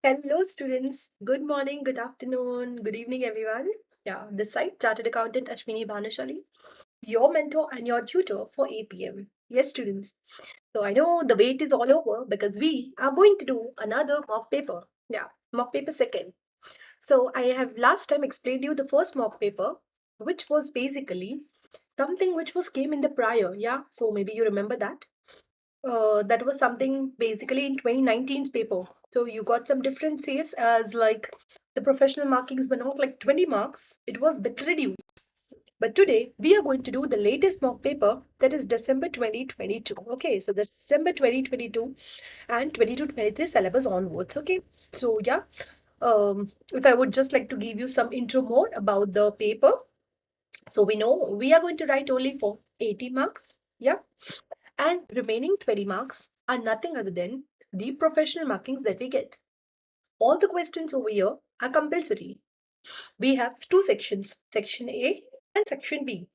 Hello, students. Good morning, good afternoon, good evening, everyone. Yeah, this side, Chartered Accountant Ashwini Bhanashali, your mentor and your tutor for APM. Yes, students. So I know the wait is all over because we are going to do another mock paper. Yeah, mock paper second. So I have last time explained you the first mock paper, which was basically something which was came in the prior. Yeah, so maybe you remember that. That was something basically in 2019's paper. So you got some differences as like the professional markings were not like 20 marks, it was bit reduced. But today we are going to do the latest mock paper that is December 2022. Okay, so the December 2022 and 22-23 syllabus onwards. Okay, so yeah, if I would just like to give you some intro more about the paper. So we know we are going to write only for 80 marks. Yeah, and remaining 20 marks are nothing other than the professional markings that we get. All the questions over here are compulsory. We have two sections, Section A and Section B.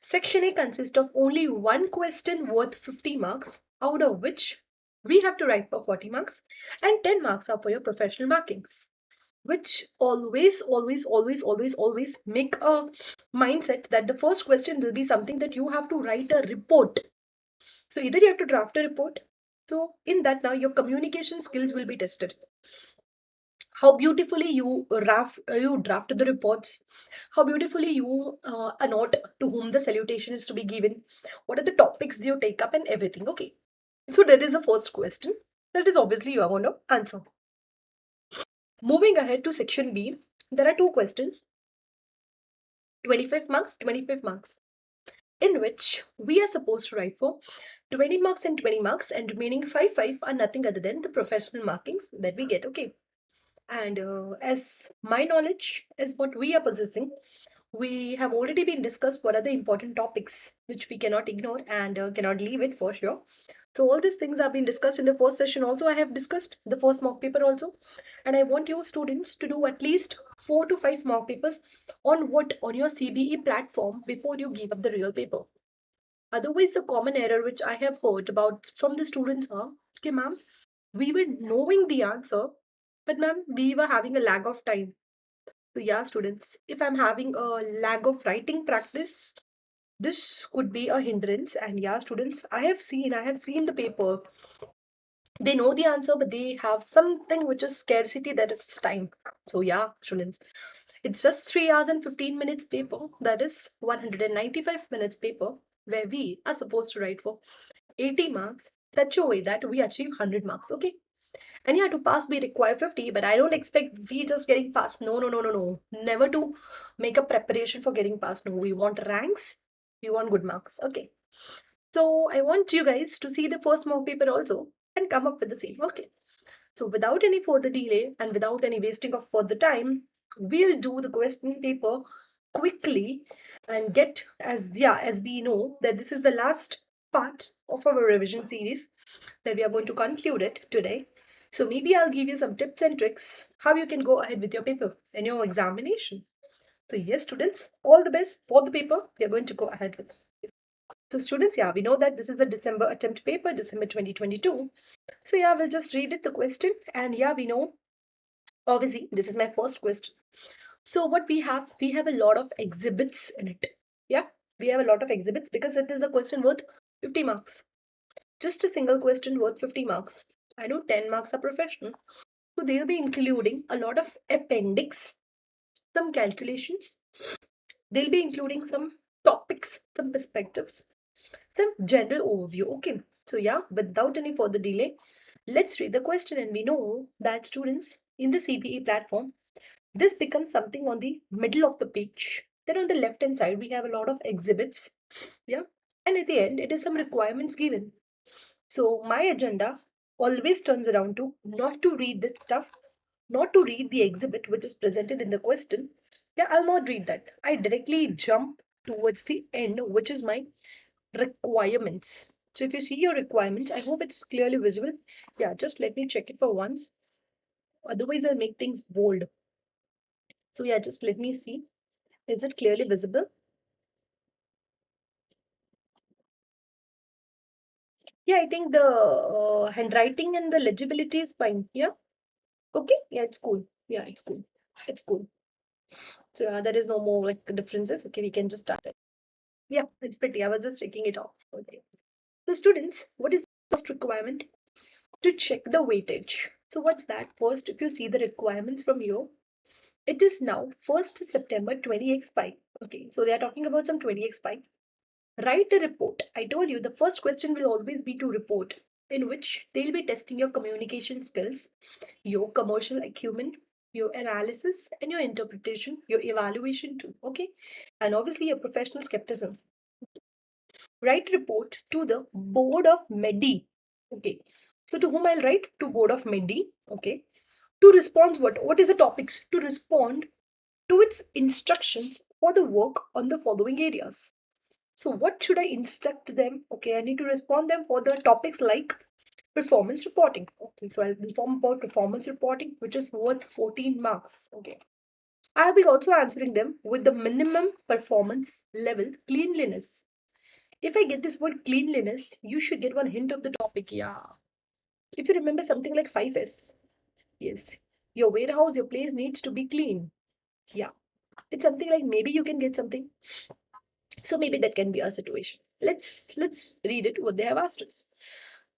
Section A consists of only one question worth 50 marks, out of which we have to write for 40 marks, and 10 marks are for your professional markings. Which always make a mindset that the first question will be something that you have to write a report. So either you have to draft a report. So in that now your communication skills will be tested. How beautifully you draft the reports, how beautifully you annotate to whom the salutation is to be given, what are the topics you take up and everything. Okay. So that is the first question. That is obviously you are going to answer. Moving ahead to section B, there are two questions, 25 marks, 25 marks, in which we are supposed to write for 20 marks and 20 marks, and remaining 5 are nothing other than the professional markings that we get. Okay. And as my knowledge is what we are possessing, we have already been discussed what are the important topics which we cannot ignore and cannot leave it for sure. So all these things have been discussed in the first session. Also, I have discussed the first mock paper also, and I want you students to do at least 4 to 5 mock papers on your CBE platform before you give up the real paper. Otherwise, the common error which I have heard about from the students are, okay, ma'am, we were knowing the answer, but ma'am, we were having a lag of time. So yeah, students, if I'm having a lag of writing practice, this could be a hindrance. And yeah, students, I have seen the paper. They know the answer, but they have something which is scarcity, that is time. So yeah, students, it's just 3 hours and 15 minutes paper. That is 195 minutes paper where we are supposed to write for 80 marks such a way that we achieve 100 marks. Okay. And yeah, to pass, we require 50, but I don't expect we just getting passed. No, no, no, no, no. Never to make a preparation for getting passed. No, we want ranks, we want good marks. Okay. So I want you guys to see the first mock paper also and come up with the same. Okay. So without any further delay and without any wasting of further time, we'll do the question paper quickly and get, as we know that this is the last part of our revision series, that we are going to conclude it today. So maybe I'll give you some tips and tricks how you can go ahead with your paper and your examination. So yes, students, all the best for the paper we are going to go ahead with. So students, yeah, we know that this is the December attempt paper, December 2022. So yeah, we'll just read it, the question. And yeah, we know, obviously, this is my first question. So what we have a lot of exhibits in it. Yeah, we have a lot of exhibits because it is a question worth 50 marks. Just a single question worth 50 marks. I know 10 marks are professional. So they'll be including a lot of appendix, some calculations. They'll be including some topics, some perspectives, some general overview. Okay. So yeah, without any further delay, let's read the question. And we know that students in the CBE platform, this becomes something on the middle of the page. Then on the left hand side, we have a lot of exhibits. Yeah. And at the end, it is some requirements given. So my agenda always turns around to not to read that stuff, not to read the exhibit which is presented in the question. Yeah, I'll not read that. I directly jump towards the end, which is my requirements. So if you see your requirements, I hope it's clearly visible. Yeah, just let me check it for once. Otherwise, I'll make things bold. So yeah, just let me see. Is it clearly visible? Yeah, I think the handwriting and the legibility is fine. Yeah. Okay, yeah, it's cool. Yeah, it's cool. It's cool. So there is no more like differences. Okay, we can just start it. Yeah, it's pretty. I was just checking it off. Okay. So students, what is the first requirement? To check the weightage. So what's that? First, if you see the requirements from here, it is now 1st September 20x5. Okay, so they are talking about some 20x5. Write a report. I told you the first question will always be to report, in which they'll be testing your communication skills, your commercial acumen, your analysis, and your interpretation, your evaluation too. Okay, and obviously your professional skepticism. Write report to the board of Medi. Okay, so to whom I'll write? To board of Medi. Okay, to respond what is the topics? To respond to its instructions for the work on the following areas. So what should I instruct them? Okay, I need to respond them for the topics like performance reporting. Okay, so I'll inform about performance reporting, which is worth 14 marks. Okay, I'll be also answering them with the minimum performance level cleanliness. If I get this word cleanliness, you should get one hint of the topic. Yeah, if you remember something like 5S, yes, your warehouse, your place needs to be clean. Yeah, it's something like maybe you can get something. So maybe that can be a situation. Let's read it what they have asked us.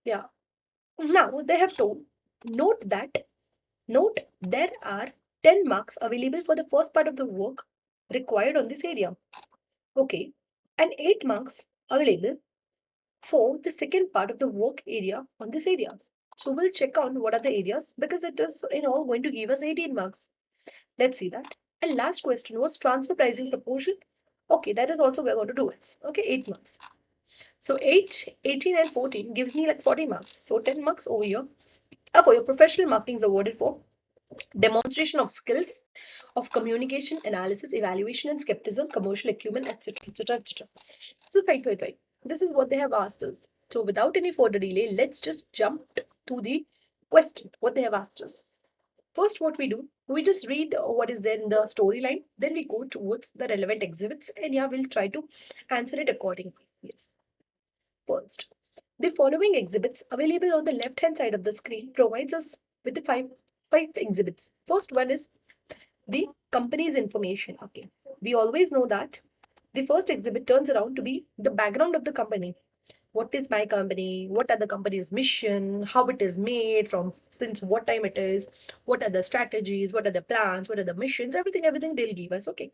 Yeah. Now they have told, note that note there are 10 marks available for the first part of the work required on this area. Okay. And 8 marks available for the second part of the work area on this area. So we'll check on what are the areas because it is going to give us 18 marks. Let's see that. And last question was transfer pricing proportion. Okay, that is also we're going to do it. Okay, 8 marks. So 8, 18 and 14 gives me like 40 marks. So 10 marks over here are for your professional markings awarded for demonstration of skills of communication, analysis, evaluation and skepticism, commercial acumen, etc. etc. etc. So right. This is what they have asked us. So without any further delay, let's just jump to the question, what they have asked us. First, what we do, we just read what is there in the storyline, then we go towards the relevant exhibits, and yeah, we'll try to answer it accordingly. Yes. First, the following exhibits available on the left-hand side of the screen provides us with the five exhibits. First one is the company's information. Okay, we always know that the first exhibit turns around to be the background of the company. What is my company? What are the company's mission? How it is made? From since what time it is? What are the strategies? What are the plans? What are the missions? Everything they'll give us. Okay,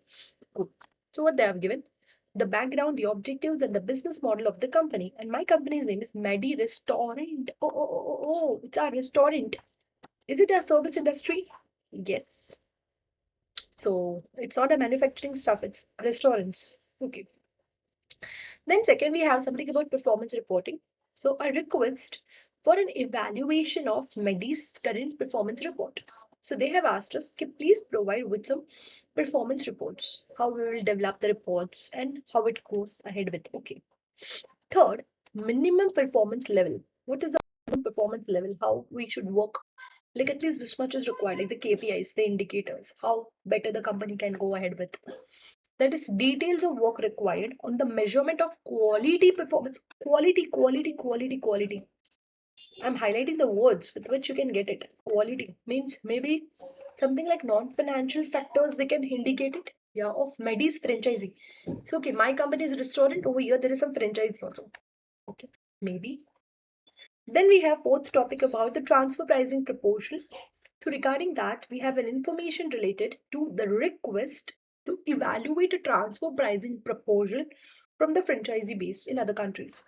good. So what they have given, the background, the objectives, and the business model of the company. And my company's name is Medi Restaurant. Oh, it's our restaurant. Is it a service industry? Yes. So it's not a manufacturing stuff, it's restaurants. Okay. Then second, we have something about performance reporting. So a request for an evaluation of Medi's current performance report. So they have asked us, can please provide with some performance reports, how we will develop the reports and how it goes ahead with. Okay. Third, minimum performance level. What is the minimum performance level? How we should work? Like at least this much is required, like the KPIs, the indicators, how better the company can go ahead with. That is details of work required on the measurement of quality performance. Quality. I'm highlighting the words with which you can get it. Quality means maybe something like non-financial factors they can indicate it. Yeah, of Medi's franchising. So okay, my company is restaurant. Over here there is some franchise also. Okay, maybe. Then we have fourth topic about the transfer pricing proposal. So regarding that, we have an information related to the request to evaluate a transfer pricing proposal from the franchisee based in other countries.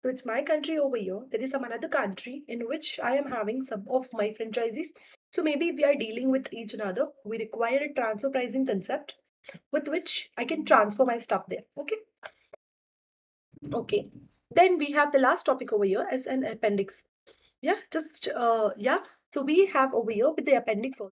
So it's my country over here. There is some another country in which I am having some of my franchisees. So maybe we are dealing with each another. We require a transfer pricing concept with which I can transfer my stuff there. Okay. Okay. Then we have the last topic over here as an appendix. Yeah, just yeah. So we have over here with the appendix also.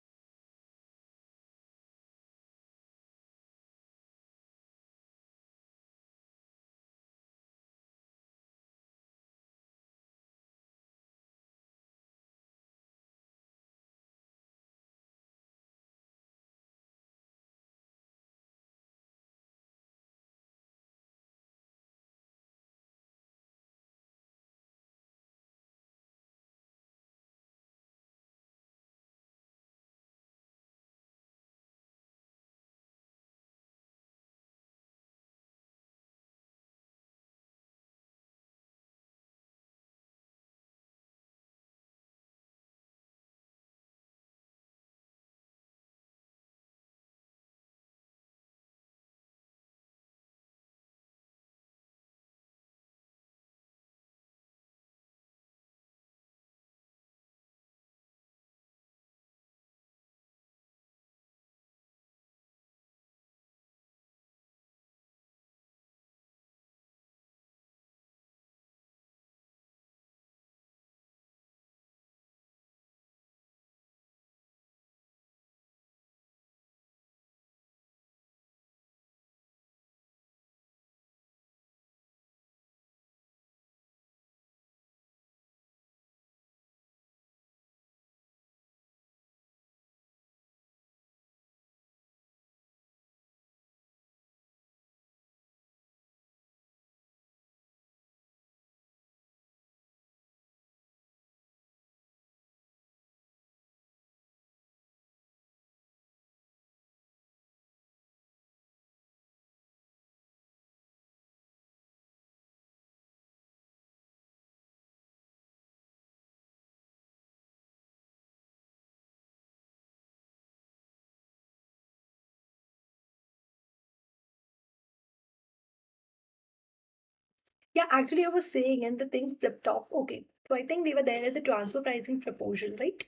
Yeah, actually I was saying and the thing flipped off. Okay. So I think we were there at the transfer pricing proposal, right?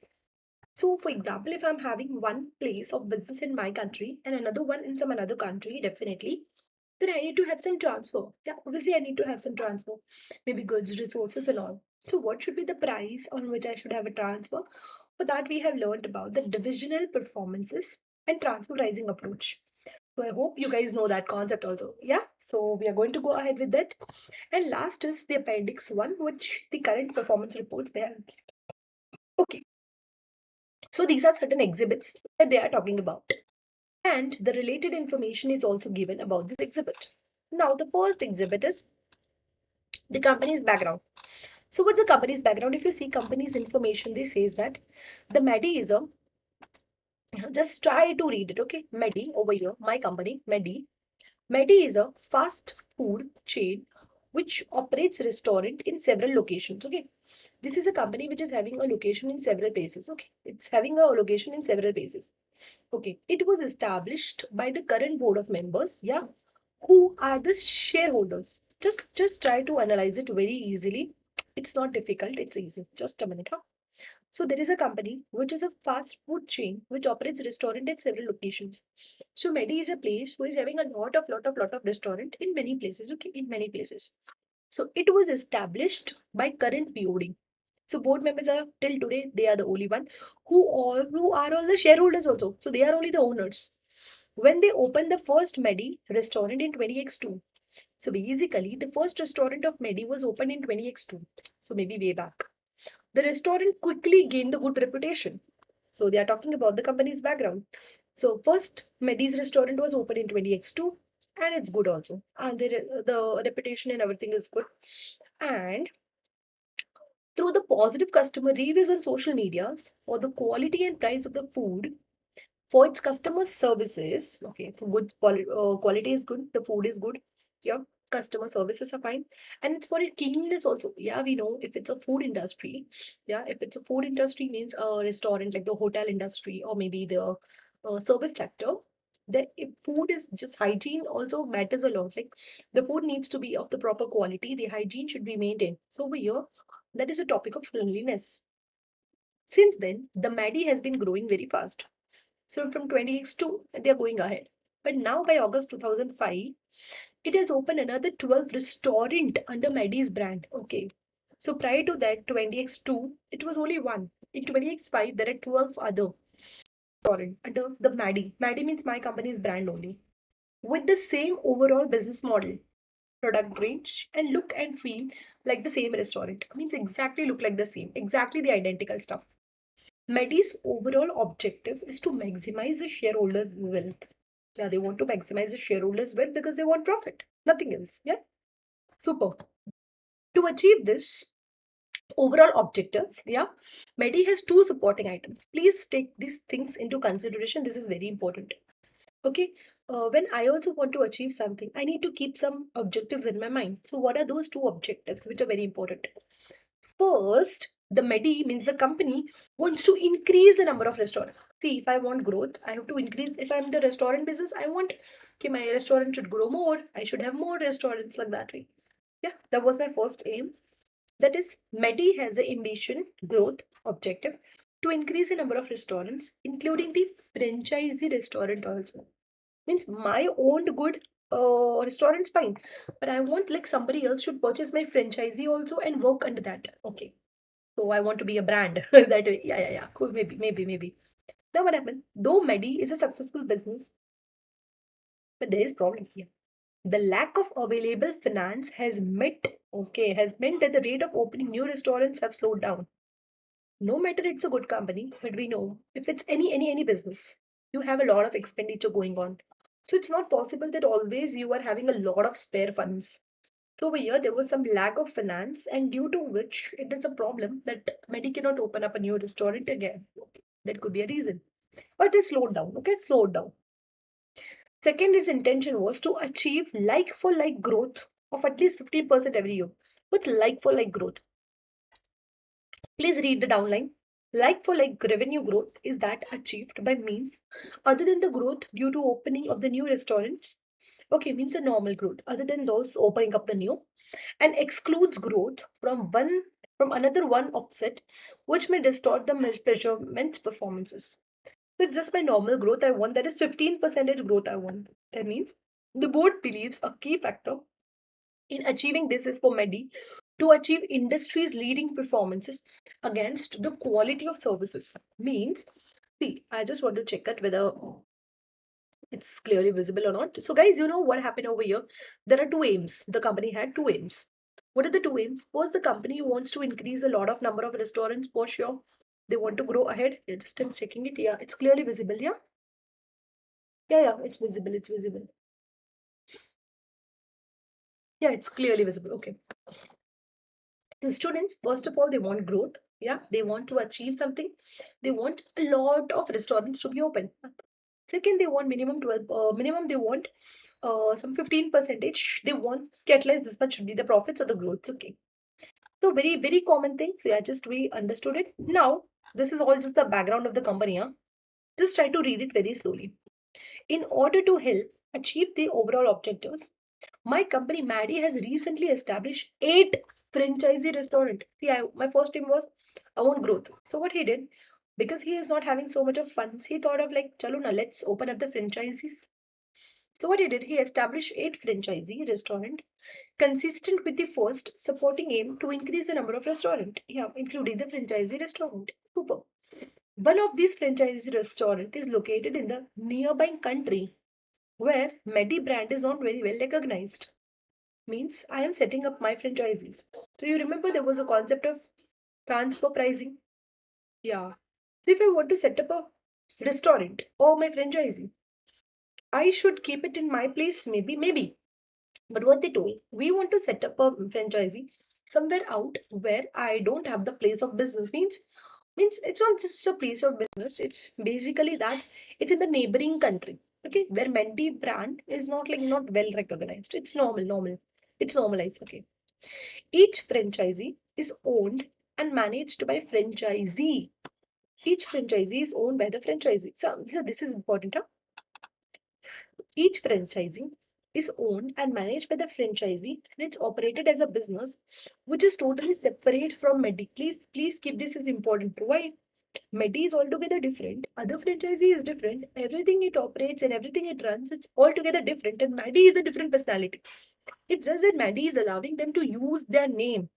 So for example, if I'm having one place of business in my country and another one in some another country, definitely, then I need to have some transfer. Yeah, obviously I need to have some transfer. Maybe goods, resources and all. So what should be the price on which I should have a transfer? For that we have learned about the divisional performances and transfer pricing approach. So I hope you guys know that concept also. Yeah. So we are going to go ahead with that. And last is the appendix 1, which the current performance reports they have. Okay. So these are certain exhibits that they are talking about. And the related information is also given about this exhibit. Now the first exhibit is the company's background. So what's the company's background? If you see company's information, this says that the Medi is a, just try to read it, okay? Medi over here, my company, Medi. Medi is a fast food chain which operates restaurant in several locations, okay? This is a company which is having a location in several places, okay? It's having a location in several places. Okay, it was established by the current board of members, yeah, who are the shareholders. Just try to analyze it very easily. It's not difficult, it's easy. Just a minute, huh? So there is a company which is a fast food chain which operates restaurant at several locations. So Medi is a place who is having a lot of restaurant in many places, okay, in many places. So it was established by current BOD. So board members are till today, they are the only one who are all the shareholders also. So they are only the owners. When they opened the first Medi restaurant in 20x2. So basically, the first restaurant of Medi was opened in 20x2. So maybe way back. The restaurant quickly gained the good reputation. So they are talking about the company's background. So first Medi's restaurant was opened in 20x2 and it's good also. And the reputation and everything is good. And through the positive customer reviews on social medias for the quality and price of the food, for its customer services, okay, for good quality is good, the food is good, yeah, customer services are fine, and it's for its cleanliness also. Yeah, we know if it's a food industry, yeah, if it's a food industry means a restaurant like the hotel industry or maybe the service sector, that if food is just hygiene also matters a lot. Like the food needs to be of the proper quality, the hygiene should be maintained. So over here, that is a topic of cleanliness. Since then, the MADI has been growing very fast. So from 20x2, they are going ahead. But now by August 2005, it has opened another 12 restaurant under Madi's brand. Okay. So prior to that, 20x2, it was only one. In 20x5, there are 12 other restaurant under the Madi. Madi means my company's brand only. With the same overall business model, product range, and look and feel like the same restaurant. Means exactly look like the same, exactly the identical stuff. Medi's overall objective is to maximize the shareholders' wealth. Yeah, they want to maximize the shareholders' wealth because they want profit, nothing else. Yeah, super. To achieve this overall objectives, yeah, Medi has two supporting items. Please take these things into consideration. This is very important. Okay, when I also want to achieve something, I need to keep some objectives in my mind. So, what are those two objectives which are very important? First, the Medi means the company wants to increase the number of restaurants. See, if I want growth, I have to increase. If I'm the restaurant business, I want okay, my restaurant should grow more. I should have more restaurants like that way. Yeah, that was my first aim. That is, Medi has an ambition growth objective to increase the number of restaurants, including the franchisee restaurant also. Means my owned good restaurant's fine, but I want like somebody else should purchase my franchisee also and work under that. Okay. So I want to be a brand that way. Yeah, yeah, yeah. Cool. Maybe. Now what happened? Though Medi is a successful business, but there is problem here. The lack of available finance has meant that the rate of opening new restaurants have slowed down. No matter it's a good company, but we know if it's any business, you have a lot of expenditure going on. So it's not possible that always you are having a lot of spare funds. So over here, there was some lack of finance, and due to which it is a problem that Medi cannot open up a new restaurant again. Okay, that could be a reason. But it slowed down. Okay, it slowed down. Second, its intention was to achieve like for like growth of at least 15% every year. With like for like growth, please read the downline. Like for like revenue growth is that achieved by means other than the growth due to opening of the new restaurants. Okay, means a normal growth other than those opening up the new, and excludes growth from another one offset, which may distort the measurement performances. So it's just my normal growth I want, that is 15% growth I want. That means the board believes a key factor in achieving this is for Medi to achieve industry's leading performances against the quality of services. Means, see, I just want to check it whether it's clearly visible or not. So, guys, you know what happened over here? There are two aims. The company had two aims. What are the two aims? First, the company wants to increase a lot of number of restaurants for sure. They want to grow ahead. Yeah, just I'm checking it. Yeah, it's clearly visible. Yeah, yeah, it's visible. It's visible. Yeah, it's clearly visible. Okay. The students, first of all, they want growth. Yeah, they want to achieve something. They want a lot of restaurants to be open. Second, they want minimum 12, minimum they want some 15 percentage. They want to at least this much should be the profits or the growth. Okay. So very, very common thing. So yeah, just we understood it. Now, this is all just the background of the company. Huh? Just try to read it very slowly. In order to help achieve the overall objectives, my company Maddie has recently established 8 franchisee restaurant. See, my first aim was I want growth. So what he did, because he is not having so much of funds, he thought of like, chalo na, let's open up the franchises. So what he did, he established 8 franchisee restaurant consistent with the first supporting aim to increase the number of restaurant. Yeah, including the franchisee restaurant. Super. One of these franchisee restaurant is located in the nearby country where Medi brand is not very well recognized. Means I am setting up my franchisees. So you remember there was a concept of transfer pricing? Yeah. So if I want to set up a restaurant or my franchisee, I should keep it in my place, maybe. But what they told, we want to set up a franchisee somewhere out where I don't have the place of business. Means it's not just a place of business. It's basically that it's in the neighboring country. Okay, where Menti brand is not well recognized. It's normal. It's normalized. Okay. Each franchisee is owned and managed by franchisee. Each franchisee is owned by the franchisee. So this is important. Huh? Each franchisee is owned and managed by the franchisee and it's operated as a business which is totally separate from Medi. Please keep this as important. Why? Medi is altogether different. Other franchisee is different. Everything it operates and everything it runs, it's altogether different. And Medi is a different personality. It's just that Medi is allowing them to use their name.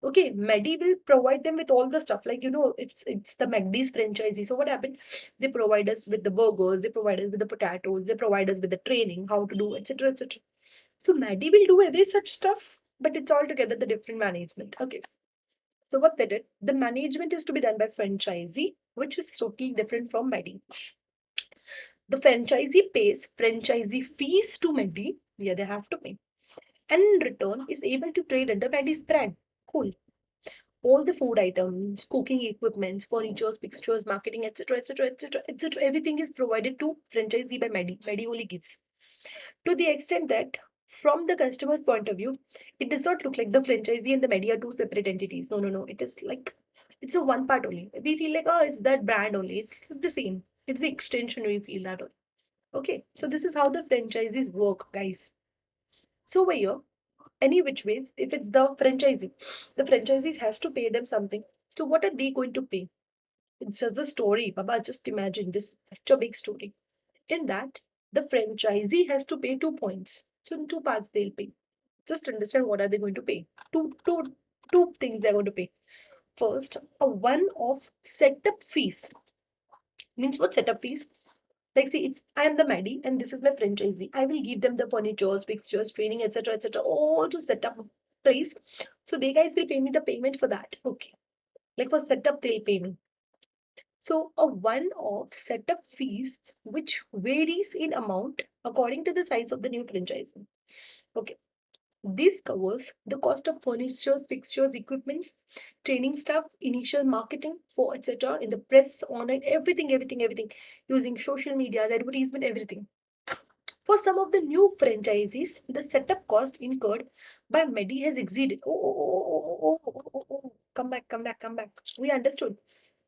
Okay, Medi will provide them with all the stuff. Like, it's the McD's franchisee. So what happened? They provide us with the burgers, they provide us with the potatoes, they provide us with the training, how to do, etc. etc. So Medi will do every such stuff, but it's all together the different management. Okay. So what they did, the management is to be done by franchisee, which is totally different from Medi. The franchisee pays franchisee fees to Medi. Yeah, they have to pay. And in return is able to trade under Medi's brand. Cool. All the food items, cooking equipments, furniture, fixtures, marketing, etc., etc., etc., etc. Everything is provided to franchisee by Medi. Medi only gives. To the extent that, from the customer's point of view, it does not look like the franchisee and the Medi are two separate entities. No. It is like it's a one part only. We feel like, oh, it's that brand only. It's the same. It's the extension. We feel that only. Okay. So this is how the franchisees work, guys. So over here, any which ways, if it's the franchisees has to pay them something. So what are they going to pay? It's just a story, Baba. Just imagine this such a big story. In that, the franchisee has to pay 2 points. So in two parts they'll pay. Just understand what are they going to pay. Two things they're going to pay. First, a one-off setup fees. Means what setup fees? Like, see, it's I am the Maddie and this is my franchisee. I will give them the furnitures, fixtures, training, etc., etc., all to set up a place. So they guys will pay me the payment for that. Okay. Like for setup, they'll pay me. So a one-off setup fees which varies in amount according to the size of the new franchise. Okay. This covers the cost of furnitures, fixtures, equipments, training staff, initial marketing for etc. in the press, online, everything, using social media, advertisement, everything. For some of the new franchisees, the setup cost incurred by Medi has exceeded. Oh. Come back. We understood.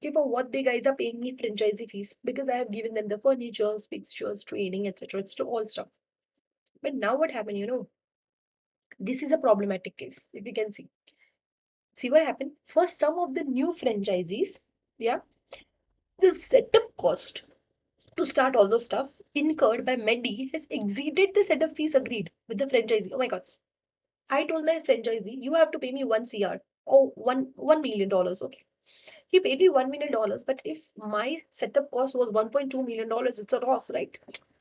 Okay, for what they guys are paying me franchisee fees because I have given them the furnitures, fixtures, training, etc. It's to all stuff. But now what happened, this is a problematic case. If you can see what happened. First, some of the new franchisees, yeah, the setup cost to start all those stuff incurred by Medi has exceeded the setup fees agreed with the franchisee. Oh my god. I told my franchisee, you have to pay me 1 CR or $1 million. Okay. He paid me $1 million, but if my setup cost was $1.2 million, it's a loss, right?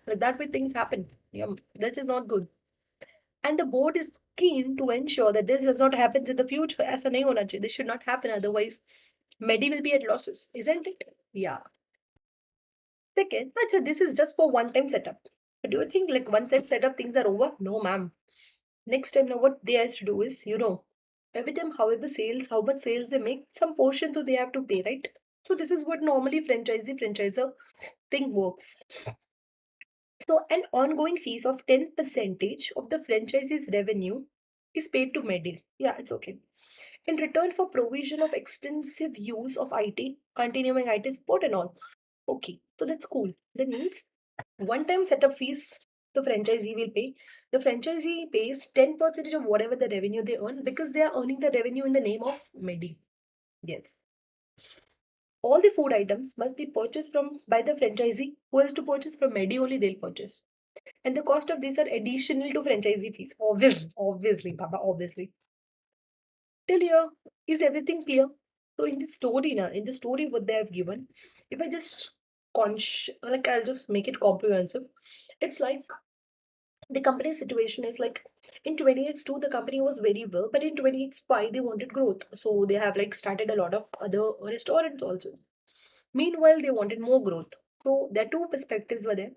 Like that way things happen. Yeah, that is not good. And the board is keen to ensure that this does not happen in the future. As a nahi hona chahiye. This should not happen, otherwise Medi will be at losses, isn't it? Yeah. Second, Acha, this is just for one-time setup. Do you think like one-time setup things are over? No, ma'am. Next time, now what they has to do is, every time, however sales, how much sales they make, some portion so they have to pay, right? So this is what normally franchisor thing works. So an ongoing fees of 10% of the franchisee's revenue is paid to Medi. Yeah, it's okay. In return for provision of extensive use of IT, continuing IT support and all. Okay, so that's cool. That means one-time setup fees the franchisee will pay. The franchisee pays 10% of whatever the revenue they earn because they are earning the revenue in the name of Medi. Yes. All the food items must be purchased from by the franchisee who has to purchase from Medi only they'll purchase. And the cost of these are additional to franchisee fees. Obviously, Baba, obviously. Till here, is everything clear? So in the story now, in the story what they have given, if I just like I'll just make it comprehensive. It's like the company's situation is like in 20x2 the company was very well, but in 20x5 they wanted growth. So they have like started a lot of other restaurants also. Meanwhile, they wanted more growth. So their two perspectives were there.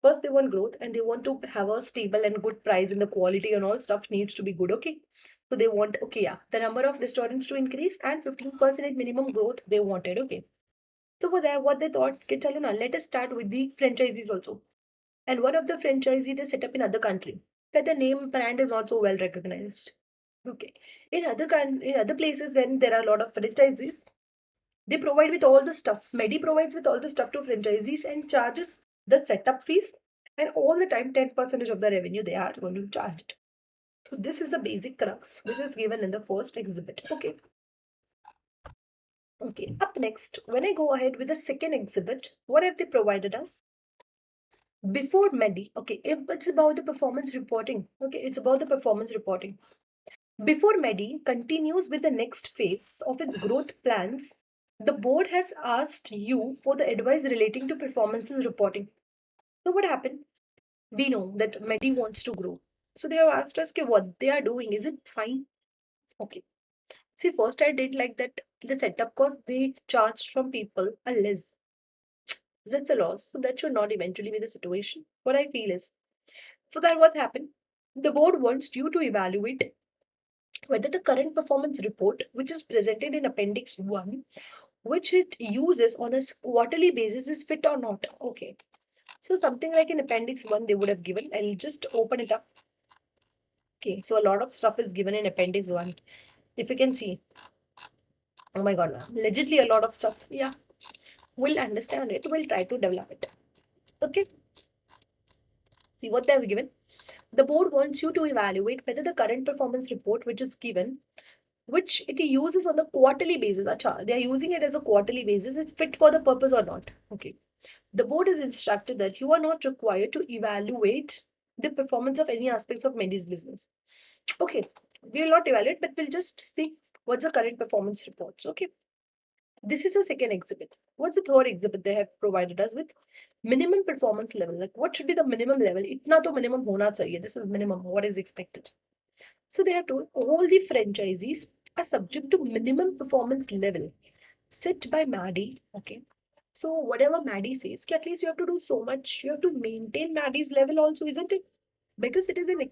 First, they want growth and they want to have a stable and good price and the quality and all stuff needs to be good. Okay. So they want, okay, yeah, the number of restaurants to increase and 15% minimum growth they wanted. Okay. So for that, what they thought, okay, chalo na, let us start with the franchisees also. And one of the franchisee they set up in other country. But the name brand is not so well recognized. Okay. In other places when there are a lot of franchisees, they provide with all the stuff. Medi provides with all the stuff to franchisees and charges the setup fees and all the time 10% of the revenue they are going to charge it. So this is the basic crux which is given in the first exhibit. Okay. Okay. Up next, when I go ahead with the second exhibit, what have they provided us? Before Medi, okay, if it's about the performance reporting. Okay, it's about the performance reporting. Before Medi continues with the next phase of its growth plans, the board has asked you for the advice relating to performances reporting. So what happened? We know that Medi wants to grow. So they have asked us, okay, what they are doing, is it fine? Okay. See, first I did like that the setup cost they charged from people are less. That's a loss. So that should not eventually be the situation. What I feel is, so that what happened? The board wants you to evaluate whether the current performance report, which is presented in Appendix 1, which it uses on a quarterly basis, is fit or not. Okay. So something like in Appendix 1 they would have given. I'll just open it up. Okay. So a lot of stuff is given in Appendix 1. If you can see. Oh my god. Allegedly a lot of stuff. Yeah. We'll understand it. We'll try to develop it. Okay. See what they have given. The board wants you to evaluate whether the current performance report which is given, which it uses on the quarterly basis. Acha, they are using it as a quarterly basis. Is fit for the purpose or not? Okay. The board is instructed that you are not required to evaluate the performance of any aspects of Mendy's business. Okay, we will not evaluate, but we'll just see what's the current performance reports. Okay, this is the second exhibit. What's the third exhibit they have provided us with? Minimum performance level. Like what should be the minimum level? Itna to minimum hona chahiye. This is minimum. What is expected? So they have told all the franchisees are subject to minimum performance level set by Maddie. Okay. So whatever Maddie says, at least you have to do so much. You have to maintain Maddie's level also, isn't it? Because it is an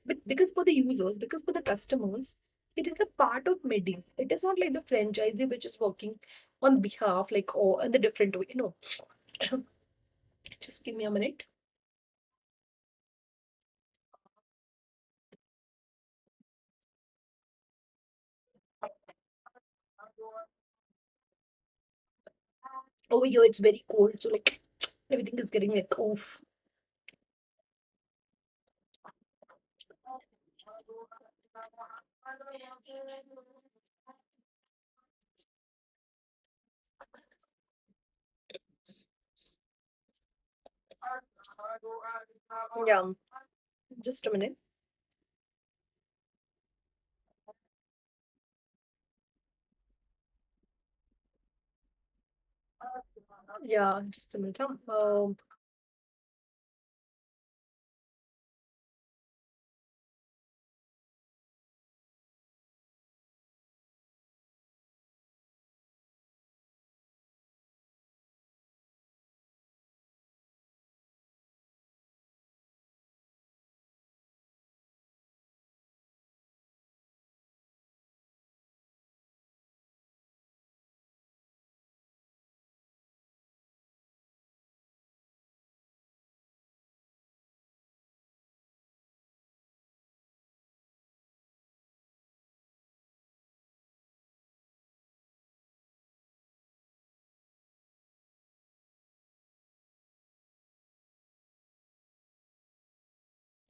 but because for the users, because for the customers, it is a part of Medi. It is not like the franchisee which is working on behalf, like or in the different way. No. Just give me a minute. Over here it's very cold, so like everything is getting like off. Yeah, just a minute. Yeah, just a minute.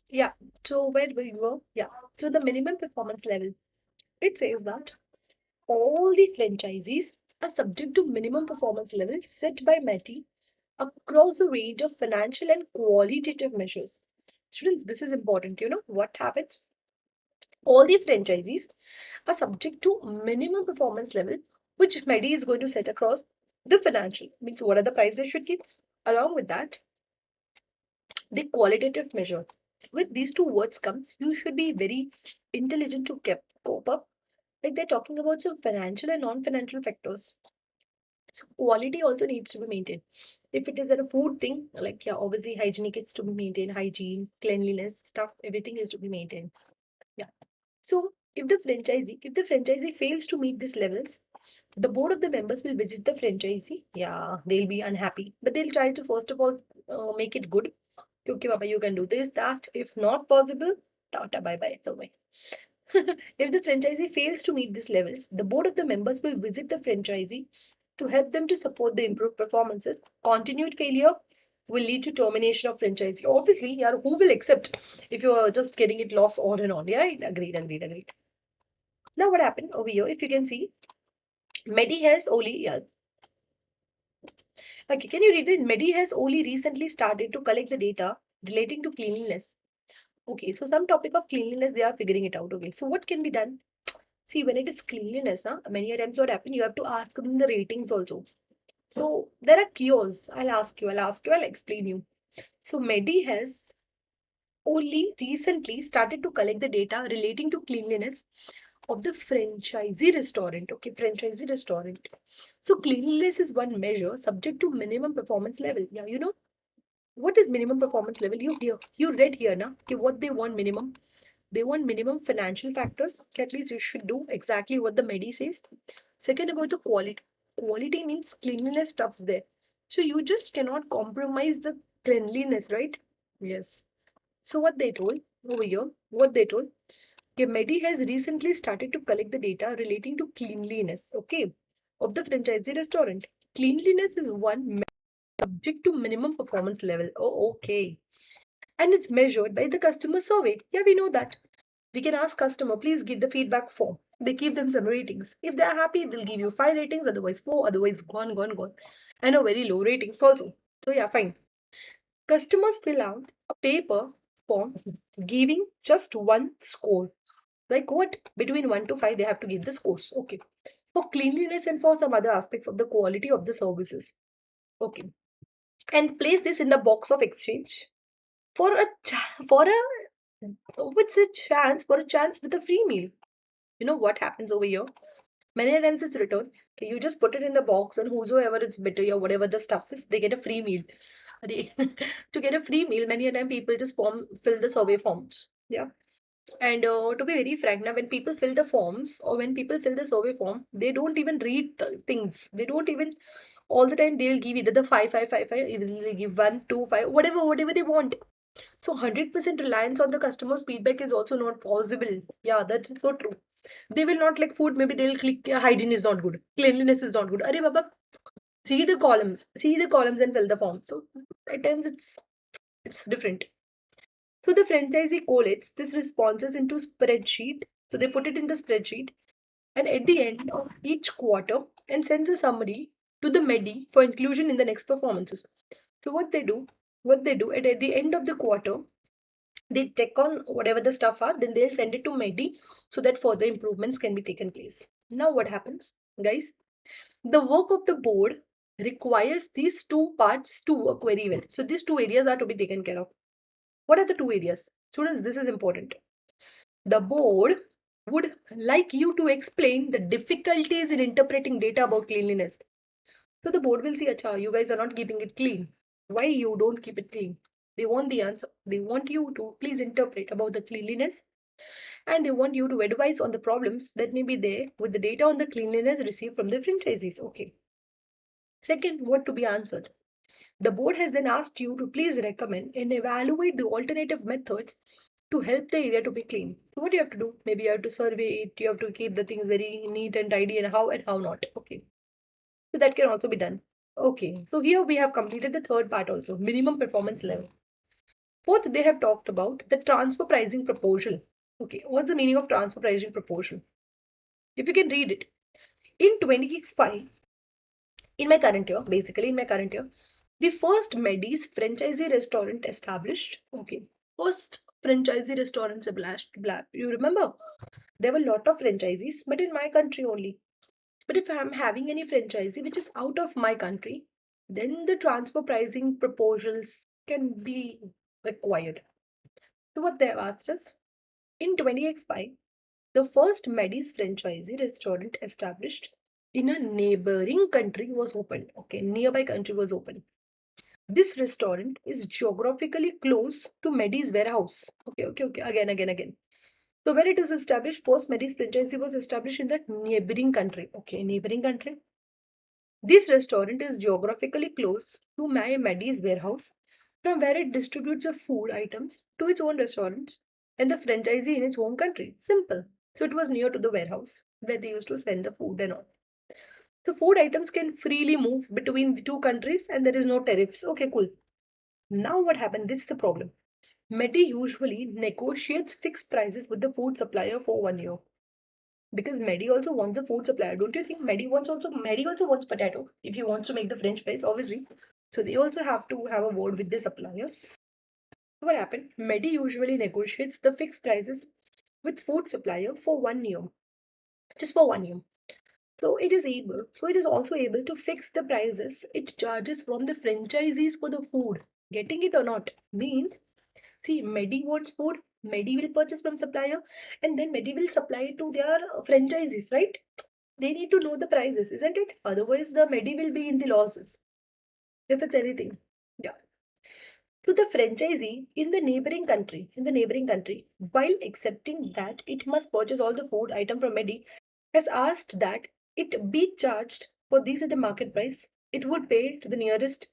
Yeah, so where we were, yeah. So the minimum performance level, it says that all the franchisees are subject to minimum performance levels set by METI across a range of financial and qualitative measures. Students, this is important. You know what happens? All the franchisees are subject to minimum performance level, which MEDI is going to set across the financial. Means what are the prices they should keep? Along with that, the qualitative measure. With these two words comes, you should be very intelligent to cope up. Like they're talking about some financial and non-financial factors. So quality also needs to be maintained. If it is a food thing, like yeah, obviously hygienic is to be maintained, hygiene, cleanliness, stuff, everything is to be maintained. Yeah. So if the franchisee fails to meet these levels, the board of the members will visit the franchisee. Yeah, they'll be unhappy, but they'll try to first of all make it good. Okay, Baba, you can do this, that. If not possible, tata, bye bye, it's over. If the franchisee fails to meet these levels, the board of the members will visit the franchisee to help them to support the improved performances. Continued failure will lead to termination of franchisee. Obviously, yeah, who will accept if you are just getting it lost on and on? Yeah, right? Agreed, agreed, agreed. Now, what happened over here? If you can see, Medi has only, yeah, okay, can you read it? Medi has only recently started to collect the data relating to cleanliness. Okay, so some topic of cleanliness, they are figuring it out. Okay, so what can be done? See, when it is cleanliness, many a times what happen, you have to ask them the ratings also. So there are kiosks. I'll explain you. So Medi has only recently started to collect the data relating to cleanliness of the franchisee restaurant. Okay, franchisee restaurant. So cleanliness is one measure subject to minimum performance level. Yeah, you know what is minimum performance level? You read here now. Okay, what they want minimum. They want minimum financial factors. Okay, at least you should do exactly what the Medi says. Second, about the quality. Quality means cleanliness stuffs there. So you just cannot compromise the cleanliness, right? Yes. So what they told over here, what they told, okay, Medi has recently started to collect the data relating to cleanliness, okay, of the franchisee restaurant. Cleanliness is one subject to minimum performance level. Oh, okay. And it's measured by the customer survey. Yeah, we know that. We can ask customer, please give the feedback form. They give them some ratings. If they're happy, they'll give you 5 ratings, otherwise 4, otherwise gone, gone, gone. And a very low ratings also. So yeah, fine. Customers fill out a paper form giving just one score. Like what? Between 1 to 5, they have to give the scores. Okay. For cleanliness and for some other aspects of the quality of the services. Okay. And place this in the box of exchange for a chance with a free meal. You know what happens over here? Many times it's returned. Okay, you just put it in the box, and whosoever it's bitter or whatever the stuff is, they get a free meal. To get a free meal, many a time people just fill the survey forms. Yeah. And to be very frank, now when people fill the forms or when people fill the survey form, they don't even read the things. They don't even all the time they will give either the 5, 5, 5, 5, either they give 1, 2, 5, whatever they want. So 100% reliance on the customer's feedback is also not possible. Yeah, that's so true. They will not like food, maybe they'll click hygiene is not good, cleanliness is not good. Arey Baba, see the columns and fill the form. So at times it's different. So the franchisee collates this responses into spreadsheet. So they put it in the spreadsheet, and at the end of each quarter and sends a summary to the MEDI for inclusion in the next performances. So at the end of the quarter, they check on whatever the stuff are, then they'll send it to MEDI so that further improvements can be taken place. Now what happens, guys? The work of the board requires these two parts to work very well. So these two areas are to be taken care of. What are the two areas? Students, this is important. The board would like you to explain the difficulties in interpreting data about cleanliness. So the board will see, acha, you guys are not keeping it clean. Why you don't keep it clean? They want the answer. They want you to please interpret about the cleanliness, and they want you to advise on the problems that may be there with the data on the cleanliness received from the franchisees. Okay. Second, what to be answered? The board has then asked you to please recommend and evaluate the alternative methods to help the area to be clean. So what do you have to do? Maybe you have to survey it, you have to keep the things very neat and tidy, and how not. Okay. So that can also be done. Okay. So here we have completed the third part also, minimum performance level. Fourth, they have talked about the transfer pricing proposal. Okay. What's the meaning of transfer pricing proposal? If you can read it. In 20x5, basically in my current year, the first Medi's franchisee restaurant established. Okay. First franchisee restaurants established. You remember? There were a lot of franchisees, but in my country only. But if I'm having any franchisee which is out of my country, then the transfer pricing proposals can be required. So what they have asked us, in 20x5, the first Medi's franchisee restaurant established in a neighboring country was opened. Okay, nearby country was opened. This restaurant is geographically close to Medi's warehouse. Okay. Again. So where it is established, first Medi's franchisee was established in that neighboring country. Okay, neighboring country. This restaurant is geographically close to my Medi's warehouse, from where it distributes the food items to its own restaurants and the franchisee in its home country. Simple. So it was near to the warehouse where they used to send the food and all. The food items can freely move between the two countries and there is no tariffs. Okay, cool. Now what happened? This is the problem. Medi usually negotiates fixed prices with the food supplier for 1 year. Because Medi also wants a food supplier. Don't you think Medi also wants potato if he wants to make the French fries, obviously. So they also have to have a word with the supplier. So what happened? Medi usually negotiates the fixed prices with food supplier for 1 year. Just for 1 year. So it is also able to fix the prices it charges from the franchisees for the food. Getting it or not? Means, see, Medi wants food, Medi will purchase from supplier, and then Medi will supply it to their franchisees, right? They need to know the prices, isn't it? Otherwise, the Medi will be in the losses if it's anything. Yeah. So the franchisee in the neighboring country, while accepting that it must purchase all the food item from Medi, has asked that it be charged for these at the market price. It would pay to the nearest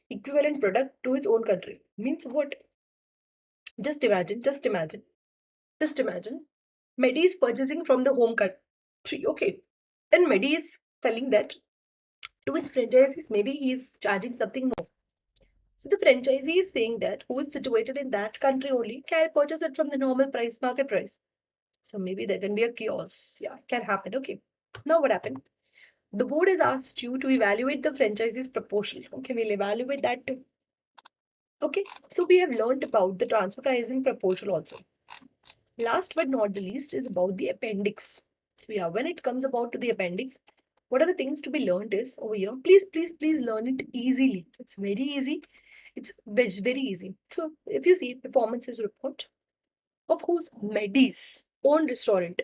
equivalent product to its own country. Means what? Just imagine. Medi is purchasing from the home country. Okay. And Medi is selling that to its franchisees. Maybe he is charging something more. So the franchisee is saying that who is situated in that country only can purchase it from the normal price, market price. So maybe there can be a chaos. Yeah, it can happen. Okay. Now what happened? The board has asked you to evaluate the franchisee's proposal. Okay, we'll evaluate that too. Okay, so we have learned about the transfer pricing proposal also. Last but not the least is about the appendix. So yeah, when it comes about to the appendix, what are the things to be learned is over here. Please learn it easily. It's very easy. It's very easy. So if you see performances report of whose Medi's own restaurant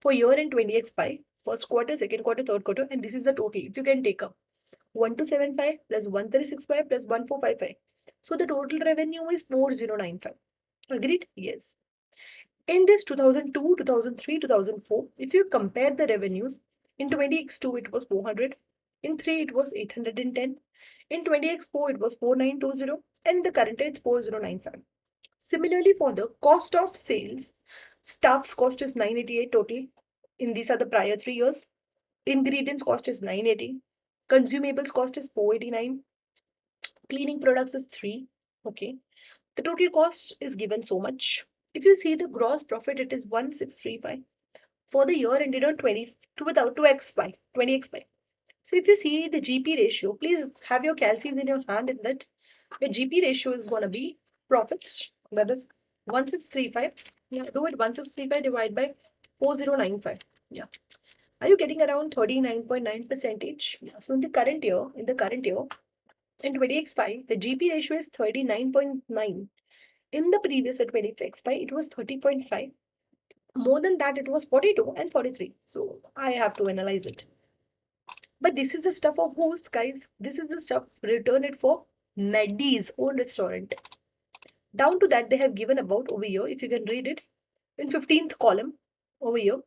for year end 20x5, first quarter, second quarter, third quarter, and this is the total. If you can take up 1275 plus 1365 plus 1455. So the total revenue is 4095. Agreed? Yes. In this 2002, 2003, 2004, if you compare the revenues, in 20x2 it was 400, in 3 it was 810, in 20x4 it was 4920, and the current it's 4095. Similarly, for the cost of sales, staff's cost is 988 total. In these are the prior 3 years. Ingredients cost is 980. Consumables cost is 489. Cleaning products is 3. Okay. The total cost is given so much. If you see the gross profit, it is 1635 for the year ended on 20 to without 2x5, 20x5. So if you see the GP ratio, please have your calculus in your hand in that your GP ratio is going to be profits, that is 1635. Yeah, do it 1635 divided by 4095. Yeah. Are you getting around 39.9 percentage? Yeah. So in the current year, in 20x5, the GP ratio is 39.9. In the previous 20x5, it was 30.5. More than that, it was 42 and 43. So I have to analyze it. But this is the stuff of whose, guys? This is the stuff returned for Medi's own restaurant. Down to that, they have given about over here, if you can read it, in 15th column over here,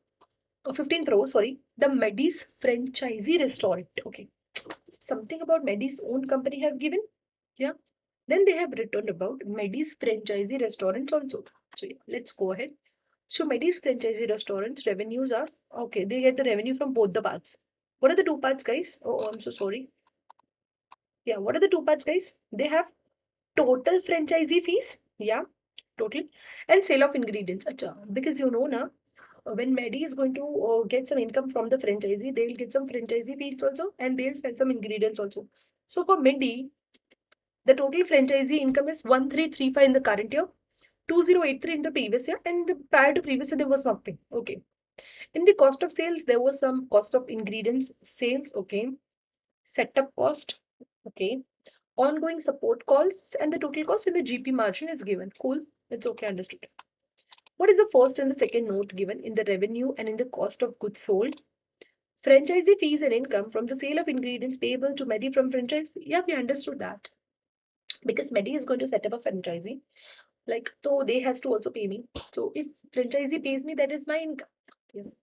or 15th row, sorry, the Medi's franchisee restaurant. Okay. Something about Medi's own company have given. Yeah. Then they have written about Medi's franchisee restaurants also. So yeah, let's go ahead. So Medi's franchisee restaurants revenues are okay. They get the revenue from both the parts. What are the two parts, guys? Oh, I'm so sorry. Yeah, what are the two parts, guys? They have total franchisee fees. Yeah, total. And sale of ingredients. Acha, because you know now, when Medi is going to get some income from the franchisee, they will get some franchisee fees also and they'll sell some ingredients also. So for Medi, the total franchisee income is 1335 in the current year, 2083 in the previous year, and the prior to previous year there was nothing. Okay. In the cost of sales, there was some cost of ingredients sales. Okay. Setup cost. Okay. Ongoing support calls and the total cost in the GP margin is given. Cool. It's okay. Understood. What is the first and the second note given in the revenue and in the cost of goods sold? Franchisee fees and income from the sale of ingredients payable to Medi from franchise. Yeah, we understood that. Because Medi is going to set up a franchisee. Like, so they has to also pay me. So if franchisee pays me, that is my income. Yes.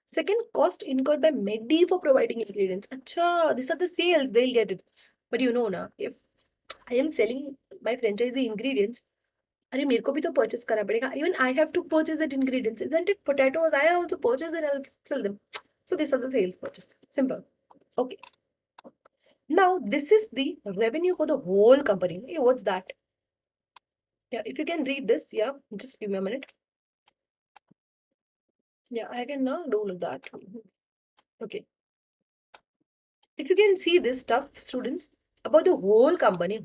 Second, cost incurred by Medi for providing ingredients. Acha, these are the sales, they'll get it. But you know na, if I am selling my franchisee ingredients, अरे मेरे को भी तो purchase करना पड़ेगा. Even I have to purchase that ingredients. Isn't it? Potatoes, I also purchase and I'll sell them. So these are the sales purchase. Simple. Okay. Now this is the revenue for the whole company. Hey, what's that? Yeah, if you can read this, yeah, just give me a minute. Yeah, I can now do all of that. Okay. If you can see this stuff, students, about the whole company,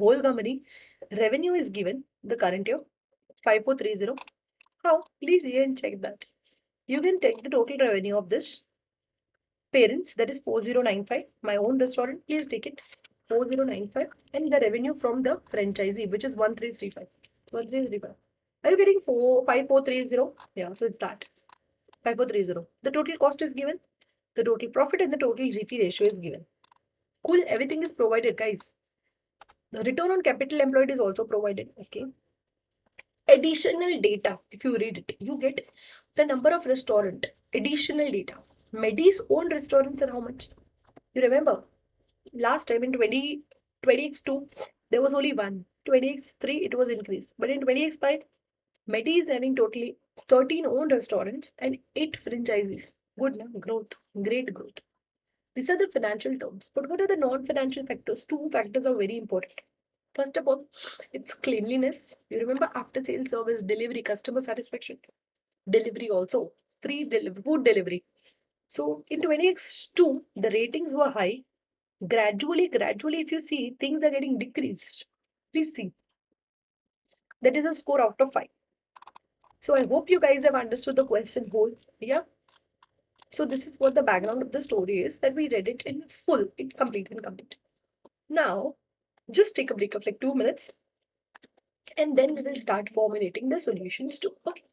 revenue is given the current year 5430. How? Please you can check that. You can take the total revenue of this parents, that is 4095. My own restaurant, please take it 4095, and the revenue from the franchisee, which is 1335. 1335. Are you getting 5430? Yeah, so it's that 5430. The total cost is given, the total profit and the total GP ratio is given. Cool, everything is provided, guys. The return on capital employed is also provided. Okay. Additional data, if you read it, you get the number of restaurant. Additional data. Medi's own restaurants are how much? You remember? Last time in 20x2, there was only one. 20x3, it was increased. But in 20x5, Medi is having totally 13 own restaurants and 8 franchises. Good, na? Growth. Great growth. These are the financial terms. But what are the non-financial factors? Two factors are very important. First of all, it's cleanliness. You remember after sales service, delivery, customer satisfaction, delivery also, food delivery. So in 20x2, the ratings were high. Gradually, if you see, things are getting decreased. Please see. That is a score out of 5. So I hope you guys have understood the question whole. Yeah. So this is what the background of the story is, that we read it in full, complete and complete. Now, just take a break of like 2 minutes and then we will start formulating the solutions too. Okay.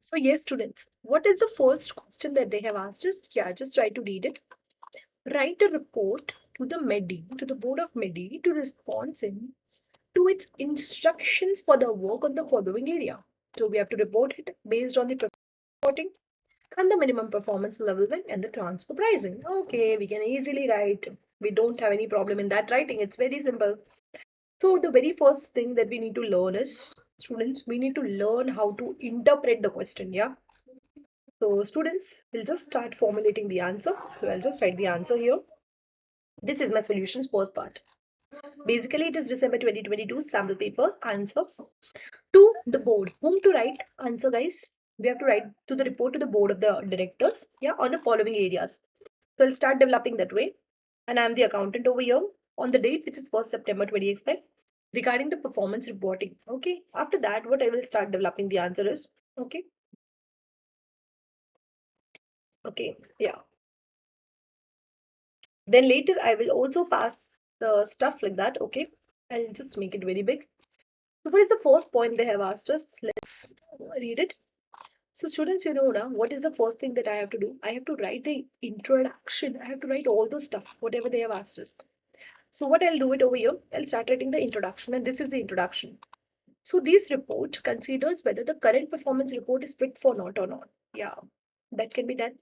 So yes, students, what is the first question that they have asked us? Yeah, just try to read it. Write a report to the MEDI, to the board of MEDI, to respond in to its instructions for the work on the following area. So we have to report it based on the reporting and the minimum performance leveling and the transfer pricing. Okay, we can easily write. We don't have any problem in that writing. It's very simple. So the very first thing that we need to learn is, students, we need to learn how to interpret the question. Yeah. So students, we'll just start formulating the answer. So I'll just write the answer here. This is my solutions first part. Basically, it is December 2022 sample paper answer to the board. Whom to write answer, guys? We have to write to the report to the board of the directors, yeah, on the following areas. So I'll start developing that way. And I'm the accountant over here on the date, which is 1st September 2025, regarding the performance reporting. Okay. After that, what I will start developing the answer is, okay. Okay. Yeah. Then later I will also pass the stuff like that. Okay. I'll just make it very big. So what is the first point they have asked us? Let's read it. So students, you know now, what is the first thing that I have to do? I have to write the introduction. I have to write all the stuff, whatever they have asked us. So what I'll do it over here, I'll start writing the introduction, and this is the introduction. So this report considers whether the current performance report is fit for not or not. Yeah, that can be done.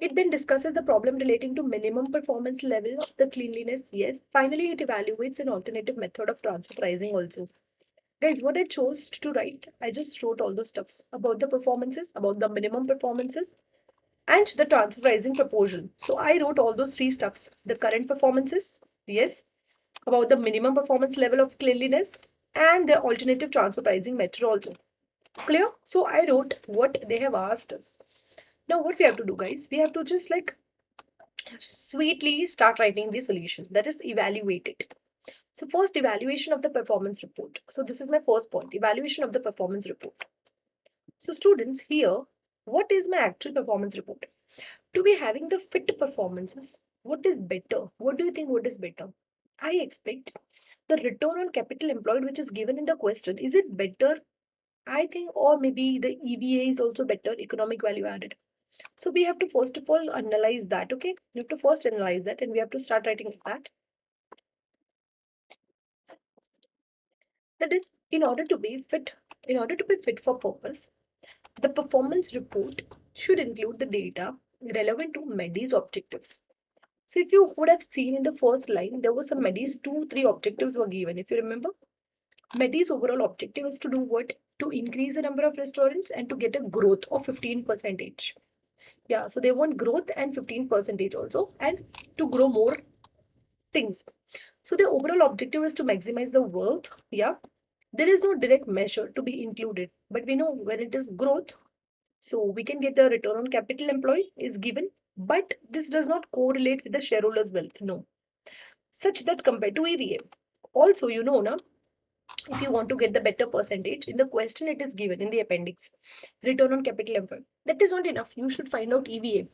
It then discusses the problem relating to minimum performance level of the cleanliness. Yes. Finally, it evaluates an alternative method of transfer pricing also. Guys, what I chose to write, I just wrote all those stuffs about the performances, about the minimum performances, and the transfer pricing proposal. So I wrote all those three stuffs. The current performances, yes, about the minimum performance level of cleanliness, and the alternative transfer pricing method also. Clear? So I wrote what they have asked us. Now what we have to do, guys, we have to just like sweetly start writing the solution. That is, evaluate it. So first, evaluation of the performance report. So this is my first point, evaluation of the performance report. So students, here, what is my actual performance report? To be having the fit performances, what is better? What do you think what is better? I expect the return on capital employed, which is given in the question, is it better? I think, or maybe the EVA is also better, economic value added. So we have to first of all analyze that, okay? We have to first analyze that and we have to start writing that. That is, in order to be fit for purpose, the performance report should include the data relevant to MEDI's objectives. So if you would have seen in the first line, there was some MEDI's three objectives were given. If you remember, MEDI's overall objective is to do what? To increase the number of restaurants and to get a growth of 15%. Yeah, so they want growth and 15% also, and to grow more things. So the overall objective is to maximize the wealth. Yeah, there is no direct measure to be included, but we know when it is growth, so we can get the return on capital employed is given, but this does not correlate with the shareholders' wealth. No, such that compared to EVA. Also, you know, now if you want to get the better percentage, in the question it is given in the appendix, return on capital employed. That is not enough. You should find out EVA.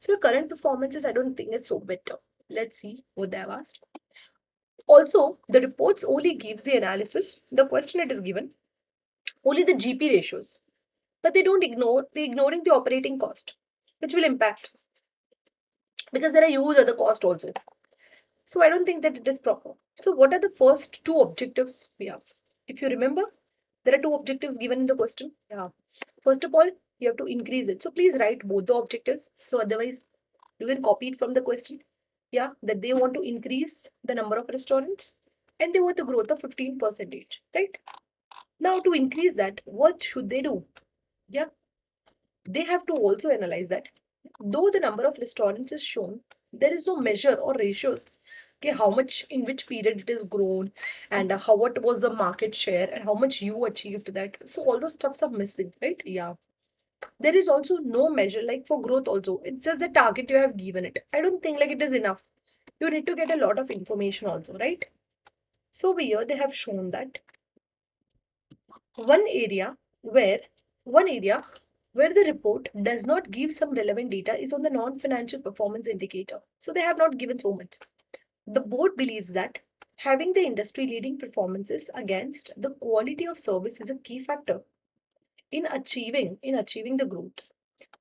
So current performances, I don't think is so better. Let's see what they have asked. Also, the reports only gives the analysis. The question it is given only the GP ratios, but they don't ignore, they're ignoring the operating cost, which will impact because there are huge other costs also. So I don't think that it is proper. So what are the first two objectives we have? If you remember, there are two objectives given in the question. Yeah. First of all, you have to increase it. So please write both the objectives. So otherwise, you can copy it from the question. Yeah, that they want to increase the number of restaurants and they want the growth of 15%. Right? Now to increase that, what should they do? Yeah, they have to also analyze that though the number of restaurants is shown, there is no measure or ratios. Okay, how much in which period it is grown and how what was the market share and how much you achieved that. So all those stuffs are missing, right? Yeah. There is also no measure like for growth also. It's just the target you have given it. I don't think like it is enough. You need to get a lot of information also, right? So here they have shown that one area where one area where the report does not give some relevant data is on the non-financial performance indicator. So they have not given so much. The board believes that having the industry leading performances against the quality of service is a key factor. in achieving the growth.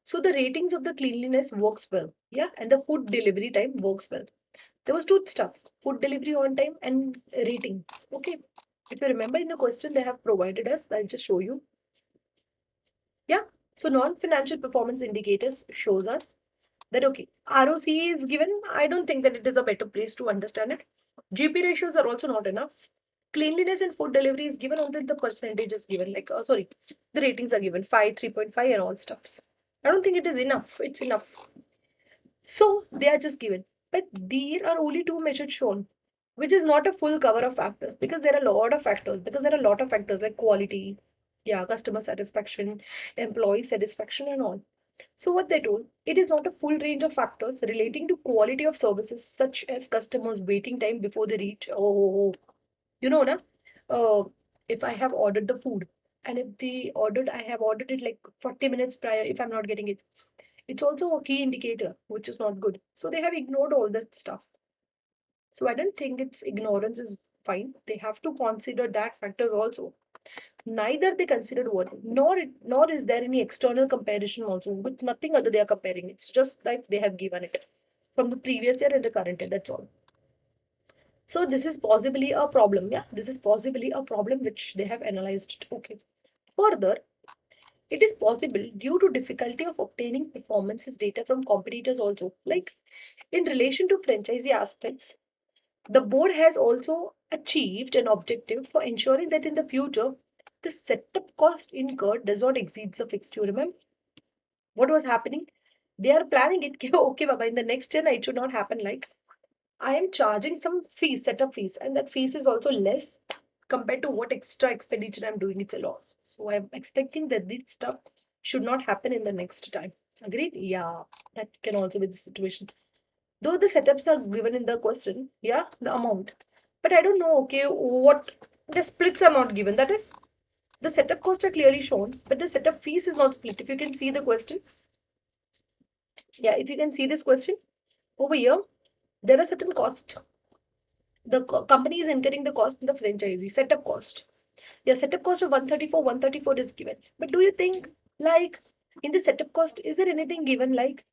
So the ratings of the cleanliness works well, yeah, and the food delivery time works well. There was two stuff: food delivery on time and rating. Okay, if you remember in the question they have provided us, I'll just show you. Yeah, so non-financial performance indicators shows us that okay, ROC is given. I don't think that it is a better place to understand it. GP ratios are also not enough. Cleanliness and food delivery is given, only the percentage is given. Like, sorry, the ratings are given 5, 3.5, and all stuffs. I don't think it is enough. It's enough. So they are just given. But there are only two measures shown, which is not a full cover of factors because there are a lot of factors. Because there are a lot of factors like quality, yeah, customer satisfaction, employee satisfaction, and all. So what they told, it is not a full range of factors relating to quality of services such as customers waiting time before they reach. Oh, you know, na? Uh, if I have ordered the food and if I have ordered it like 40 minutes prior, if I'm not getting it, it's also a key indicator, which is not good. So they have ignored all that stuff. So I don't think it's ignorance is fine. They have to consider that factor also. Neither they considered what, nor is there any external comparison also with nothing other they are comparing. It's just like they have given it from the previous year and the current year. That's all. So this is possibly a problem. Yeah, this is possibly a problem which they have analyzed. Okay. Further, it is possible due to difficulty of obtaining performances data from competitors also. Like in relation to franchisee aspects, the board has also achieved an objective for ensuring that in the future, the setup cost incurred does not exceed the fixed. You remember what was happening? They are planning it. Okay, Baba, in the next year, it should not happen like I am charging some fees, setup fees, and that fees is also less compared to what extra expenditure I'm doing. It's a loss. So I'm expecting that this stuff should not happen in the next time. Agreed? Yeah, that can also be the situation. Though the setups are given in the question, yeah, the amount. But I don't know, okay, what the splits are not given. That is, the setup costs are clearly shown, but the setup fees is not split. If you can see the question, yeah, if you can see this question over here, there are certain costs. The company is incurring the cost in the franchisee setup cost. Yeah, setup cost of 134, 134 is given. But do you think, like, in the setup cost, is there anything given like,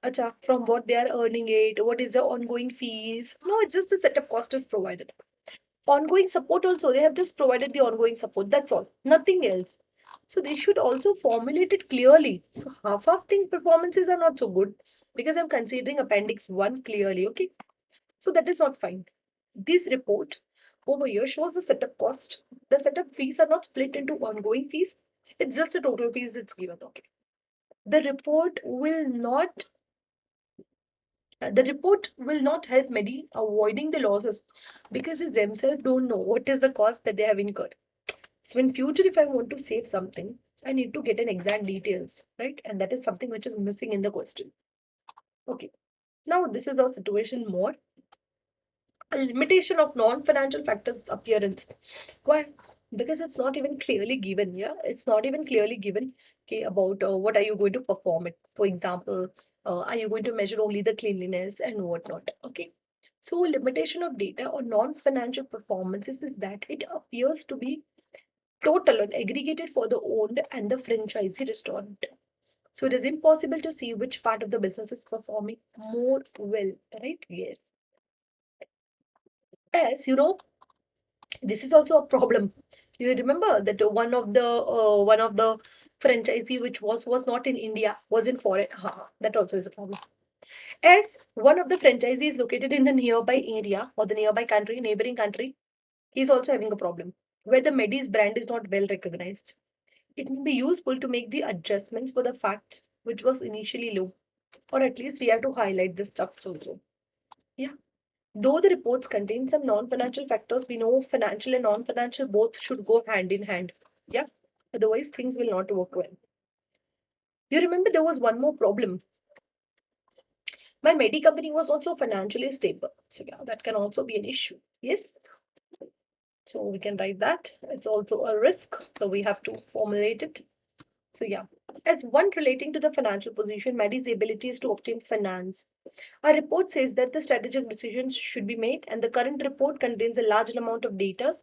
acha, from what they are earning it, what is the ongoing fees? No, it's just the setup cost is provided. Ongoing support also, they have just provided the ongoing support. That's all, nothing else. So they should also formulate it clearly. So half of thing performances are not so good because I'm considering appendix 1 clearly. Okay, so that is not fine. This report over here shows the setup cost. The setup fees are not split into ongoing fees. It's just the total fees that's given. Okay. The report will not the report will not help Medi avoiding the losses because they themselves don't know what is the cost that they have incurred. So in future, if I want to save something, I need to get an exact details, right? And that is something which is missing in the question. Okay. Now this is our situation more. A limitation of non-financial factors appearance. Why? Because it's not even clearly given. Yeah, it's not even clearly given. Okay, about what are you going to perform it. For example, are you going to measure only the cleanliness and whatnot? Okay. So limitation of data or non-financial performances is that it appears to be total and aggregated for the owned and the franchisee restaurant. So it is impossible to see which part of the business is performing more well, right? Yes. As you know, this is also a problem. You remember that one of the franchisee which was not in India, was in foreign. That also is a problem. As one of the franchisees located in the nearby area or the nearby country, neighboring country, he is also having a problem where the Medi's brand is not well recognized. It may be useful to make the adjustments for the fact which was initially low, or at least we have to highlight the stuff also. Yeah. Though the reports contain some non-financial factors, we know financial and non-financial both should go hand in hand. Yeah. Otherwise, things will not work well. You remember there was one more problem. My Medi company was also financially stable. So yeah, that can also be an issue. Yes. So we can write that. It's also a risk. So we have to formulate it. So yeah. As one relating to the financial position, Medi's abilities to obtain finance. A report says that the strategic decisions should be made, and the current report contains a large amount of data.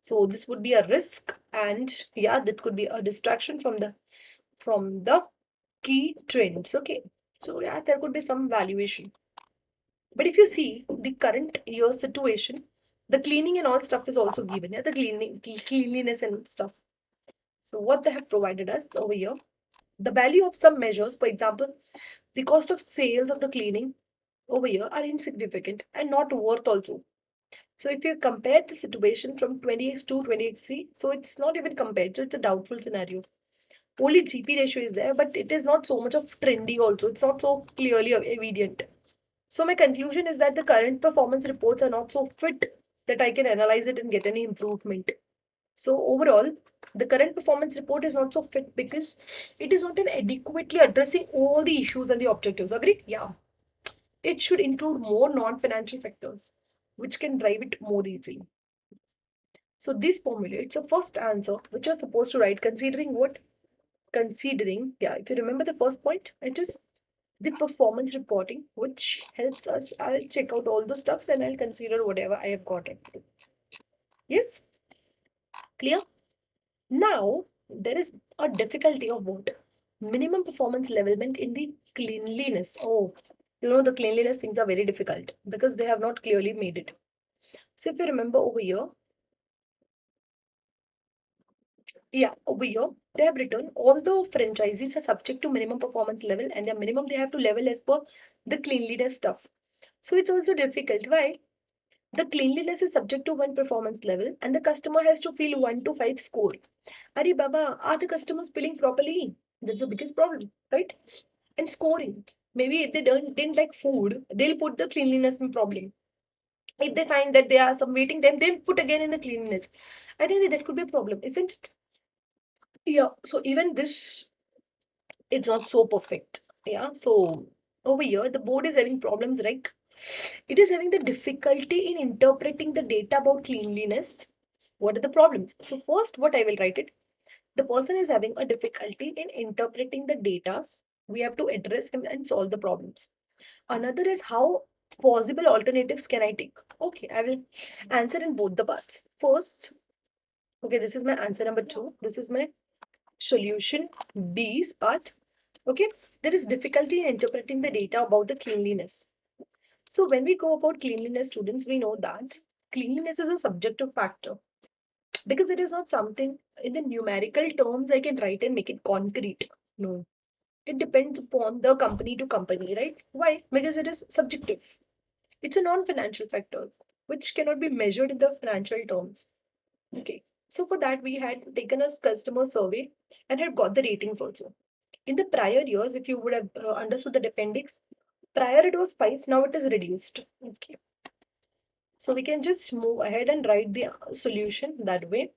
So this would be a risk. And yeah, that could be a distraction from the key trends. Okay, so yeah, there could be some valuation. But if you see the current year situation, the cleaning and all stuff is also given. Yeah, the cleanliness and stuff. So what they have provided us over here, the value of some measures, for example, the cost of sales of the cleaning over here are insignificant and not worth also. So if you compare the situation from 20x2, 20x3, so it's not even compared. So it's a doubtful scenario. Only GP ratio is there, but it is not so much of trendy also. It's not so clearly evident. So my conclusion is that the current performance reports are not so fit that I can analyze it and get any improvement. So overall, the current performance report is not so fit because it is not an adequately addressing all the issues and the objectives. Agree? Yeah. It should include more non-financial factors, which can drive it more easily. So this formulates a first answer, which you're supposed to write considering what? Considering, yeah, if you remember the first point, it is the performance reporting, which helps us. I'll check out all the stuffs and I'll consider whatever I have got it. Yes, clear? Now, there is a difficulty of what? Minimum performance level meant in the cleanliness. Oh, the cleanliness things are very difficult because they have not clearly made it. So if you remember over here, yeah, over here, they have written all the franchisees are subject to minimum performance level and their minimum they have to level as per the cleanliness stuff. So it's also difficult. Why? The cleanliness is subject to one performance level and the customer has to feel 1 to 5 score. Are Baba, are the customers feeling properly? That's the biggest problem, right? And scoring. Maybe if they didn't like food, they'll put the cleanliness in problem. If they find that there are some waiting time, they'll put again in the cleanliness. I think that could be a problem, isn't it? Yeah. So even this is not so perfect. Yeah. So over here, the board is having problems, right? It is having the difficulty in interpreting the data about cleanliness. What are the problems? So first, what I will write it, the person is having a difficulty in interpreting the data. We have to address him and solve the problems. Another is how possible alternatives can I take? Okay, I will answer in both the parts. First, okay, this is my answer number 2. This is my solution B's part. Okay, there is difficulty in interpreting the data about the cleanliness. So when we go about cleanliness, students, we know that cleanliness is a subjective factor because it is not something in the numerical terms I can write and make it concrete. No, it depends upon the company to company, right? Why? Because it is subjective. It's a non-financial factor which cannot be measured in the financial terms. Okay. So for that, we had taken a customer survey and had got the ratings also. In the prior years, if you would have understood the appendix, prior it was 5, now it is reduced. Okay. So we can just move ahead and write the solution that way.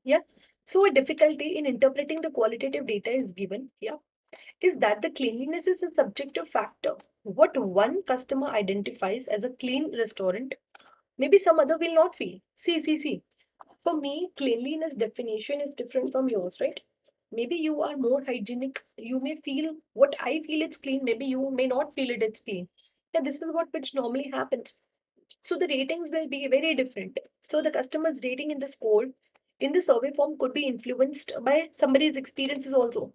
Yeah. So a difficulty in interpreting the qualitative data is given here is that the cleanliness is a subjective factor. What one customer identifies as a clean restaurant, maybe some other will not feel. See. For me, cleanliness definition is different from yours, right? Maybe you are more hygienic. You may feel what I feel it's clean. Maybe you may not feel it's clean. Yeah, this is what which normally happens. So the ratings will be very different. So the customer's rating in the score in the survey form could be influenced by somebody's experiences also.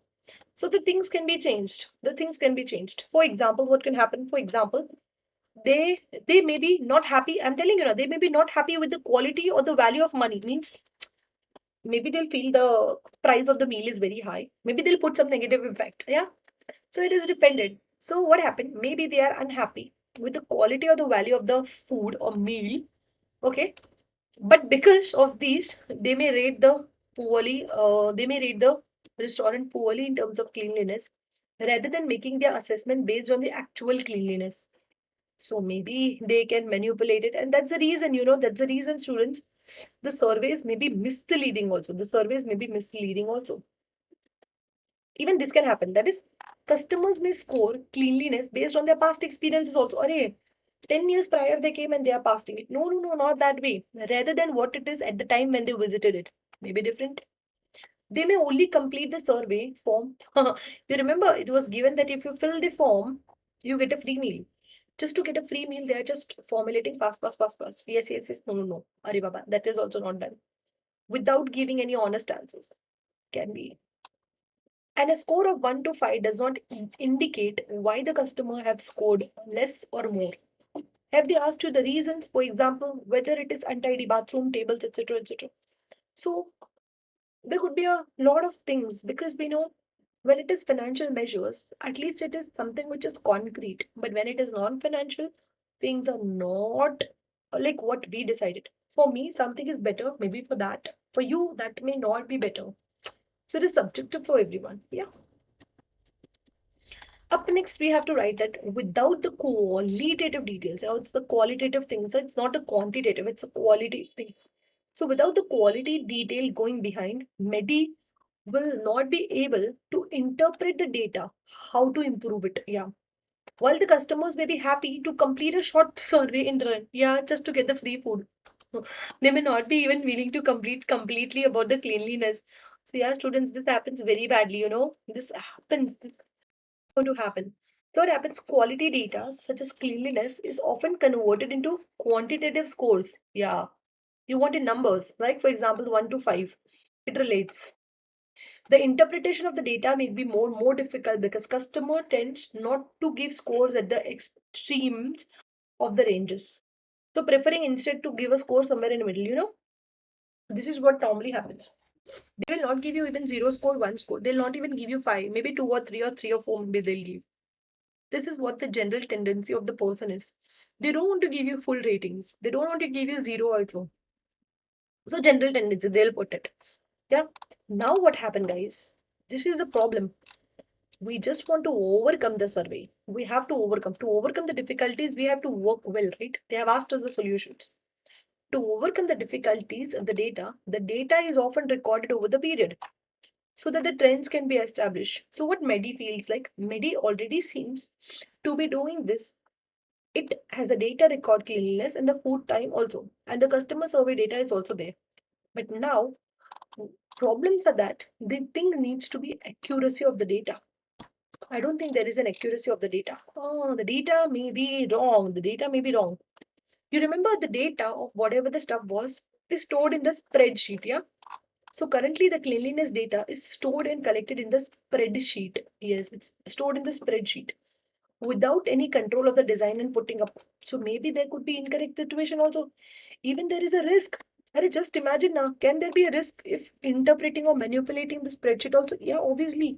So the things can be changed. The things can be changed. For example, what can happen? For example, they they may be not happy. I'm telling you now, they may be not happy with the quality or the value of money. Means maybe they'll feel the price of the meal is very high. Maybe they'll put some negative impact. Yeah. So it is dependent. So what happened? Maybe they are unhappy with the quality or the value of the food or meal. Okay. But because of these, they may rate the they may rate the restaurant poorly in terms of cleanliness rather than making their assessment based on the actual cleanliness. So maybe they can manipulate it. And that's the reason, that's the reason, students, the surveys may be misleading also. The surveys may be misleading also. Even this can happen. That is, customers may score cleanliness based on their past experiences also. Array, 10 years prior they came and they are passing it. No, not that way. Rather than what it is at the time when they visited it. Maybe different. They may only complete the survey form. You remember it was given that if you fill the form, you get a free meal. Just to get a free meal, they are just formulating fast, fast, fast, fast. Yes, yes, yes. No, no, no. Arey Baba, that is also not done. Without giving any honest answers. Can be. And a score of 1 to 5 does not indicate why the customer have scored less or more. Have they asked you the reasons, for example, whether it is untidy bathroom, tables, etc., etc.? So there could be a lot of things because we know when it is financial measures, at least it is something which is concrete. But when it is non-financial, things are not like what we decided. For me, something is better, maybe for that. For you, that may not be better. So it is subjective for everyone. Yeah. Up next, we have to write that without the qualitative details, or it's the qualitative things, so it's not a quantitative, it's a quality thing. So without the quality detail going behind, Medi will not be able to interpret the data, how to improve it. Yeah. While the customers may be happy to complete a short survey in run, yeah, just to get the free food. They may not be even willing to complete completely about the cleanliness. So yeah, students, this happens very badly, This happens. This going to happen. So what happens, quality data such as cleanliness is often converted into quantitative scores. Yeah, you want in numbers, like for example 1 to 5. It relates. The interpretation of the data may be more difficult because customer tends not to give scores at the extremes of the ranges. So preferring instead to give a score somewhere in the middle. This is what normally happens. They will not give you even 0 score, 1 score. They'll not even give you 5, maybe 2 or 3 or 4 maybe they'll give. This is what the general tendency of the person is. They don't want to give you full ratings. They don't want to give you 0 also. So general tendency, they'll put it. Yeah. Now what happened, guys? This is a problem. We just want to overcome the survey. We have to overcome. To overcome the difficulties, we have to work well, right? They have asked us the solutions. To overcome the difficulties of the data is often recorded over the period so that the trends can be established. So what Medi feels like, Medi already seems to be doing this. It has a data record cleanliness and the food time also. And the customer survey data is also there. But now, problems are that the thing needs to be accuracy of the data. I don't think there is an accuracy of the data. Oh, the data may be wrong. The data may be wrong. You remember the data of whatever the stuff was is stored in the spreadsheet, yeah? So currently the cleanliness data is stored and collected in the spreadsheet. Yes, it's stored in the spreadsheet without any control of the design and putting up. So maybe there could be incorrect situation also. Even there is a risk. Just imagine now, can there be a risk if interpreting or manipulating the spreadsheet also? Yeah, obviously.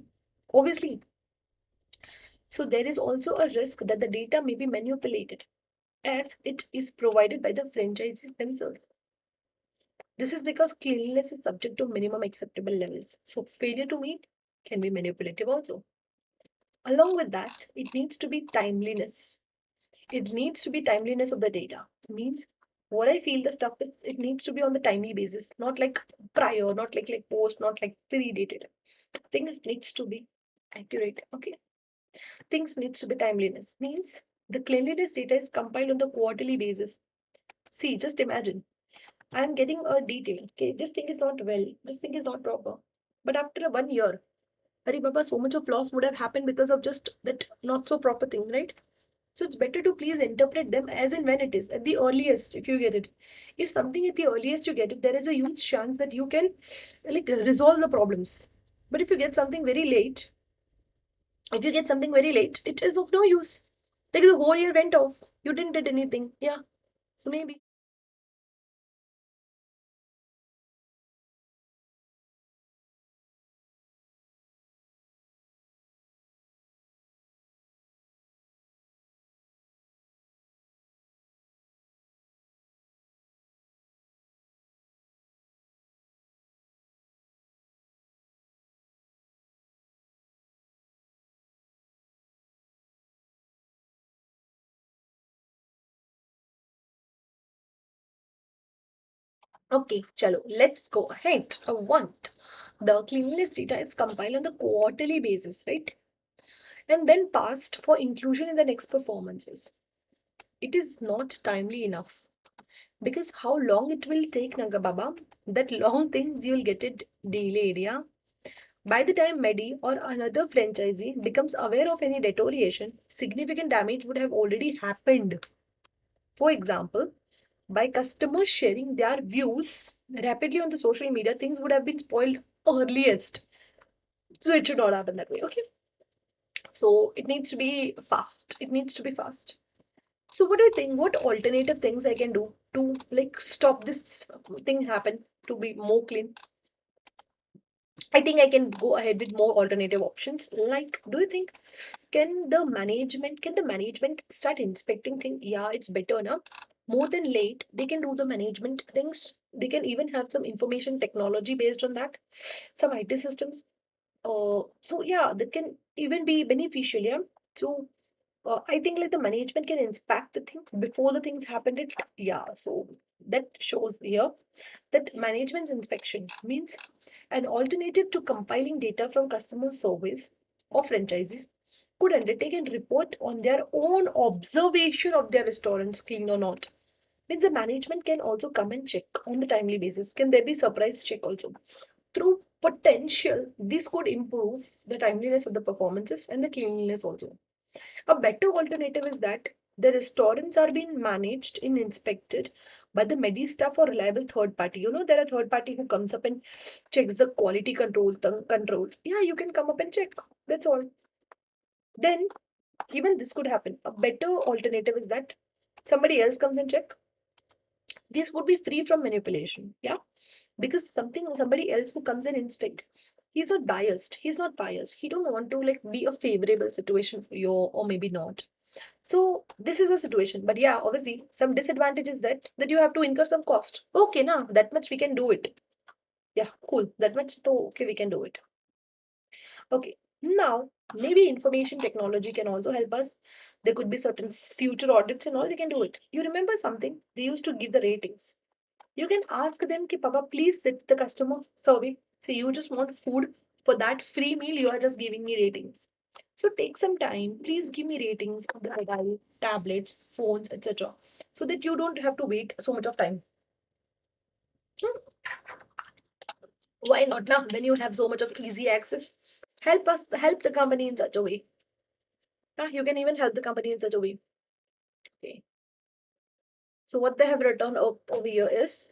Obviously. So there is also a risk that the data may be manipulated as it is provided by the franchisees themselves. This is because cleanliness is subject to minimum acceptable levels. So failure to meet can be manipulative also. Along with that, it needs to be timeliness. It needs to be timeliness of the data. Means what I feel the stuff is it needs to be on the timely basis, not like prior, not like post, not like predated. Things needs to be accurate. Okay. Things needs to be timeliness. Means the cleanliness data is compiled on the quarterly basis. See, just imagine. I am getting a detail. Okay, this thing is not well. This thing is not proper. But after 1 year, Hari Baba, so much of loss would have happened because of just that not so proper thing, right? So it's better to please interpret them as and when it is, at the earliest, if you get it. If something at the earliest you get it, there is a huge chance that you can like resolve the problems. But if you get something very late, it is of no use. Like the whole year went off. You didn't did anything. Yeah. So maybe. Okay, chalo, let's go ahead. I want the cleanliness data is compiled on the quarterly basis, right? And then passed for inclusion in the next performances. It is not timely enough because how long it will take, Nagababa? That long things you will get it delayed, yeah? By the time Medi or another franchisee becomes aware of any deterioration, significant damage would have already happened. For example, by customers sharing their views rapidly on the social media, things would have been spoiled earliest. So it should not happen that way. Okay. So it needs to be fast. It needs to be fast. So what do you think? What alternative things I can do to like stop this thing happen to be more clean? I think I can go ahead with more alternative options. Like, do you think can the management start inspecting things? Yeah, it's better now. More than late, they can do the management things. They can even have some information technology based on that, some IT systems. So yeah, that can even be beneficial. Yeah. So I think like the management can inspect the things before the things happen. Yeah. So that shows here that management's inspection means an alternative to compiling data from customer surveys or franchisees could undertake and report on their own observation of their restaurants clean or not. Means the management can also come and check on the timely basis. Can there be surprise check also? Through potential, this could improve the timeliness of the performances and the cleanliness also. A better alternative is that the restaurants are being managed and inspected by the Medi staff or reliable third party. You know, there are third party who comes up and checks the quality controls. Yeah, you can come up and check. That's all. Then even this could happen. A better alternative is that somebody else comes and check. This would be free from manipulation. Yeah, because somebody else who comes and inspect, he's not biased. He's not biased. He don't want to like be a favorable situation for you or maybe not. So this is a situation, but yeah, obviously some disadvantages that you have to incur some cost. Okay, now that much we can do it. Yeah, cool. That much, so okay, we can do it. Okay, now maybe information technology can also help us. There could be certain future audits and all. We can do it. You remember something? They used to give the ratings. You can ask them, "Ki Papa, please sit the customer survey. Say you just want food for that free meal. You are just giving me ratings." So take some time. Please give me ratings on the mobile, tablets, phones, etc. So that you don't have to wait so much of time. Hmm, why not now? When you have so much of easy access, help the company in such a way. You can even help the company in such a way. Okay. So what they have written up over here is,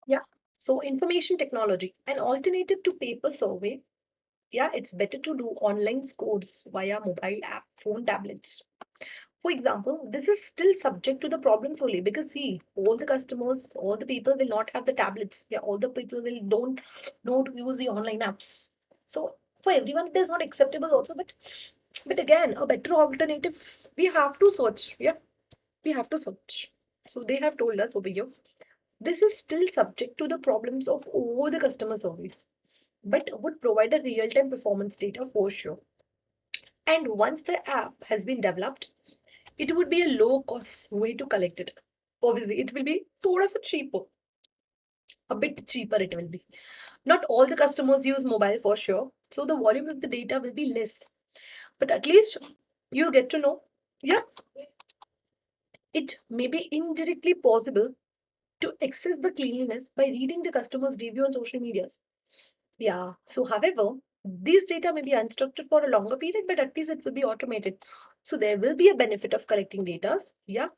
yeah. So information technology, an alternative to paper survey. Yeah, it's better to do online scores via mobile app, phone, tablets. For example, this is still subject to the problems only because see, all the customers, all the people will not have the tablets. Yeah, all the people will don't know to use the online apps. So for everyone, it is not acceptable also. But again, a better alternative, we have to search. Yeah, we have to search. So they have told us over here. This is still subject to the problems of all the customer service, but would provide a real-time performance data for sure. And once the app has been developed, it would be a low cost way to collect it. Obviously, it will be thoda sa cheaper, a bit cheaper it will be. Not all the customers use mobile for sure, so the volume of the data will be less. But at least you'll get to know, yeah, it may be indirectly possible to access the cleanliness by reading the customer's review on social medias. Yeah. So, however, these data may be unstructured for a longer period, but at least it will be automated. So there will be a benefit of collecting data, yeah,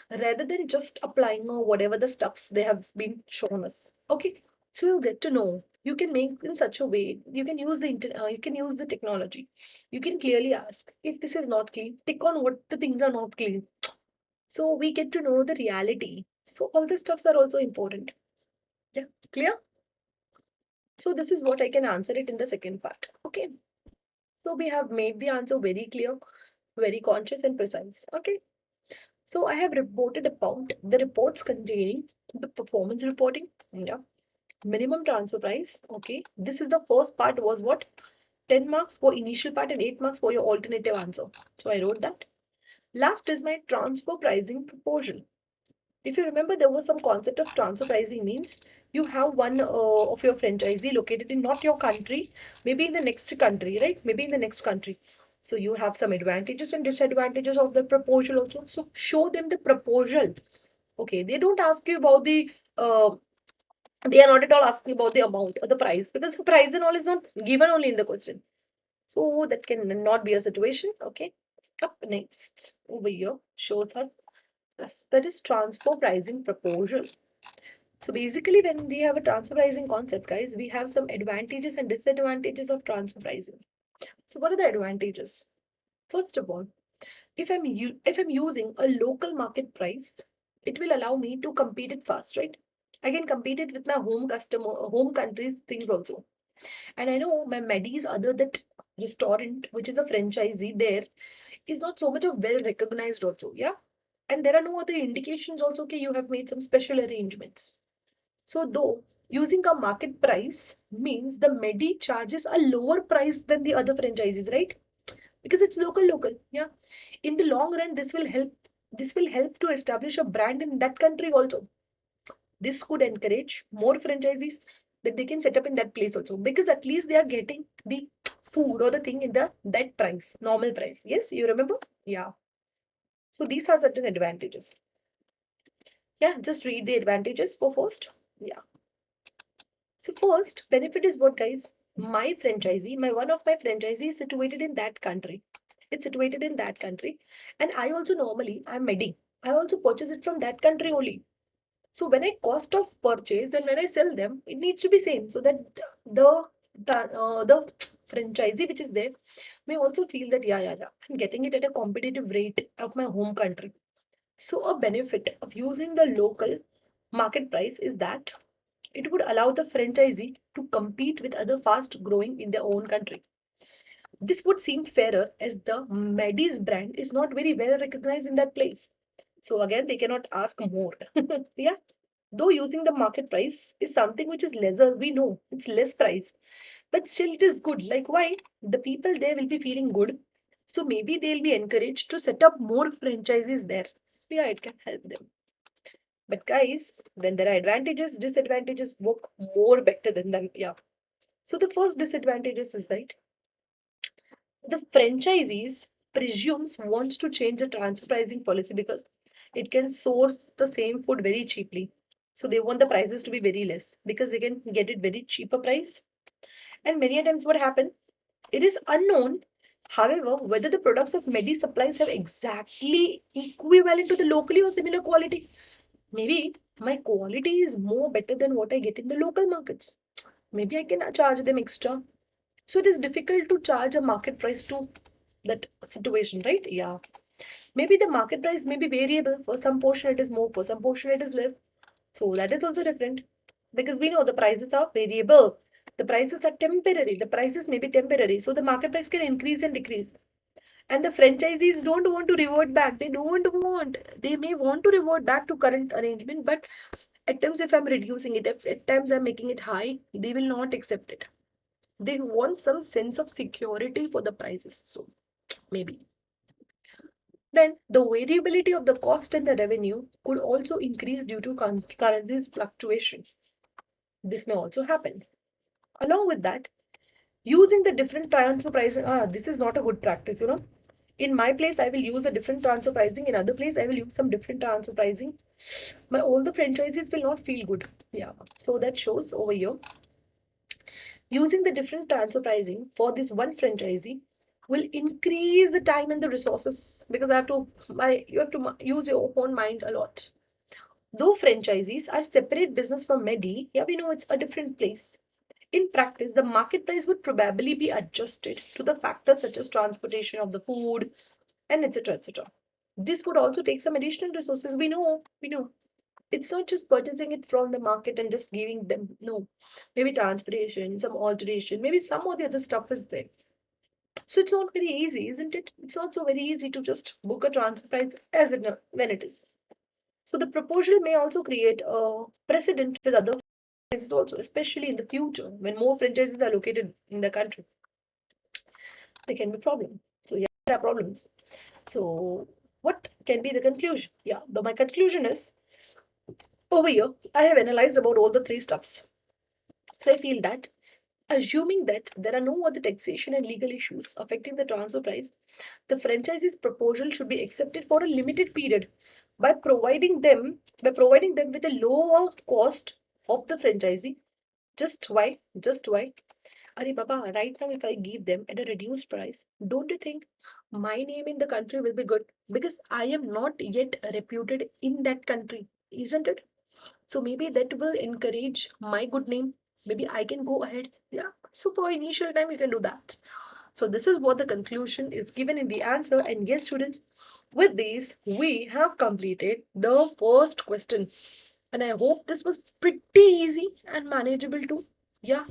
rather than just applying or whatever the stuffs they have been shown us. Okay. So you'll get to know. You can make in such a way. You can use you can use the technology. You can clearly ask if this is not clean. Tick on what the things are not clean. So we get to know the reality. So all the stuffs are also important. Yeah. Clear? So this is what I can answer it in the second part. Okay. So we have made the answer very clear, very conscious and precise. Okay. So I have reported about the reports containing the performance reporting. Yeah. Minimum transfer price. Okay. This is the first part was what? 10 marks for initial part and 8 marks for your alternative answer. So I wrote that. Last is my transfer pricing proposal. If you remember, there was some concept of transfer pricing means you have one of your franchisee located in not your country, maybe in the next country, right? Maybe in the next country. So you have some advantages and disadvantages of the proposal also. So show them the proposal. Okay, they don't ask you about the they are not at all asking about the amount or the price, because the price and all is not given only in the question. So that can not be a situation. Okay. Up next over here shows us that is transfer pricing proposal. So basically, when we have a transfer pricing concept, guys, we have some advantages and disadvantages of transfer pricing. So what are the advantages? First of all, if I'm using a local market price, it will allow me to compete it fast, right? I can compete it with my home customer, home country's things also. And I know my Medis, other that restaurant, which is a franchisee there, is not so much of well recognized also. Yeah. And there are no other indications also. Okay, you have made some special arrangements. So though using a market price means the Medi charges a lower price than the other franchises, right? Because it's local. Yeah. In the long run, this will help to establish a brand in that country also. This could encourage more franchisees that they can set up in that place also, because at least they are getting the food or the thing in the that price, normal price. Yes, you remember? Yeah. So these are certain advantages. Yeah, just read the advantages for first. Yeah. So first benefit is what, guys? My franchisee, my one of my franchisees is situated in that country. It's situated in that country. And I also normally, I'm Medi. I also purchase it from that country only. So when I cost of purchase and when I sell them, it needs to be same, so that the franchisee which is there may also feel that yeah, I'm getting it at a competitive rate of my home country. So a benefit of using the local market price is that it would allow the franchisee to compete with other fast growing in their own country. This would seem fairer as the Medis brand is not very well recognized in that place. So again, they cannot ask more. Yeah. Though using the market price is something which is lesser, we know it's less price, but still it is good. Like why? The people there will be feeling good. So maybe they'll be encouraged to set up more franchises there. So yeah, it can help them. But guys, when there are advantages, disadvantages work more better than them. Yeah. So the first disadvantages is that the franchisees presumes wants to change the transfer pricing policy because it can source the same food very cheaply. So they want the prices to be very less because they can get it very cheaper price. And many a times what happen? It is unknown, however, whether the products of Medi supplies have exactly equivalent to the locally or similar quality. Maybe my quality is more better than what I get in the local markets. Maybe I can charge them extra. So it is difficult to charge a market price to that situation, right? Yeah. Maybe the market price may be variable. For some portion it is more, for some portion it is less. So that is also different, because we know the prices are variable. The prices are temporary. The prices may be temporary. So the market price can increase and decrease. And the franchisees don't want to revert back. They don't want. They may want to revert back to current arrangement, but at times if I'm reducing it, if at times I'm making it high, they will not accept it. They want some sense of security for the prices. So maybe. Then the variability of the cost and the revenue could also increase due to currency's fluctuation. This may also happen. Along with that, using the different transfer pricing, this is not a good practice, you know. In my place, I will use a different transfer pricing. In other place, I will use some different transfer pricing. All the franchises will not feel good. Yeah. So that shows over here. Using the different transfer pricing for this one franchisee will increase the time and the resources, because you have to use your own mind a lot. Though franchisees are separate business from Medi, yeah, we know it's a different place. In practice, the market price would probably be adjusted to the factors such as transportation of the food and etc. etc. This would also take some additional resources. We know. It's not just purchasing it from the market and just giving them. No, maybe transportation, some alteration, maybe some of the other stuff is there. So it's not very easy, isn't it? It's not so very easy to just book a transfer price when it is. So the proposal may also create a precedent with other franchises also, especially in the future when more franchises are located in the country. There can be problems. So yeah, there are problems. So what can be the conclusion? Yeah, my conclusion is over here I have analyzed about all the three stuffs. So I feel that Assuming that there are no other taxation and legal issues affecting the transfer price, the franchisee's proposal should be accepted for a limited period by providing them with a lower cost of the franchisee. Just why? Just why? Are Baba, right now if I give them at a reduced price, don't you think my name in the country will be good? Because I am not yet reputed in that country, isn't it? So maybe that will encourage my good name. Maybe I can go ahead. Yeah. So for initial time, you can do that. So this is what the conclusion is given in the answer. And yes, students, with this, we have completed the first question. And I hope this was pretty easy and manageable too. Yeah,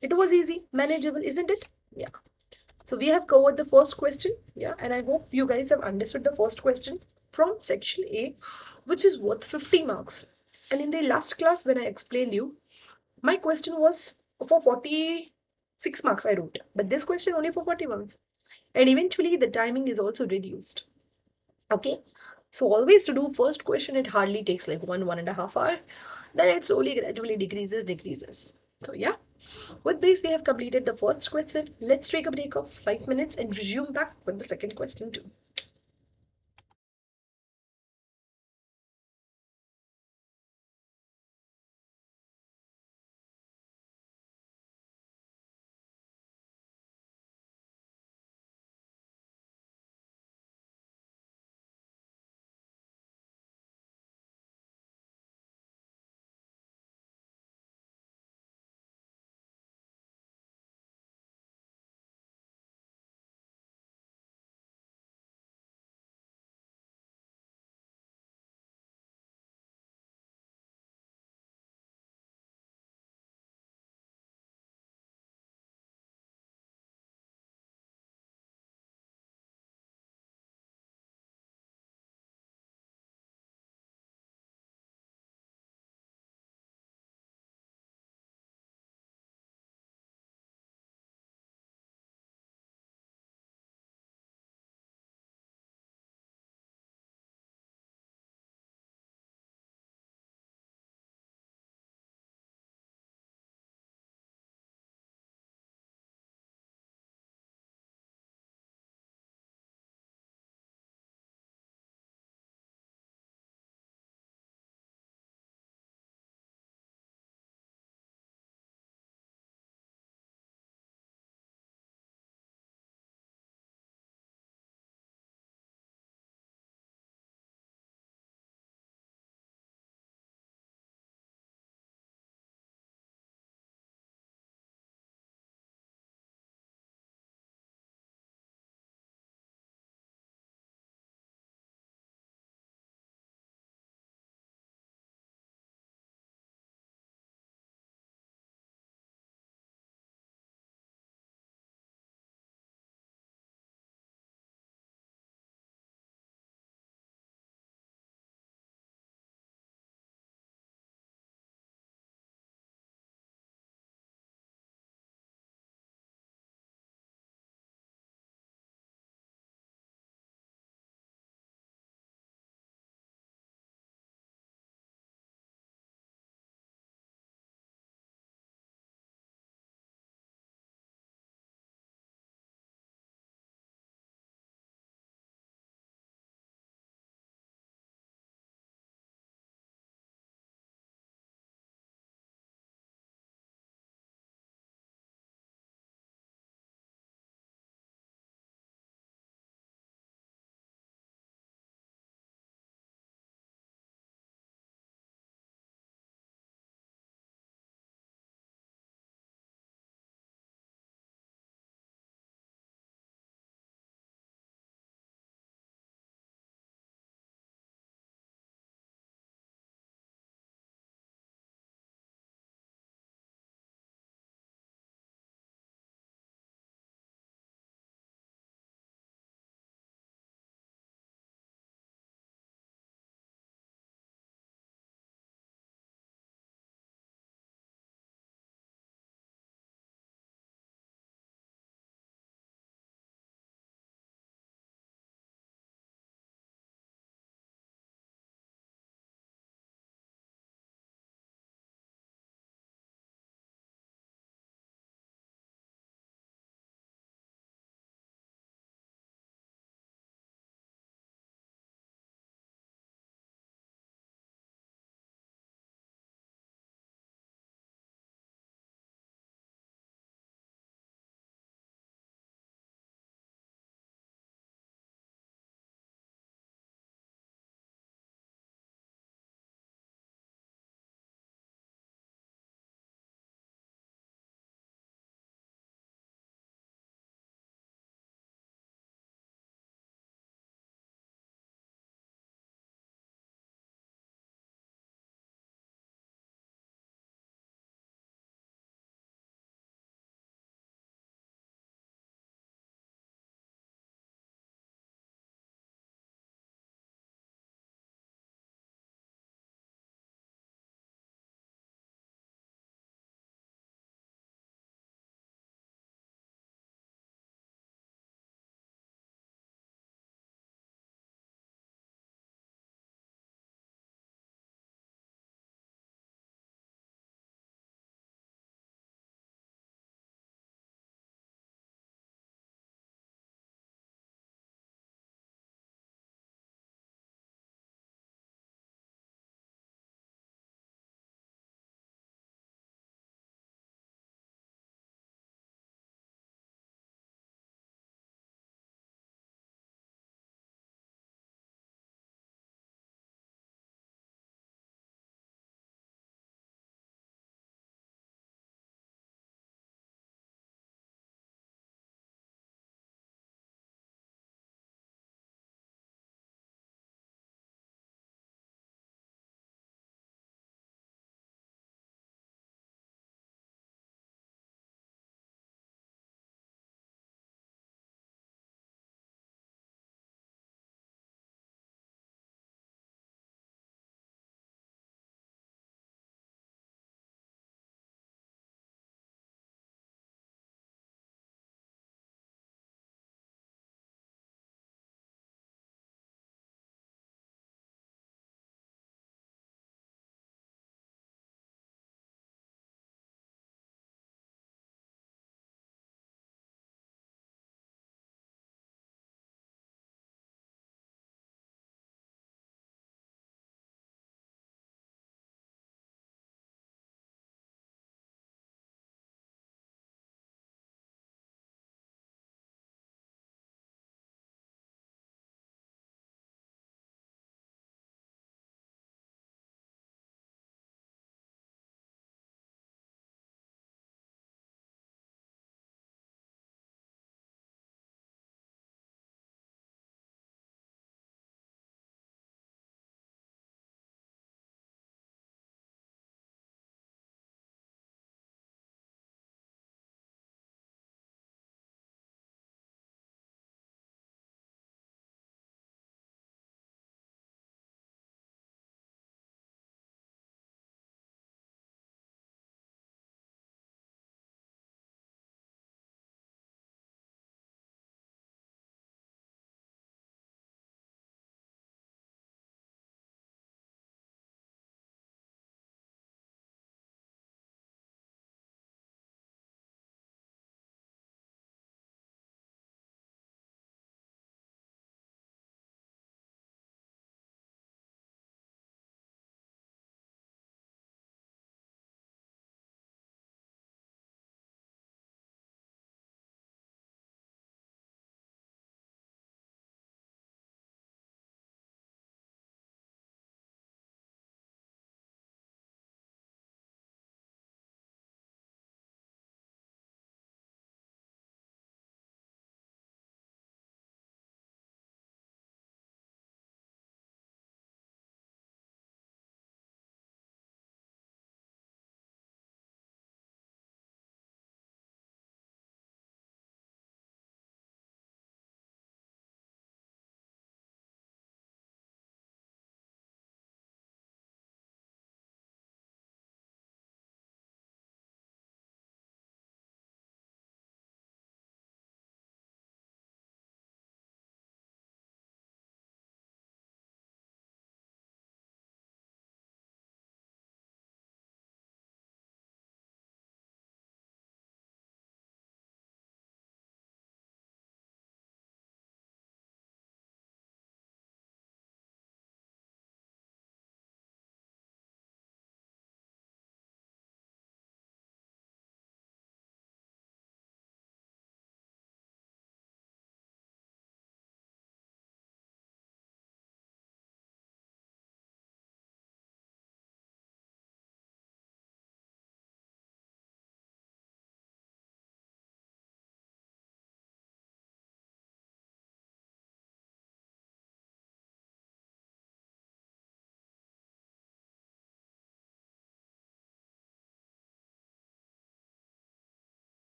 it was easy, manageable, isn't it? Yeah. So we have covered the first question. Yeah, and I hope you guys have understood the first question from section A, which is worth 50 marks. And in the last class, when I explained you, my question was for 46 marks I wrote, but this question only for 40 marks. And eventually the timing is also reduced. Okay. So always to do first question, it hardly takes like 1.5 hours. Then it slowly gradually decreases. So yeah. With this, we have completed the first question. Let's take a break of 5 minutes and resume back with the second question too.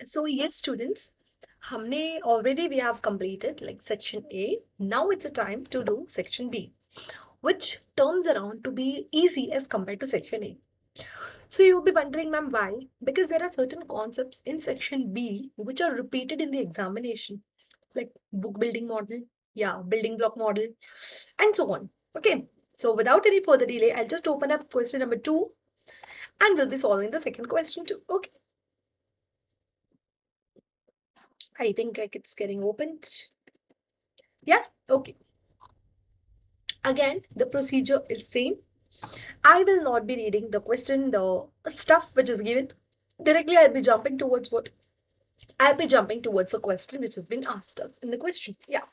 So yes, students, we have completed like section A. Now it's a time to do section B, which turns around to be easy as compared to section A. So you'll be wondering, ma'am, why? Because there are certain concepts in section B which are repeated in the examination, like book building model, yeah, building block model, and so on. Okay. So without any further delay, I'll just open up question number 2 and we'll be solving the second question too. Okay. I think like it's getting opened. Yeah. Okay. Again, the procedure is same. I will not be reading the question, the stuff which is given. Directly, I'll be jumping towards the question which has been asked us in the question. Yeah.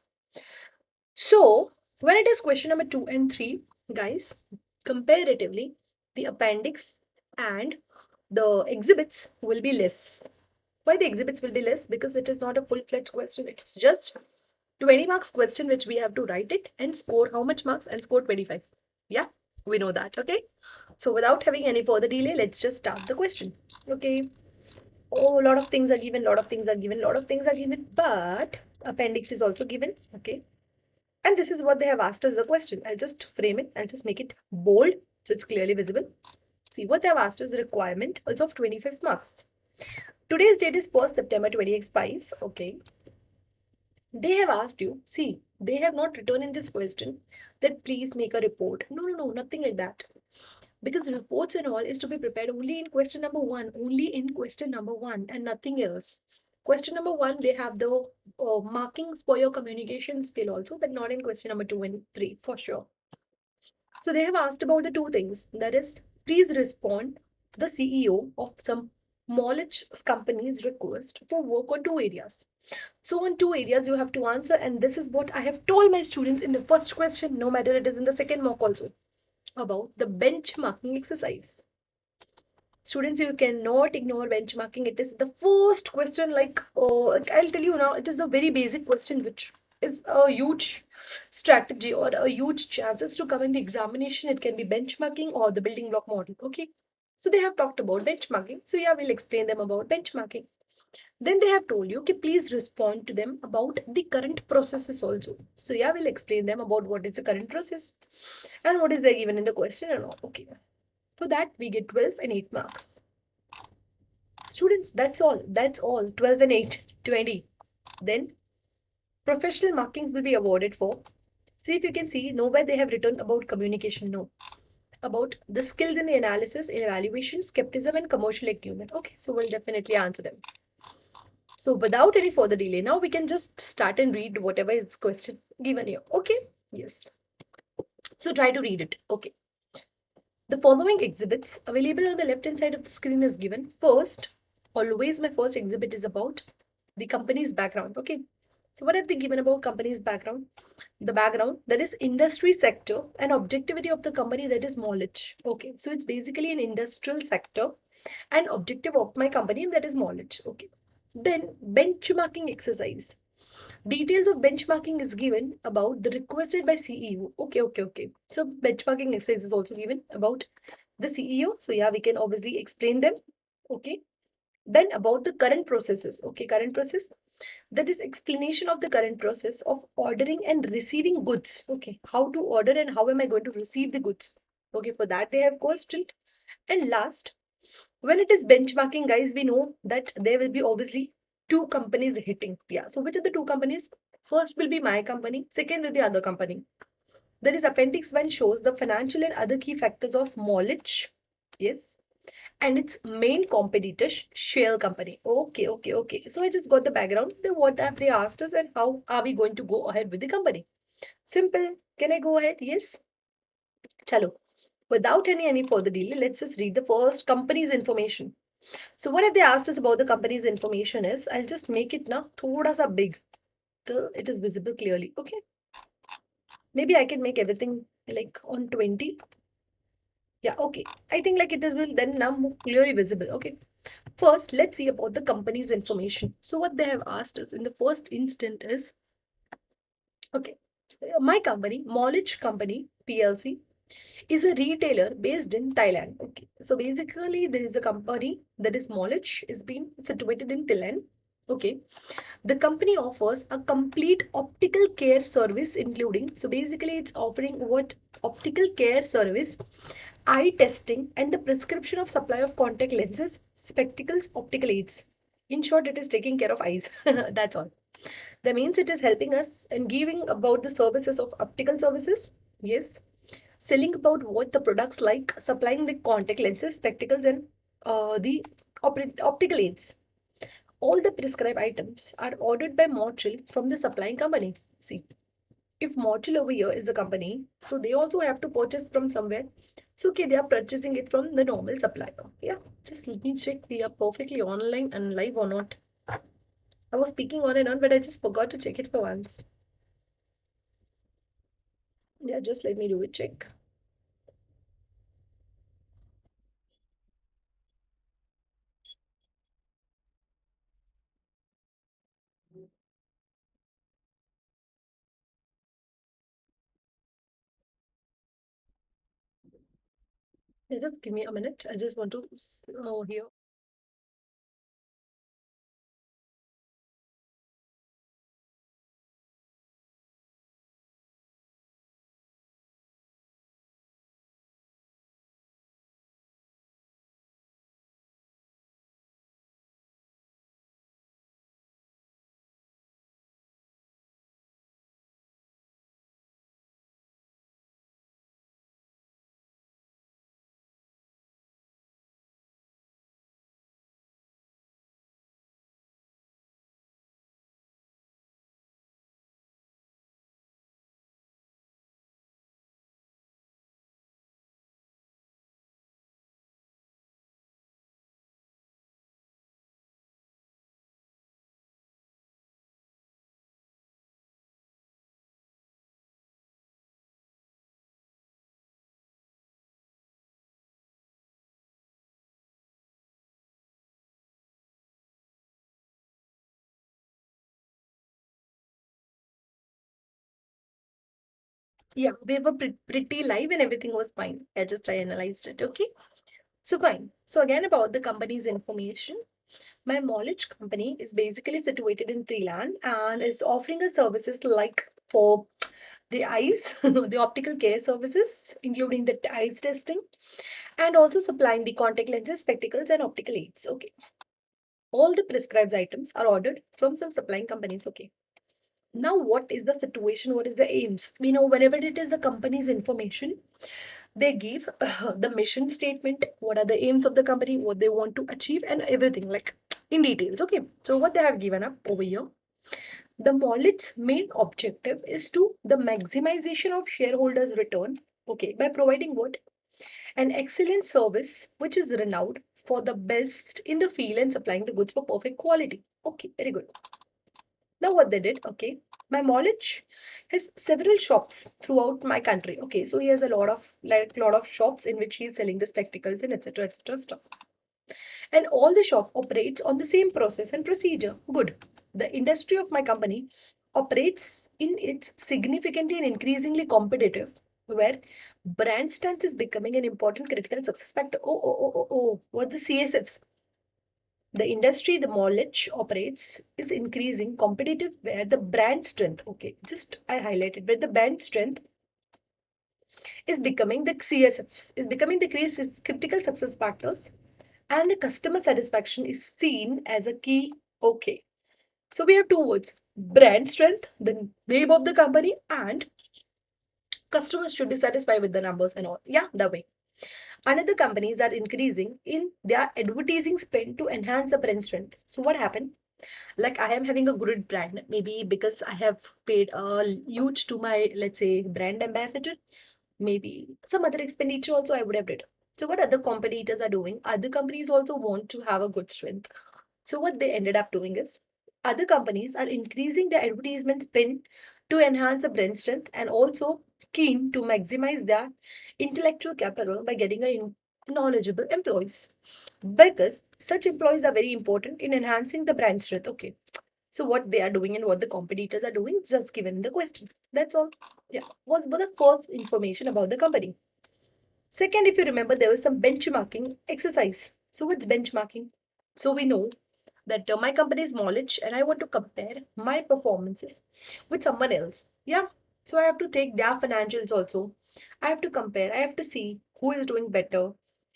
So, when it is question number 2 and 3, guys, comparatively, the appendix and the exhibits will be less. Why the exhibits will be less? Because it is not a full-fledged question. It's just 20 marks question which we have to write it and score how much marks and score 25. Yeah, we know that. Okay. So without having any further delay, let's just start the question. Okay. Oh, a lot of things are given, lot of things are given, lot of things are given, but appendix is also given. Okay. And this is what they have asked us the question. I'll just frame it. I'll just make it bold so it's clearly visible. See what they have asked us requirement also of 25 marks. Today's date is 1st September 2025. Okay. They have asked you, see, they have not written in this question that please make a report. No, no, no, nothing like that. Because reports and all is to be prepared only in question number 1, only in question number 1 and nothing else. Question number 1, they have the markings for your communication skill also, but not in question number 2 and 3 for sure. So they have asked about the two things. That is, please respond the CEO of some knowledge company's request for work on two areas. So on two areas you have to answer, and this is what I have told my students in the first question, no matter it is in the second mock also, about the benchmarking exercise. Students, you cannot ignore benchmarking. It is the first question, like, I'll tell you now, it is a very basic question, which is a huge strategy or a huge chances to come in the examination. It can be benchmarking or the building block model. Okay. So they have talked about benchmarking. So yeah, we'll explain them about benchmarking. Then they have told you, okay, please respond to them about the current processes also. So yeah, we'll explain them about what is the current process and what is there given in the question and all. Okay. For that, we get 12 and 8 marks. Students, that's all. That's all. 12 and 8, 20. Then professional markings will be awarded for. See if you can see, nowhere they have written about communication. No. About the skills in the analysis, evaluation, skepticism, and commercial acumen. Okay, so we'll definitely answer them. So without any further delay, now we can just start and read whatever is question given here. Okay, yes. So try to read it. Okay. The following exhibits available on the left hand side of the screen is given. First, always my first exhibit is about the company's background. Okay. So what have they given about company's background? The background, that is industry sector and objectivity of the company, that is knowledge. Okay. So it's basically an industrial sector and objective of my company, that is knowledge. Okay. Then benchmarking exercise. Details of benchmarking is given about the requested by CEO. Okay. So benchmarking exercise is also given about the CEO. So yeah, we can obviously explain them. Okay. Then about the current processes. Okay, current process. That is explanation of the current process of ordering and receiving goods. Okay, how to order and how am I going to receive the goods? Okay, for that they have questioned. And last, when it is benchmarking, guys, we know that there will be obviously two companies hitting. Yeah, so which are the two companies? First will be my company, second will be other company. There is appendix 1 shows the financial and other key factors of knowledge. Yes. And its main competitor, shell company. Okay. So I just got the background. Then what have they asked us and how are we going to go ahead with the company? Simple. Can I go ahead? Yes. Chalo. Without any further delay, let's just read the first company's information. So what have they asked us about the company's information is, I'll just make it now thoda sa big till it is visible clearly. Okay. Maybe I can make everything like on 20. Yeah, okay. I think like it is will then now more clearly visible. Okay. First, let's see about the company's information. So what they have asked us in the first instant is, okay, my company, Knowledge Company, PLC, is a retailer based in Thailand. Okay, so basically there is a company that is Knowledge is being situated in Thailand. Okay, the company offers a complete optical care service, including, so basically it's offering what optical care service, eye testing, and the prescription of supply of contact lenses, spectacles, optical aids. In short, it is taking care of eyes. That's all. That means it is helping us and giving about the services of optical services. Yes, selling about what the products like, supplying the contact lenses, spectacles, and the optical aids. All the prescribed items are ordered by Motul from the supplying company. See, if Motul over here is a company, so they also have to purchase from somewhere. So okay, they are purchasing it from the normal supplier. Yeah, just let me check we are perfectly online and live or not. I was speaking on and on, but I just forgot to check it for once. Yeah, just let me do a check. Yeah, just give me a minute. I just want to hear. Yeah, we were pretty live and everything was fine. I analyzed it. Okay. So fine. So again about the company's information. My knowledge company is basically situated in Thailand and is offering us services like for the eyes, the optical care services, including the eyes testing, and also supplying the contact lenses, spectacles, and optical aids. Okay. All the prescribed items are ordered from some supplying companies. Okay. Now, what is the situation? What is the aims? We know whenever it is the company's information, they give the mission statement, what are the aims of the company, what they want to achieve, and everything like in details. Okay, so what they have given up over here, the Mollet's main objective is to the maximization of shareholders return, okay, by providing what, an excellent service which is renowned for the best in the field and supplying the goods for perfect quality. Okay, very good. Now what they did, okay, my knowledge has several shops throughout my country. Okay, so he has a lot of shops in which he is selling the spectacles and etc stuff. And all the shop operates on the same process and procedure. Good. The industry of my company operates in its significantly and increasingly competitive, where brand strength is becoming an important critical success factor. What the CSFs? The industry the knowledge operates is increasing competitive where the brand strength, okay, just I highlighted where the brand strength is becoming the CSFs, is becoming the critical success factors, and the customer satisfaction is seen as a key. Okay, so we have two words, brand strength, the name of the company, and customers should be satisfied with the numbers and all. Yeah, that way. Another companies are increasing in their advertising spend to enhance the brand strength. So what happened? Like I am having a good brand, maybe because I have paid a huge to my, let's say, brand ambassador, maybe some other expenditure also I would have did. So what other competitors are doing, other companies also want to have a good strength. So what they ended up doing is other companies are increasing their advertisement spend to enhance the brand strength and also keen to maximize their intellectual capital by getting a knowledgeable employees, because such employees are very important in enhancing the brand strength. Okay, so what they are doing and what the competitors are doing, just given in the question. That's all. Yeah, was the first information about the company. Second, if you remember, there was some benchmarking exercise. So what's benchmarking? So we know that my company is knowledge and I want to compare my performances with someone else. Yeah. So I have to take their financials also. I have to compare. I have to see who is doing better.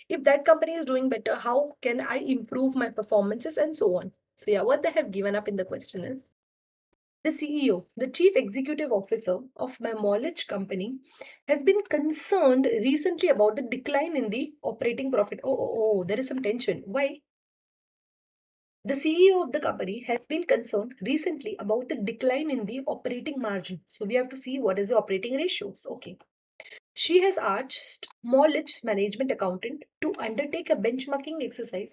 If that company is doing better, how can I improve my performances and so on. So yeah, what they have given up in the question is the CEO, the Chief Executive Officer of my knowledge company, has been concerned recently about the decline in the operating profit. Oh, there is some tension. Why? The CEO of the company has been concerned recently about the decline in the operating margin. So we have to see what is the operating ratios. Okay. She has asked knowledge management accountant to undertake a benchmarking exercise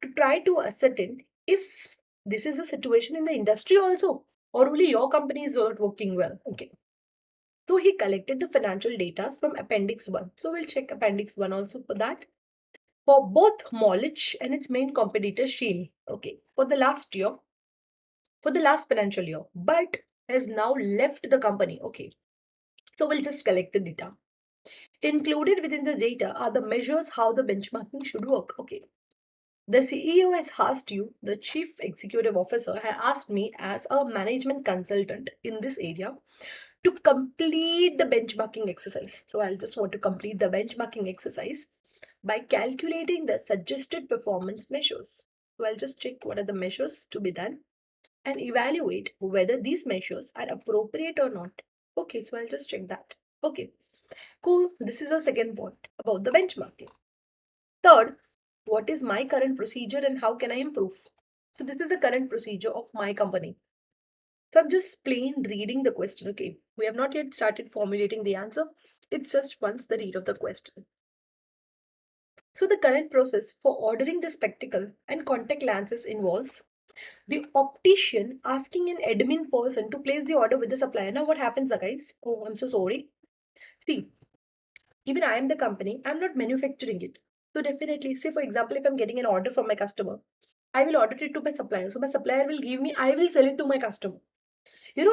to try to ascertain if this is a situation in the industry also or only your company is not working well. Okay. So he collected the financial data from Appendix 1. So we'll check Appendix 1 also for that. For both knowledge and its main competitor Shield. Okay. For the last financial year, but has now left the company. Okay. So we'll just collect the data. Included within the data are the measures how the benchmarking should work. Okay. The CEO has asked you, the Chief Executive Officer has asked me as a management consultant in this area to complete the benchmarking exercise. So I'll just want to complete the benchmarking exercise by calculating the suggested performance measures. So I'll just check what are the measures to be done and evaluate whether these measures are appropriate or not. Okay, so I'll just check that. Okay, cool. This is the second point about the benchmarking. Third, what is my current procedure and how can I improve? So this is the current procedure of my company. So I'm just plain reading the question. Okay, we have not yet started formulating the answer. It's just once the read of the question. So the current process for ordering the spectacle and contact lenses involves the optician asking an admin person to place the order with the supplier. Now what happens, guys? Oh, I'm so sorry. See, even I am the company, I'm not manufacturing it. So definitely, say for example, if I'm getting an order from my customer, I will order it to my supplier. So my supplier will give me, I will sell it to my customer.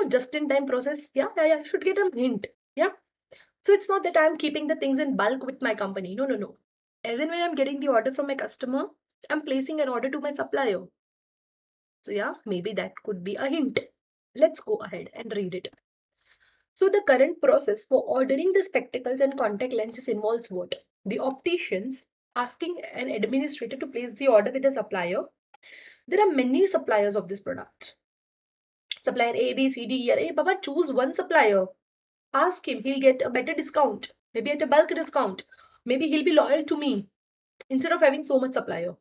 Just in time process. Yeah. I should get a hint. Yeah. So it's not that I'm keeping the things in bulk with my company. No. As in when I'm getting the order from my customer, I'm placing an order to my supplier. So yeah, maybe that could be a hint. Let's go ahead and read it. So the current process for ordering the spectacles and contact lenses involves what? The opticians asking an administrator to place the order with the supplier. There are many suppliers of this product. Supplier A, B, C, D, E, or A. Baba, choose one supplier. Ask him, he'll get a better discount. Maybe at a bulk discount. Maybe he'll be loyal to me instead of having so much supplier.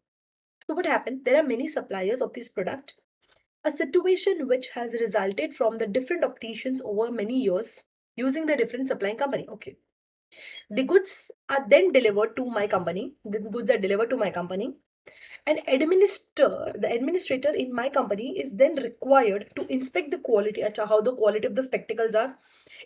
So what happened? There are many suppliers of this product. A situation which has resulted from the different opticians over many years using the different supplying company. Okay. The goods are then delivered to my company. The goods are delivered to my company. And the administrator in my company is then required to inspect the quality, how the quality of the spectacles are,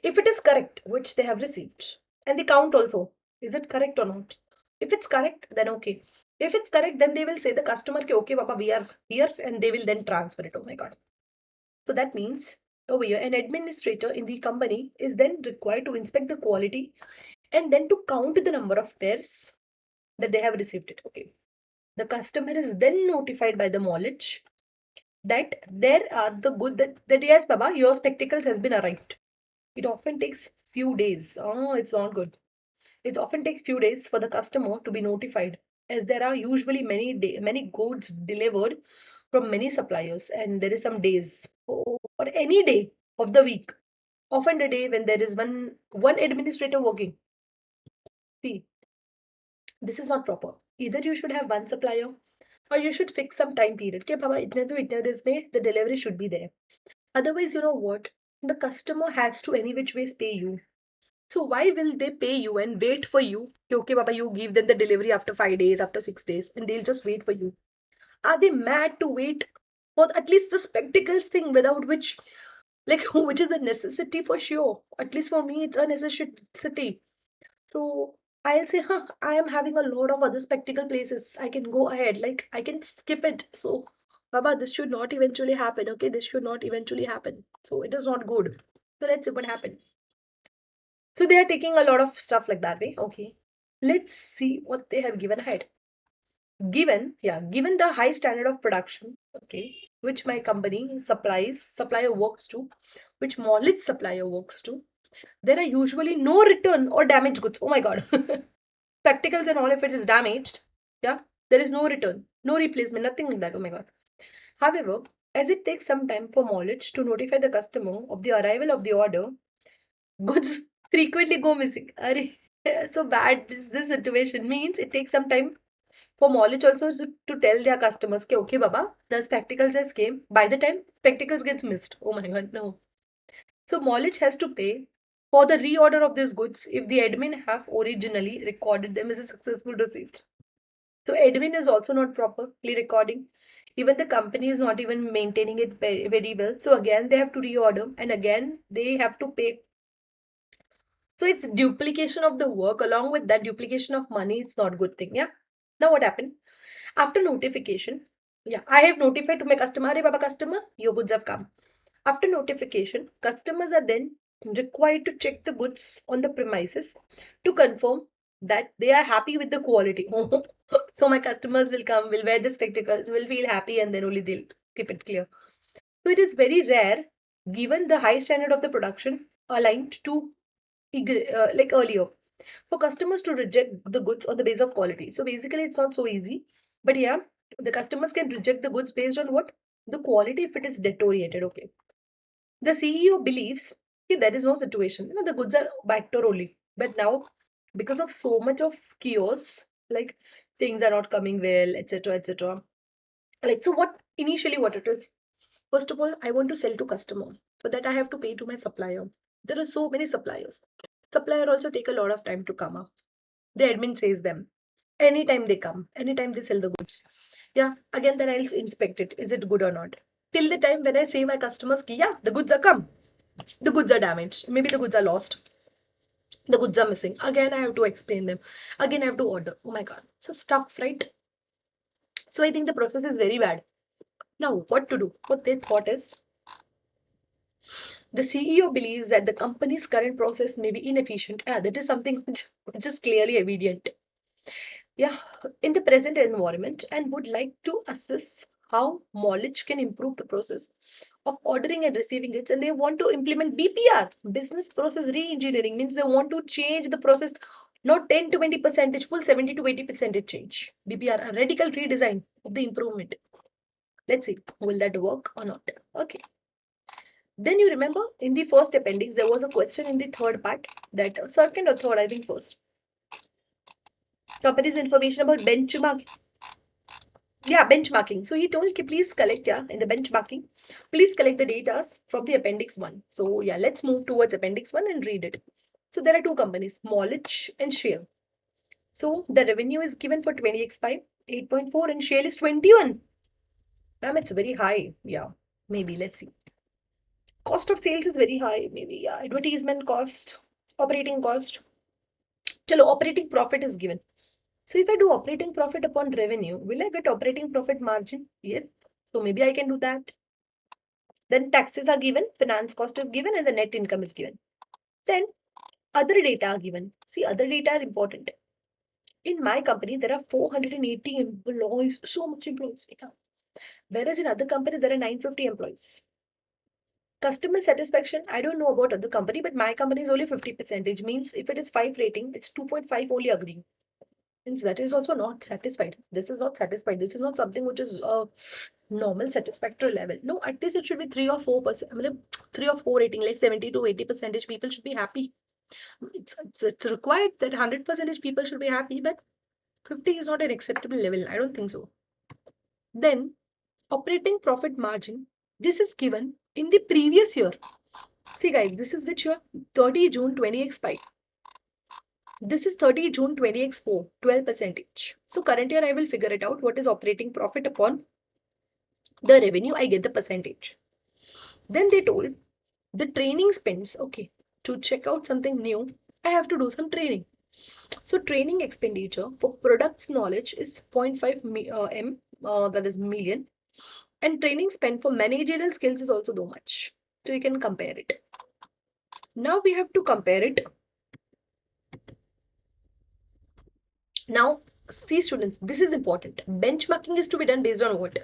if it is correct, which they have received. And the count also. Is it correct or not? If it's correct, then okay. If it's correct, then they will say the customer, okay, Papa, we are here, and they will then transfer it. Oh my God. So that means over here, an administrator in the company is then required to inspect the quality and then to count the number of pairs that they have received it. Okay. The customer is then notified by the knowledge that there are the good that yes, Baba, your spectacles has been arrived. It often takes few days. Oh, it's not good. It often takes few days for the customer to be notified, as there are usually many goods delivered from many suppliers, and there is some days or any day of the week. Often the day when there is one administrator working. See, this is not proper. Either you should have one supplier or you should fix some time period. Okay, Baba, itne days mein the delivery should be there. Otherwise, you know what? The customer has to any which ways pay you. So why will they pay you and wait for you? Okay, Baba, you give them the delivery after 5 days, after 6 days, and they'll just wait for you. Are they mad to wait for at least the spectacles thing without which, like, which is a necessity for sure? At least for me, it's a necessity. So I'll say, I am having a lot of other spectacle places. I can go ahead, like I can skip it. So, Baba, this should not eventually happen. Okay, this should not eventually happen. So it is not good. So let's see what happened. So they are taking a lot of stuff like that way. Okay. Let's see what they have given ahead. Given the high standard of production, okay, which my company supplier works to, which knowledge supplier works to, there are usually no return or damaged goods. Oh my god. Spectacles and all, if it is damaged, yeah, there is no return, no replacement, nothing like that. Oh my god. However, as it takes some time for knowledge to notify the customer of the arrival of the order, goods frequently go missing. So bad this situation means it takes some time for knowledge also to tell their customers, okay, Baba, the spectacles has came. By the time spectacles gets missed. Oh my god, no. So knowledge has to pay for the reorder of these goods if the admin have originally recorded them as a successful receipt. So admin is also not properly recording. Even the company is not even maintaining it very well. So again, they have to reorder and again they have to pay. So it's duplication of the work. Along with that duplication of money, it's not a good thing. Yeah. Now what happened? After notification, yeah, I have notified to my customer, "Arey Baba customer, your goods have come." After notification, customers are then required to check the goods on the premises to confirm that they are happy with the quality. So my customers will come, will wear the spectacles, will feel happy, and then only they'll keep it clear. So it is very rare, given the high standard of the production aligned to like earlier, for customers to reject the goods on the basis of quality. So basically, it's not so easy. But yeah, the customers can reject the goods based on what? The quality if it is deteriorated. Okay. The CEO believes there is no situation. The goods are backdoor only. But now, because of so much of chaos, like things are not coming well, etc., etc. Like, so what initially what it is? First of all, I want to sell to customer. For that, I have to pay to my supplier. There are so many suppliers. Supplier also take a lot of time to come up. The admin says them. Anytime they come, anytime they sell the goods. Yeah, again, then I'll inspect it. Is it good or not? Till the time when I say my customers, yeah, the goods are come. The goods are damaged. Maybe the goods are lost. The goods are missing. Again, I have to explain them. Again, I have to order. Oh my God. So stuff, right? So I think the process is very bad. Now, what to do? What they thought is the CEO believes that the company's current process may be inefficient. Yeah, that is something which is clearly evident. Yeah, in the present environment and would like to assess how knowledge can improve the process of ordering and receiving goods, and they want to implement BPR, business process re-engineering, means they want to change the process, not 10 to 20 percentage, full 70 to 80 percentage change. BPR, a radical redesign of the improvement. Let's see, will that work or not? Okay. Then you remember in the first appendix, there was a question in the third part, that second or third, I think first. Company's information about benchmark. Yeah, benchmarking. So he told, please collect, yeah, in the benchmarking, please collect the data from the appendix 1. So yeah, let's move towards appendix 1 and read it. So there are two companies, Knowledge and Shale. So the revenue is given for 20x5, 8.4, and Shale is 21. Ma'am, it's very high. Yeah, maybe. Let's see. Cost of sales is very high. Maybe, yeah. Advertisement cost, operating cost. Chalo, operating profit is given. So if I do operating profit upon revenue, will I get operating profit margin? Yes. So maybe I can do that. Then taxes are given, finance cost is given, and the net income is given. Then other data are given. See, other data are important. In my company, there are 480 employees, so much employees. Whereas in other companies, there are 950 employees. Customer satisfaction, I don't know about other company, but my company is only 50%. Means if it is 5 rating, it's 2.5 only agreeing. Means that is also not satisfied. This is not satisfied. This is not something which is normal satisfactory level. No, at least it should be 3 or 4%. I mean, 3 or 4 rating, like 70 to 80% people should be happy. It's required that 100% people should be happy, but 50 is not an acceptable level. I don't think so. Then operating profit margin. This is given in the previous year. See guys, this is which year? 30 June 20x5. This is 30 June 20x4, 12%. So current year I will figure it out. What is operating profit upon the revenue? I get the percentage. Then they told the training spends. Okay, to check out something new, I have to do some training. So training expenditure for products knowledge is 0.5 m, that is million. And training spend for managerial skills is also so much. So you can compare it. Now we have to compare it Now, see students, this is important. Benchmarking is to be done based on what?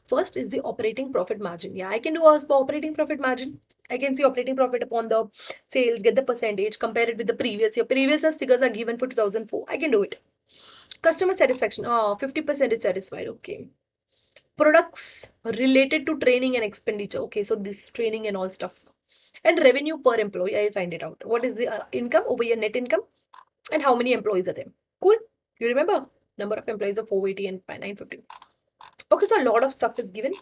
First is the operating profit margin. Yeah, I can do as per operating profit margin. I can see operating profit upon the sales, get the percentage, compare it with the previous year. Previous year's figures are given for 2004. I can do it. Customer satisfaction. 50% is satisfied. Okay. Products related to training and expenditure. Okay, so this training and all stuff. And revenue per employee. I find it out. What is the income over your net income? And how many employees are there? Cool. You remember? Number of employees of 480 and 950. Okay, so a lot of stuff is given.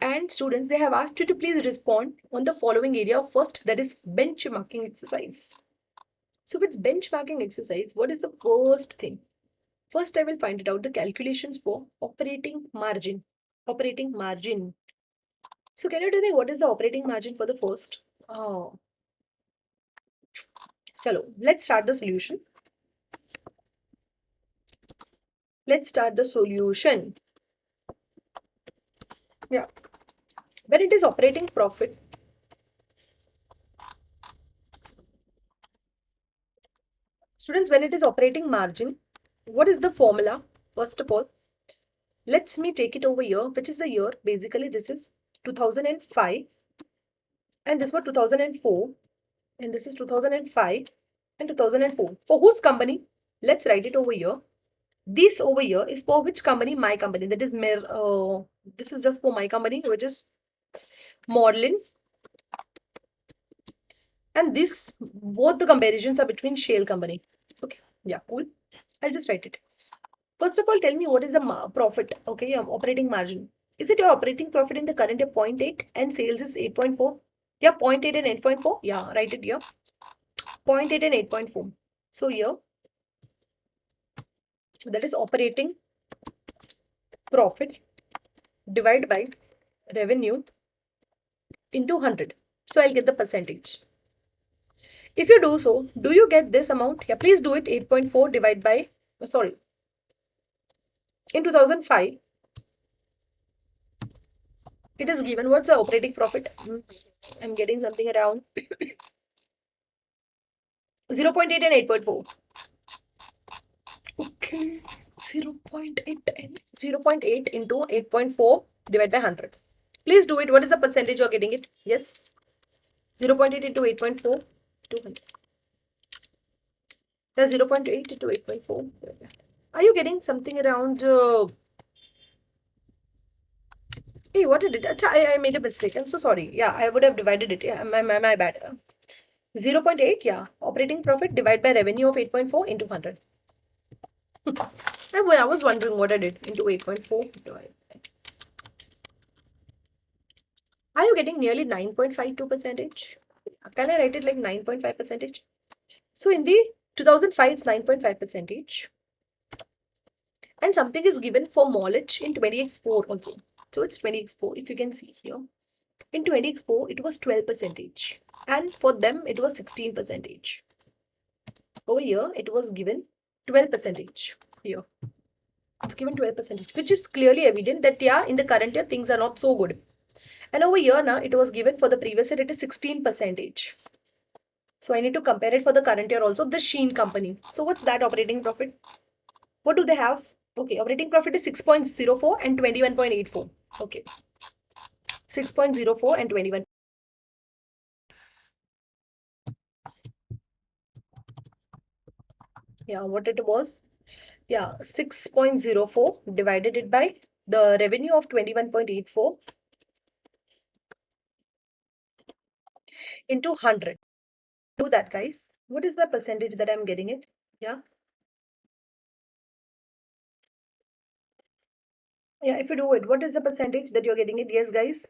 And students, they have asked you to please respond on the following area. First, that is benchmarking exercise. So with benchmarking exercise, what is the first thing? First, I will find it out the calculations for operating margin. Operating margin. So can you tell me what is the operating margin for the first? Oh, chalo, let's start the solution. Let's start the solution. Yeah. When it is operating profit, students, when it is operating margin, what is the formula? First of all, let's me take it over here, which is the year. Basically, this is 2005 and this was 2004 and this is 2005 and 2004. For whose company? Let's write it over here. This over here is for which company? My company. That is this is just for my company, which is Morlin. And this, both the comparisons are between Shale company. Okay, yeah, cool. I'll just write it. First of all, tell me what is the profit, okay, operating margin. Is it your operating profit in the current year 0.8 and sales is 8.4? Yeah, 0.8 and 8.4. Yeah, write it here. 0.8 and 8.4. So here, that is operating profit divided by revenue into 100. So I'll get the percentage. If you do so, do you get this amount? Yeah, please do it. 8.4 divided by, sorry, in 2005, it is given. What's the operating profit? I'm getting something around 0.8 and 8.4. Okay, 0.8 and 0.8 into 8.4 divided by 100. Please do it. What is the percentage you're getting it? Yes. 0.8 into 8.4, 200. Yeah, 0.8 into 8.4. Are you getting something around hey, what did it? I made a mistake. I'm so sorry. Yeah, I would have divided it. Yeah, my bad. 0.8, yeah. Operating profit divided by revenue of 8.4 into 100. I was wondering what I did into 8.4. Are you getting nearly 9.52 percentage? Can I write it like 9.5 percentage? So in the 2005, it's 9.5 percentage. And something is given for mileage in 20x4 also. So it's 20x4 if you can see here. In 20x4, it was 12 percentage. And for them, it was 16 percentage. Over here, it was given 12 percentage. Here, it's given 12 percentage, which is clearly evident that, yeah, in the current year, things are not so good. And over here now, it was given for the previous year, it is 16 percentage. So I need to compare it for the current year also, the Sheen company. So what's that operating profit? What do they have? Okay, operating profit is 6.04 and 21.84. Okay, 6.04 and 21. Yeah, what it was? Yeah, 6.04 divided it by the revenue of 21.84 into 100. Do that, guys. What is the percentage that I'm getting it? Yeah. Yeah, if you do it, what is the percentage that you're getting it? Yes, guys.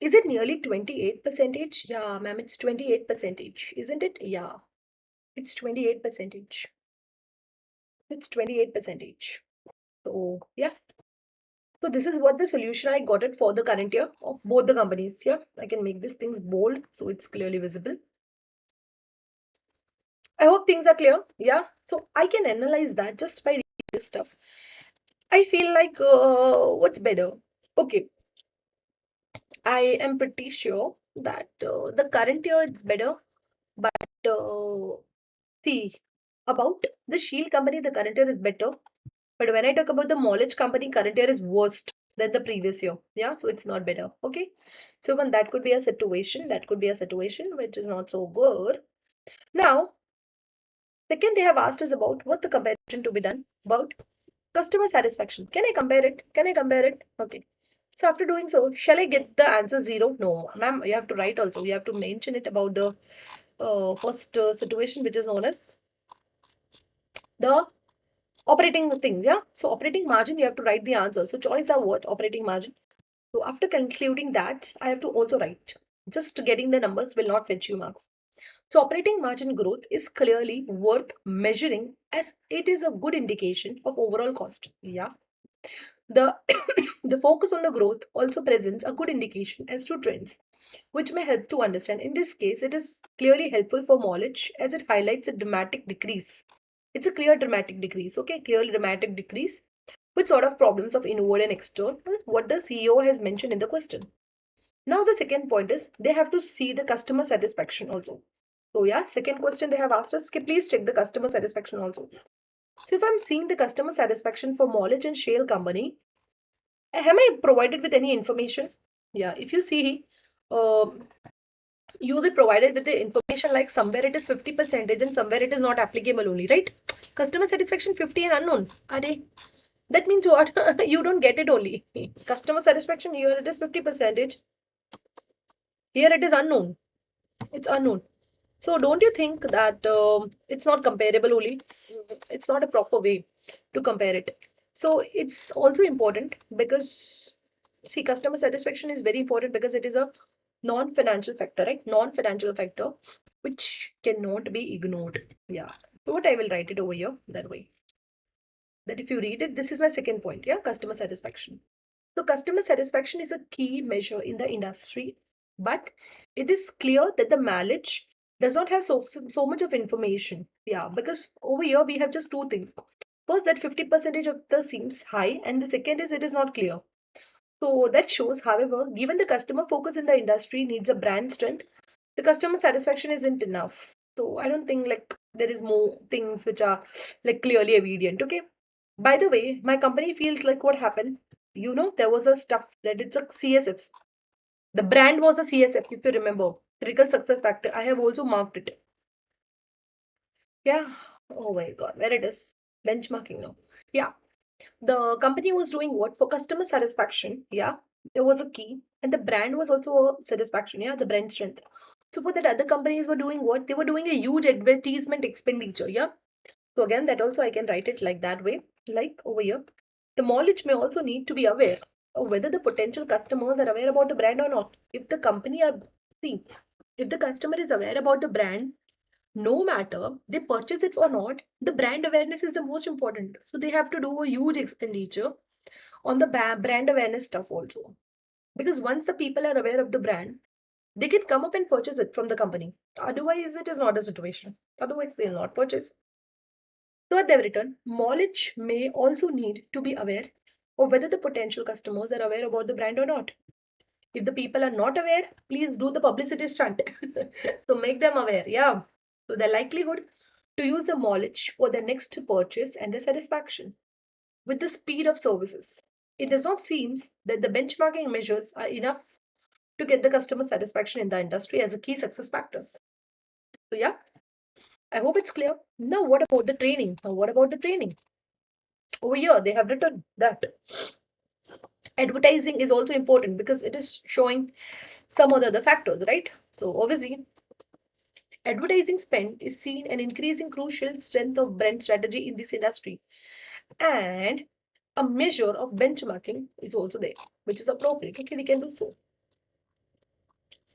Is it nearly 28 percentage? Yeah, ma'am, it's 28 percentage, isn't it? Yeah, it's 28 percentage. It's 28 percentage. So, yeah. So this is what the solution I got it for the current year of both the companies. Here, I can make these things bold so it's clearly visible. I hope things are clear. Yeah. So I can analyze that just by reading this stuff. I feel like what's better? Okay, I am pretty sure that the current year is better, but see, About the Shield company, the current year is better. But when I talk about the Knowledge company, current year is worst than the previous year. Yeah, so it's not better. Okay. So when that could be a situation, that could be a situation which is not so good. Now, second, they have asked us about what the comparison to be done about customer satisfaction. Can I compare it? Can I compare it? Okay. So after doing so, shall I get the answer 0? No, ma'am, you have to write also. You have to mention it about the first situation, which is known as the operating things. Yeah. So operating margin, you have to write the answer. So choice are what? Operating margin. So after concluding that, I have to also write. Just getting the numbers will not fetch you marks. So operating margin growth is clearly worth measuring as it is a good indication of overall cost. Yeah. The, the focus on the growth also presents a good indication as to trends, which may help to understand. In this case, it is clearly helpful for knowledge as it highlights a dramatic decrease. It's a clear dramatic decrease, okay? Clearly dramatic decrease with sort of problems of inward and external, what the CEO has mentioned in the question. Now the second point is they have to see the customer satisfaction also. So yeah, second question they have asked us, okay, please check the customer satisfaction also. So if I'm seeing the customer satisfaction for Knowledge and Shale company, am I provided with any information? Yeah, if you see, you will be provided with the information like somewhere it is 50% and somewhere it is not applicable only, right? Customer satisfaction 50 and unknown. Are that means what? You don't get it only. Customer satisfaction here it is 50%. Here it is unknown. It's unknown. So don't you think that it's not comparable only? It's not a proper way to compare it. So it's also important because see customer satisfaction is very important because it is a non-financial factor, right? Non-financial factor which cannot be ignored. Yeah. So what I will write it over here that way. That if you read it, this is my second point. Yeah, customer satisfaction. So customer satisfaction is a key measure in the industry, but it is clear that the mileage does not have so much of information. Yeah, because over here we have just two things. First, that 50% of the seems high, and the second is it is not clear. So that shows, however, given the customer focus in the industry needs a brand strength, the customer satisfaction isn't enough. So I don't think like there is more things which are like clearly evident. Okay. By the way, my company feels like what happened. You know, there was a stuff that it's a CSFs. The brand was a CSF, if you remember. Critical success factor. I have also marked it. Yeah. Oh my God, where it is? Benchmarking now. Yeah. The company was doing what for customer satisfaction. Yeah. There was a key. And the brand was also a satisfaction. Yeah. The brand strength. So for that other companies were doing what? They were doing a huge advertisement expenditure. Yeah. So again, that also I can write it like that way, like over here. The knowledge may also need to be aware of whether the potential customers are aware about the brand or not. If the company are, see, if the customer is aware about the brand, no matter they purchase it or not, the brand awareness is the most important. So they have to do a huge expenditure on the brand awareness stuff also. Because once the people are aware of the brand, they can come up and purchase it from the company. Otherwise, it is not a situation. Otherwise, they'll not purchase. So at their return, knowledge may also need to be aware of whether the potential customers are aware about the brand or not. If the people are not aware, please do the publicity stunt. So make them aware. Yeah. So the likelihood to use the knowledge for the next purchase and the satisfaction with the speed of services. It does not seem that the benchmarking measures are enough to get the customer satisfaction in the industry as a key success factors. So yeah, I hope it's clear. Now what about the training? Now what about the training? Over here they have written that advertising is also important because it is showing some of the other factors, right? So obviously advertising spend is seen an increasing crucial strength of brand strategy in this industry, and a measure of benchmarking is also there, which is appropriate. Okay, we can do so.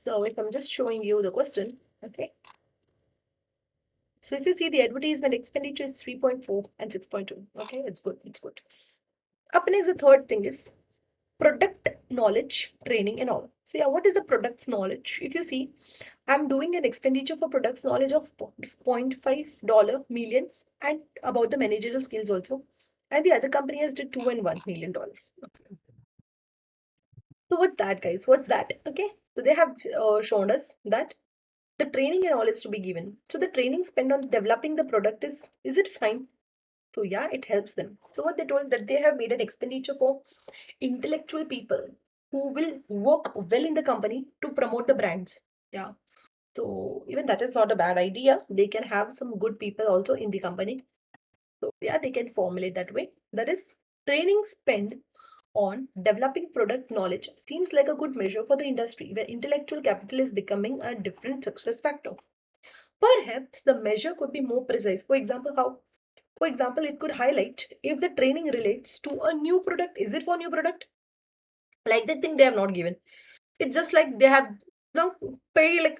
So if I'm just showing you the question, okay. So if you see the advertisement expenditure is 3.4 and 6.2. Okay, it's good. It's good. Up next, the third thing is product knowledge, training, and all. So yeah, what is the product's knowledge? If you see, I'm doing an expenditure for products knowledge of $0.5 millions and about the managerial skills also. And the other company has did $2 and $1 million. Okay. So what's that, guys? What's that? Okay. So they have shown us that The training and all is to be given. So the training spent on developing the product is it fine? So yeah, it helps them. So what they told that they have made an expenditure for intellectual people who will work well in the company to promote the brands. Yeah. So even that is not a bad idea. They can have some good people also in the company. So yeah, they can formulate that way. That is training spent on developing product knowledge seems like a good measure for the industry where intellectual capital is becoming a different success factor. Perhaps the measure could be more precise. For example, how? For example, it could highlight if the training relates to a new product. Is it for new product? Like that thing they have not given. It's just like they have now pay like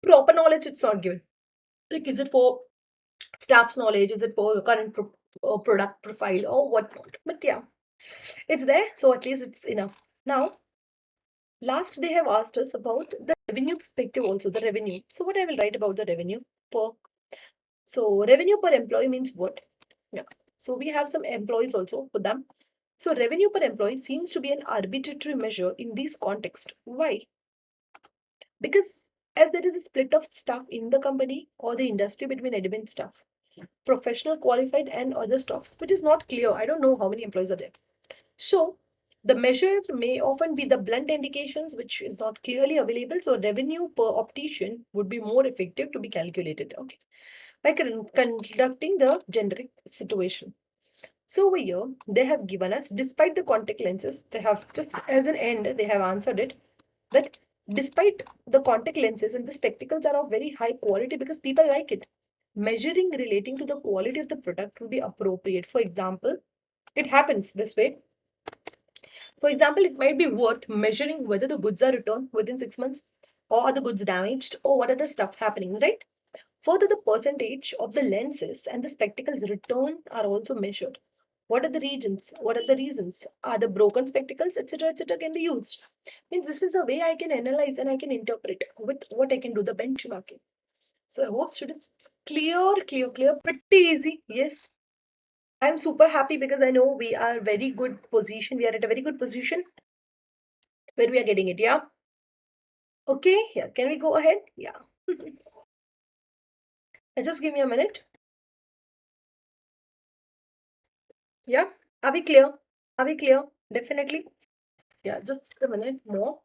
proper knowledge. It's not given. Like is it for staff's knowledge? Is it for current product profile or whatnot? But yeah, it's there. So at least it's enough. Now, last they have asked us about the revenue perspective also. The revenue. So what I will write about the revenue per. So revenue per employee means what? Yeah. So we have some employees also for them. So revenue per employee seems to be an arbitrary measure in this context. Why? Because as there is a split of staff in the company or the industry between admin staff, professional, qualified, and other staffs, which is not clear. I don't know how many employees are there. So the measure may often be the blunt indications, which is not clearly available. So revenue per optician would be more effective to be calculated. Okay, by conducting the generic situation. So over here, they have given us, despite the contact lenses, they have just as an end, they have answered it that despite the contact lenses and the spectacles are of very high quality because people like it. Measuring relating to the quality of the product will be appropriate. For example, it happens this way. For example, it might be worth measuring whether the goods are returned within 6 months or are the goods damaged or what other stuff happening, right? Further, the percentage of the lenses and the spectacles returned are also measured. What are the regions? What are the reasons? Are the broken spectacles, etc., can be used? Means this is a way I can analyze and I can interpret with what I can do the benchmarking. So I hope students it's clear, pretty easy. Yes, I'm super happy because I know we are very good position. We are at a very good position where we are getting it. Yeah. Okay. Yeah. Can we go ahead? Yeah. Just give me a minute. Yeah. Are we clear? Are we clear? Definitely. Yeah, just a minute more.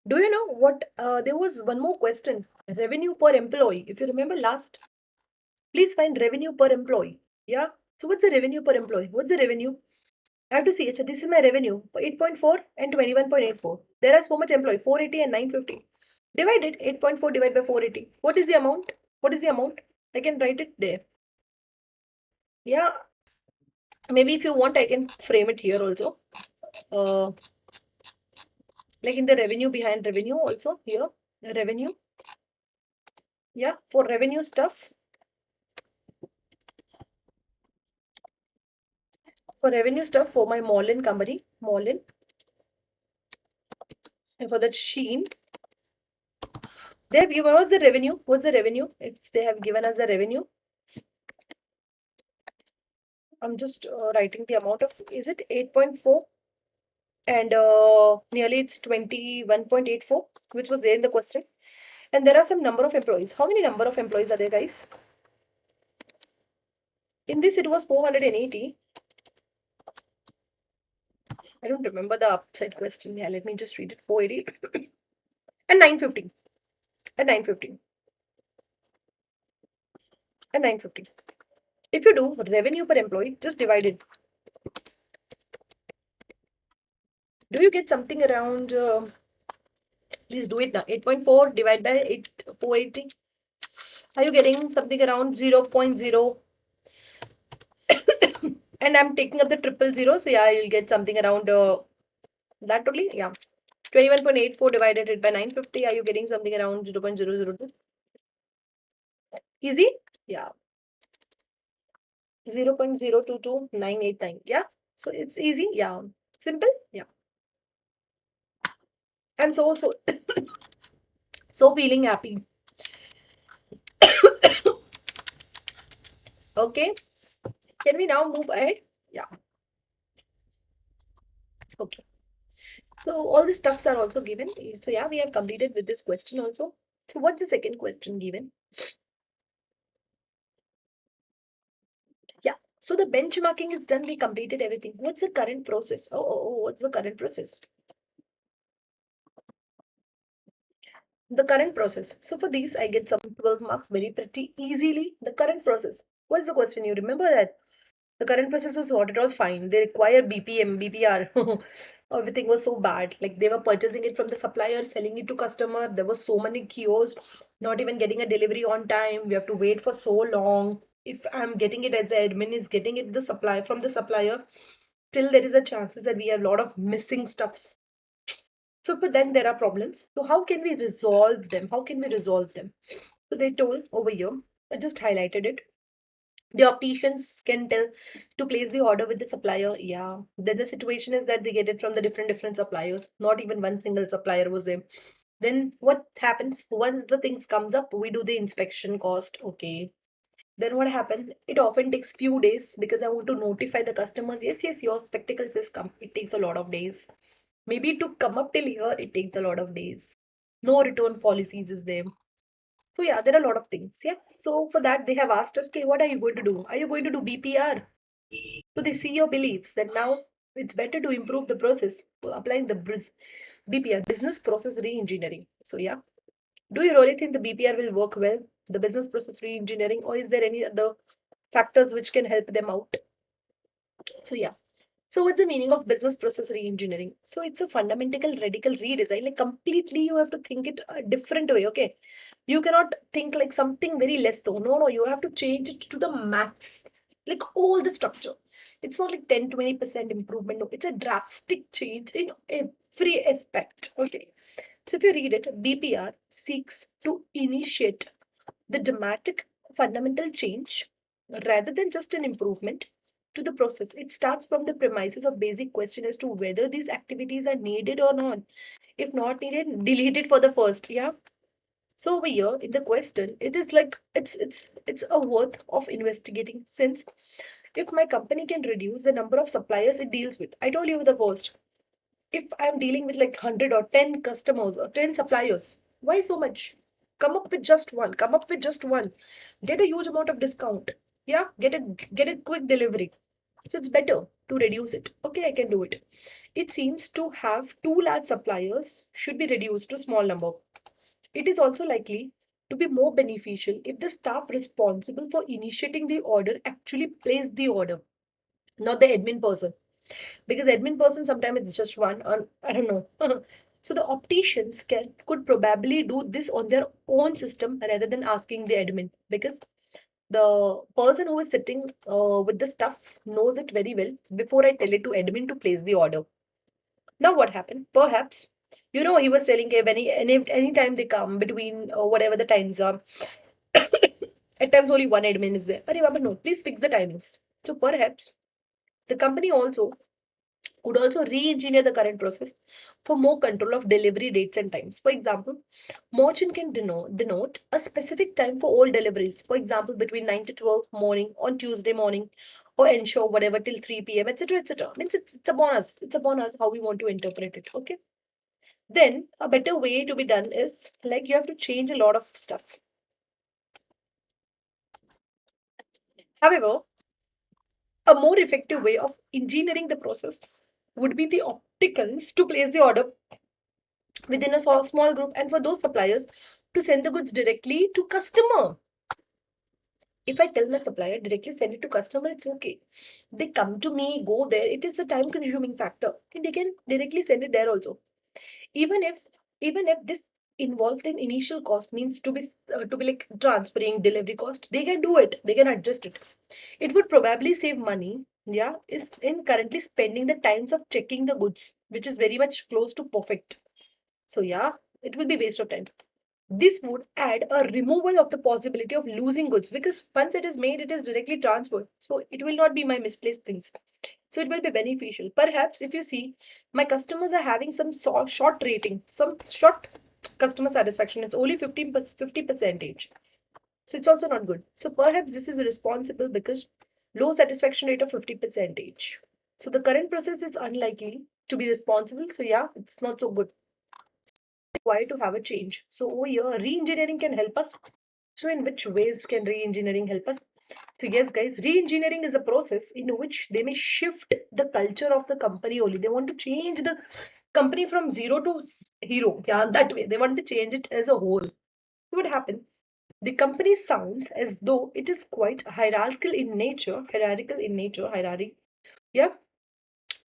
Do you know what? There was one more question. Revenue per employee. If you remember last, please find revenue per employee. Yeah. So what's the revenue per employee? What's the revenue? I have to see. Achha, this is my revenue. 8.4 and 21.84. There are so much employee. 480 and 950. Divided 8.4 divided by 480. What is the amount? What is the amount? I can write it there. Yeah. Maybe if you want, I can frame it here also. Uh, like in the revenue behind revenue also here. Revenue. Yeah. For revenue stuff. For revenue stuff for my Molin company. Molin. And for that Sheen. They have given us the revenue. What's the revenue? If they have given us the revenue. I'm just writing the amount of, is it 8.4? And nearly it's 21.84, which was there in the question. And there are some number of employees. How many number of employees are there, guys? In this, it was 480. I don't remember the upside question. Yeah, let me just read it. 480 and 950. And 950. And 950. If you do revenue per employee, just divide it. Do you get something around, please do it now, 8.4 divided by 480. Are you getting something around 0.0? And I'm taking up the triple zero, so yeah, you'll get something around that only. Yeah, 21.84 divided it by 950. Are you getting something around 0.002? Easy? Yeah, 0.022989. Yeah. So it's easy. Yeah. Simple. Yeah. And so feeling happy. Okay. Can we now move ahead? Yeah. Okay. So all the stuffs are also given. So yeah, we have completed with this question also. So what's the second question given? Yeah. So the benchmarking is done. We completed everything. What's the current process? What's the current process? The current process. So for these, I get some 12 marks very pretty easily. The current process. What's the question? You remember that? The current process was not at all fine. They require BPM, BPR. Everything was so bad. Like they were purchasing it from the supplier, selling it to customer. There were so many kiosks, not even getting a delivery on time. We have to wait for so long. If I'm getting it as an admin is getting it the supply from the supplier, still there is a chances that we have a lot of missing stuffs. So but then there are problems. So how can we resolve them? How can we resolve them? So they told over here, I just highlighted it. The opticians can tell to place the order with the supplier. Yeah. Then the situation is that they get it from the different suppliers. Not even one single supplier was there. Then what happens? Once the things comes up, we do the inspection cost. Okay. Then what happened? It often takes few days because I want to notify the customers. Yes, yes, your spectacles is come. It takes a lot of days. Maybe to come up till here, it takes a lot of days. No return policies is there. So yeah, there are a lot of things. Yeah. So for that, they have asked us, okay, what are you going to do? Are you going to do BPR? So the CEO believes that now it's better to improve the process for applying the BPR, business process re-engineering. So yeah, do you really think the BPR will work well, the business process re-engineering, or is there any other factors which can help them out? So yeah. So what's the meaning of business process re-engineering? So it's a fundamental radical redesign. Like completely you have to think it a different way. Okay. You cannot think like something very less though. No, no, you have to change it to the max. Like all the structure. It's not like 10-20% improvement. No, it's a drastic change in every aspect. Okay. So if you read it, BPR seeks to initiate the dramatic fundamental change rather than just an improvement to the process. It starts from the premises of basic question as to whether these activities are needed or not. If not needed, delete it for the first. Yeah. So over here in the question, it is like it's a worth of investigating since if my company can reduce the number of suppliers it deals with. I told you the first. If I'm dealing with like 100 or 10 customers or 10 suppliers, why so much? Come up with just one. Come up with just one. Get a huge amount of discount. Yeah, get a quick delivery. So it's better to reduce it. Okay, I can do it. It seems to have 2 large suppliers should be reduced to small number. It is also likely to be more beneficial if the staff responsible for initiating the order actually place the order, not the admin person. Because admin person sometimes it's just one, or I don't know. So the opticians could probably do this on their own system rather than asking the admin because the person who is sitting with the stuff knows it very well before I tell it to admin to place the order. Now what happened? Perhaps, he was telling if any time they come between whatever the times are, at times only one admin is there. But remember, no, please fix the timings. So perhaps the company also could also re-engineer the current process for more control of delivery dates and times. For example, merchant can denote a specific time for all deliveries. For example, between 9 to 12 morning on Tuesday morning, or ensure whatever till 3 p.m., etc. etc. Means it's a bonus. It's a bonus how we want to interpret it. Okay. Then a better way to be done is like you have to change a lot of stuff. However, a more effective way of engineering the process would be the opticals to place the order within a small group and for those suppliers to send the goods directly to customer. If I tell my supplier directly send it to customer, it's okay. They come to me, go there. It is a time consuming factor. And they can directly send it there also. Even if this involves an initial cost means to be like transferring delivery cost, they can do it. They can adjust it. It would probably save money. Yeah, is in currently spending the times of checking the goods, which is very much close to perfect. So yeah, it will be waste of time. This would add a removal of the possibility of losing goods, because once it is made, it is directly transferred. So it will not be my misplaced things. So it will be beneficial. Perhaps if you see, my customers are having some short rating, some short customer satisfaction. It's only 50 percentage. So it's also not good. So perhaps this is responsible because low satisfaction rate of 50 percentage. So the current process is unlikely to be responsible. So yeah, it's not so good. Why to have a change? So over here, re-engineering can help us. So in which ways can re-engineering help us? So yes, guys, re-engineering is a process in which they may shift the culture of the company only. They want to change the company from zero to hero. Yeah, that way. They want to change it as a whole. So what happens? The company sounds as though it is quite hierarchy, yeah,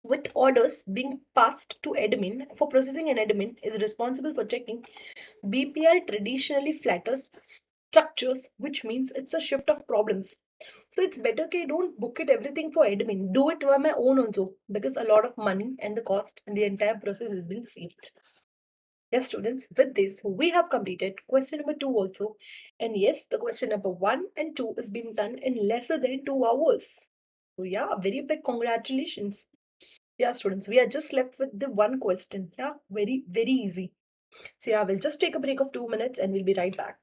with orders being passed to admin for processing, and admin is responsible for checking. BPR traditionally flatters structures, which means it's a shift of problems. So it's better, okay, don't book it everything for admin. Do it by my own also, because a lot of money and the cost and the entire process is being saved. Yes, students, with this, we have completed question number 2 also. And yes, the question number 1 and 2 is being done in lesser than 2 hours. So yeah, very big congratulations. Yeah, students, we are just left with the one question. Yeah, very, very easy. So yeah, we'll just take a break of 2 minutes and we'll be right back.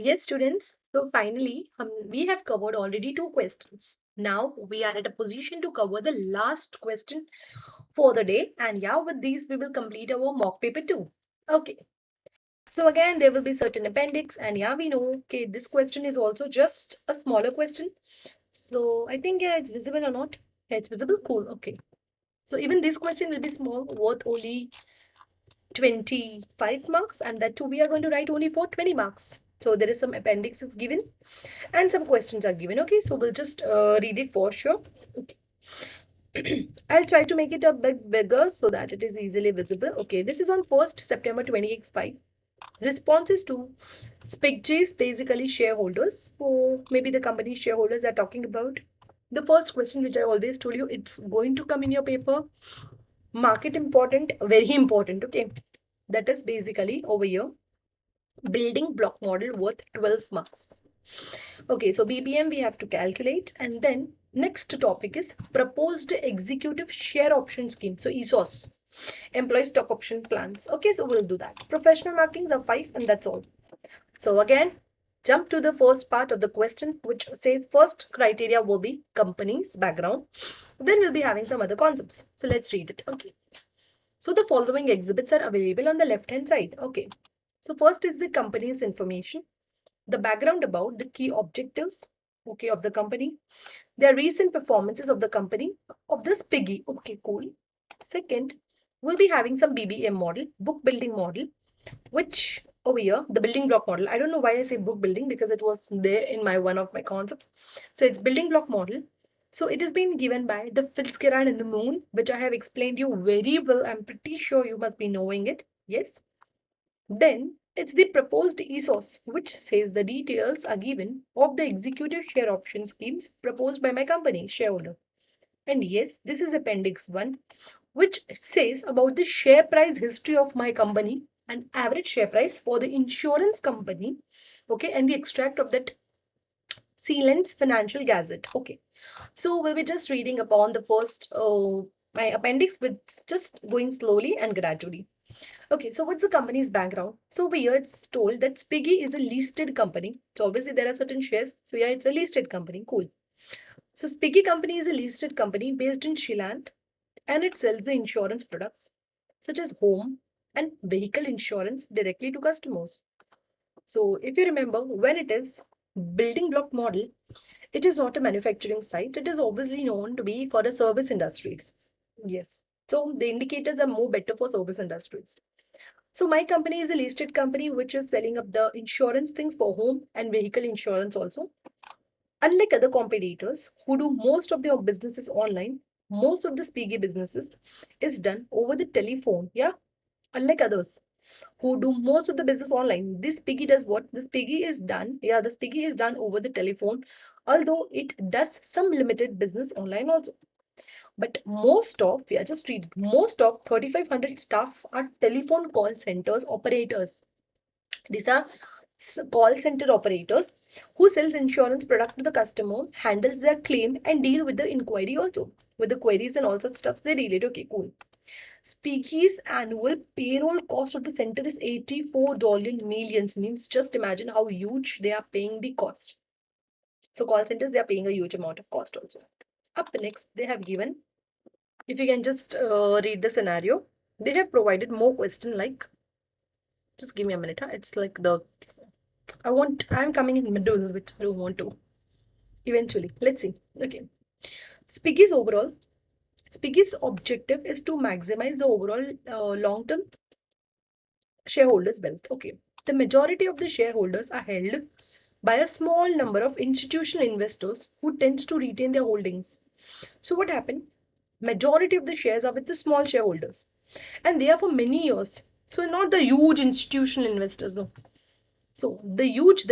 Yes, students. So finally, we have covered already two questions. Now we are at a position to cover the last question for the day. And yeah, with these, we will complete our mock paper too. Okay. So again, there will be certain appendix. And yeah, we know, okay, this question is also just a smaller question. So I think, yeah, it's visible or not? Yeah, it's visible. Cool. Okay. So even this question will be small, worth only 25 marks. And that too, we are going to write only for 20 marks. So there is some appendixes given and some questions are given. Okay, so we'll just read it for sure. Okay. I'll try to make it a bit bigger so that it is easily visible. Okay, this is on 1st September 2025. Responses to SPICJs, basically shareholders. So maybe the company shareholders are talking about. The first question, which I always told you, it's going to come in your paper. Market important, very important. Okay, that is basically over here. Building block model worth 12 marks. Okay, so BBM we have to calculate, and then next topic is proposed executive share option scheme. So ESOS, employee stock option plans. Okay, so we'll do that. Professional markings are 5 and that's all. So again, jump to the first part of the question, which says first criteria will be company's background. Then we'll be having some other concepts. So let's read it. Okay. So the following exhibits are available on the left hand side. Okay. So first is the company's information, the background about the key objectives, okay, of the company, their recent performances of the company, of this piggy. Okay, cool. Second, we'll be having some BBM model, book building model, which over here, the building block model. I don't know why I say book building because it was there in my one of my concepts. So it's building block model. So it has been given by the Fitzgerald and the Moon, which I have explained you very well. I'm pretty sure you must be knowing it. Yes. Then it's the proposed ESOS, which says the details are given of the executive share option schemes proposed by my company shareholder. And yes, this is Appendix 1, which says about the share price history of my company and average share price for the insurance company. Okay, and the extract of that Sealand's Financial Gazette. Okay, so we'll be just reading upon the first my appendix with just going slowly and gradually. Okay, so what's the company's background? So over here it's told that Spiggy is a listed company. So obviously there are certain shares. So yeah, it's a listed company. Cool. So Spiggy company is a listed company based in Sri Lanka and it sells the insurance products such as home and vehicle insurance directly to customers. So if you remember, when it is building block model, it is not a manufacturing site. It is obviously known to be for the service industries. Yes. So the indicators are more better for service industries. So my company is a listed company which is selling up the insurance things for home and vehicle insurance also. Unlike other competitors who do most of their businesses online, most of the Spiggy businesses is done over the telephone. Yeah. Unlike others who do most of the business online, this Spiggy does what? The Spiggy is done. Yeah, the Spiggy is done over the telephone, although it does some limited business online also. But most of, yeah, just read it. Most of 3,500 staff are telephone call centers operators. These are call center operators who sells insurance product to the customer, handles their claim and deal with the inquiry also. With the queries and all such stuff, they deal it. Okay, cool. Speake's annual payroll cost of the center is $84 million. Means just imagine how huge they are paying the cost. So call centers, they are paying a huge amount of cost also. Up next, they have given, if you can just read the scenario, they have provided more question like, just give me a minute. Huh? It's like the, I'm coming in the middle, which I don't want to. Eventually, let's see. Okay. Spiggy's overall, Spiggy's objective is to maximize the overall long-term shareholders' wealth. Okay. The majority of the shareholders are held by a small number of institutional investors who tends to retain their holdings. So what happened? Majority of the shares are with the small shareholders and they are for many years. So not the huge institutional investors. No. So the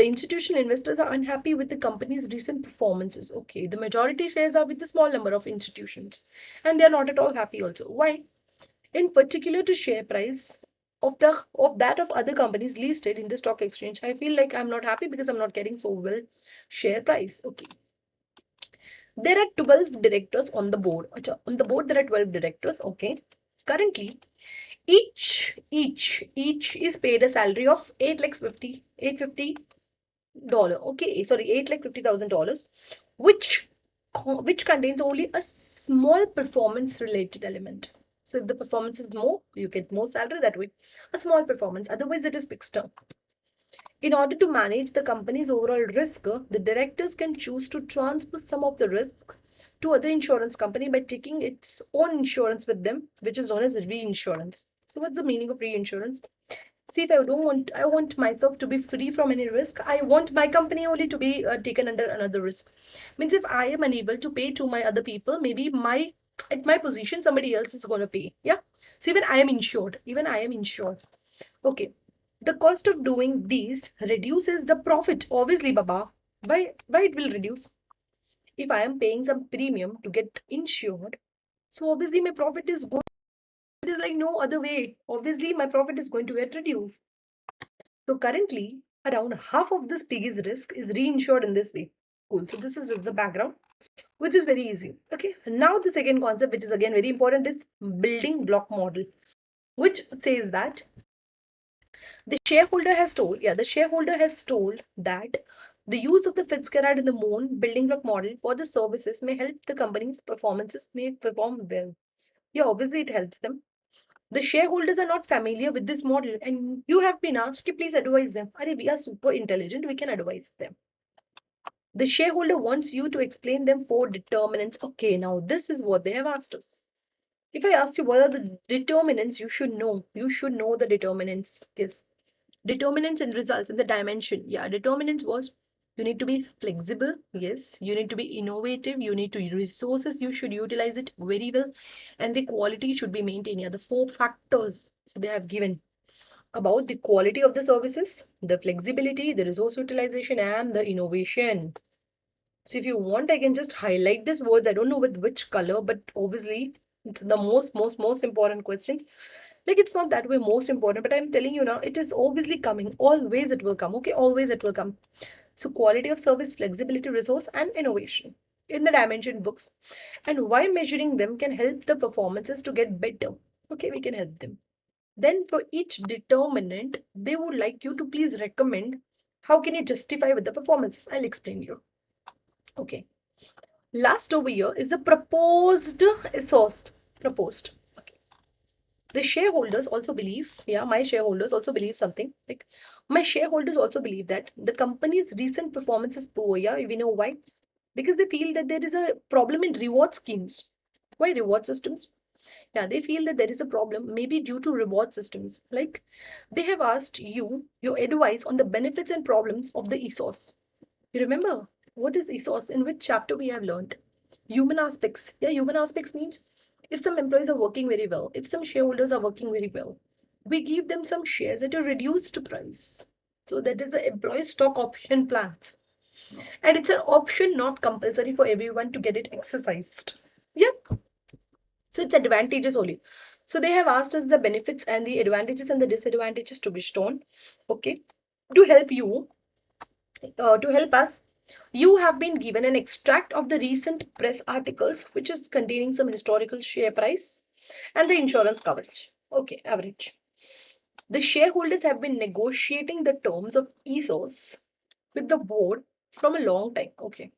institutional investors are unhappy with the company's recent performances. Okay, the majority shares are with the small number of institutions and they are not at all happy also. Why? In particular to share price of that of other companies listed in the stock exchange. I feel like I'm not happy because I'm not getting so well share price. Okay. There are 12 directors on the board. On the board there are 12 directors. Okay. Currently, each is paid a salary of 8 lakhs 50, 850 Okay, sorry, $8,50,000, which contains only a small performance related element. So if the performance is more, you get more salary that way. A small performance, otherwise it is fixed term. In order to manage the company's overall risk, the directors can choose to transfer some of the risk to other insurance company by taking its own insurance with them, which is known as reinsurance. So what's the meaning of reinsurance? See, if I want myself to be free from any risk. I want my company only to be taken under another risk. Means if I am unable to pay to my other people, maybe at my position somebody else is going to pay. Yeah. So even I am insured. Even I am insured. Okay. The cost of doing these reduces the profit. Obviously, Baba. Why it will reduce? If I am paying some premium to get insured, so obviously my profit is going. It is like no other way. Obviously, my profit is going to get reduced. So currently, around half of this piggy's risk is reinsured in this way. Cool. So this is the background, which is very easy. Okay. Now the second concept, which is again very important, is building block model, which says that the shareholder has told that the use of the Fitzgerald and the Moon building block model for the services may help the company's performances may perform well. Yeah, obviously it helps them. The shareholders are not familiar with this model and you have been asked to please advise them. Arey, we are super intelligent, we can advise them. The shareholder wants you to explain them four determinants. Okay, now this is what they have asked us. If I ask you what are the determinants, you should know. You should know the determinants. Yes. Determinants and results in the dimension. Yeah, determinants was you need to be flexible. Yes. You need to be innovative. You need to resources. You should utilize it very well. And the quality should be maintained. Yeah, the four factors. So they have given about the quality of the services, the flexibility, the resource utilization, and the innovation. So if you want, I can just highlight these words. I don't know with which color, but obviously it's the most important question. Like it's not that way most important, but I'm telling you now, it is obviously coming. Always it will come. Okay, always it will come. So quality of service, flexibility, resource, and innovation in the dimension books. And why measuring them can help the performances to get better. Okay, we can help them. Then for each determinant, they would like you to please recommend how can you justify with the performances. I'll explain you. Okay. Last over here is the proposed source. Proposed. Okay. The shareholders also believe, yeah, my shareholders also believe something. Like my shareholders also believe that the company's recent performance is poor. Yeah, we know why. Because they feel that there is a problem in reward schemes. Why reward systems? Yeah, they feel that there is a problem, maybe due to reward systems. Like they have asked you your advice on the benefits and problems of the ESOS. You remember what is ESOS? In which chapter we have learned? Human aspects. Yeah, human aspects means if some employees are working very well, if some shareholders are working very well, we give them some shares at a reduced price. So that is the employee stock option plans. And it's an option, not compulsory for everyone to get it exercised. Yeah. So it's advantages only. So they have asked us the benefits and the advantages and the disadvantages to be shown. Okay. To help you, to help us, you have been given an extract of the recent press articles, which is containing some historical share price and the insurance coverage. Okay, average. The shareholders have been negotiating the terms of ESOS with the board from a long time. Okay.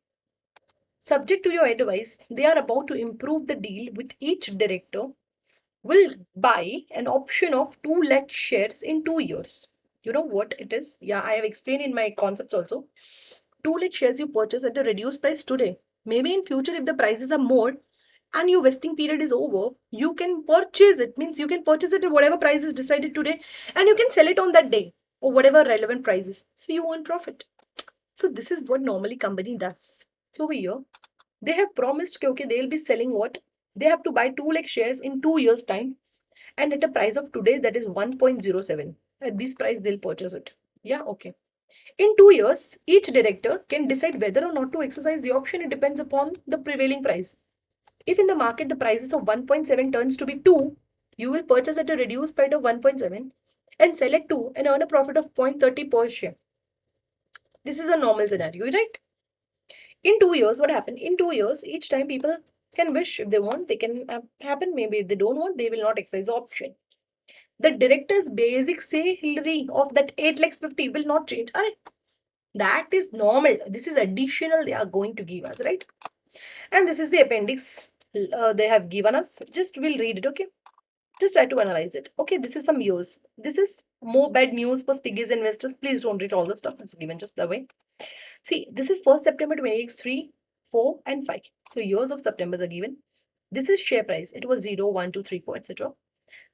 Subject to your advice, they are about to improve the deal with each director will buy an option of 2 lakh shares in 2 years. You know what it is? Yeah, I have explained in my concepts also. 2 lakh shares you purchase at a reduced price today. Maybe in future if the prices are more and your vesting period is over, you can purchase it. Means you can purchase it at whatever price is decided today and you can sell it on that day or whatever relevant prices. So you earn profit. So this is what normally company does. So over here, they have promised okay, they'll be selling what? They have to buy 2 lakh shares in 2 years time and at a price of today that is 1.07. At this price they'll purchase it. Yeah, okay. In 2 years, each director can decide whether or not to exercise the option. It depends upon the prevailing price. If in the market the prices of 1.7 turns to be 2, you will purchase at a reduced price of 1.7 and sell at 2 and earn a profit of 0.30 per share. This is a normal scenario, right? In 2 years, what happened? In 2 years, each time people can wish if they want, they can happen. Maybe if they don't want, they will not exercise the option. The director's basic salary of that 8 lakhs 50 will not change. That is normal. This is additional they are going to give us, right? And this is the appendix they have given us. Just we'll read it, okay? Just try to analyze it. Okay, this is some news. This is more bad news for Piggy's investors. Please don't read all the stuff. It's given just that way. See, this is 1st September 2023, 4 and 5. So years of September are given. This is share price. It was 0, 1, 2, 3, 4, etc.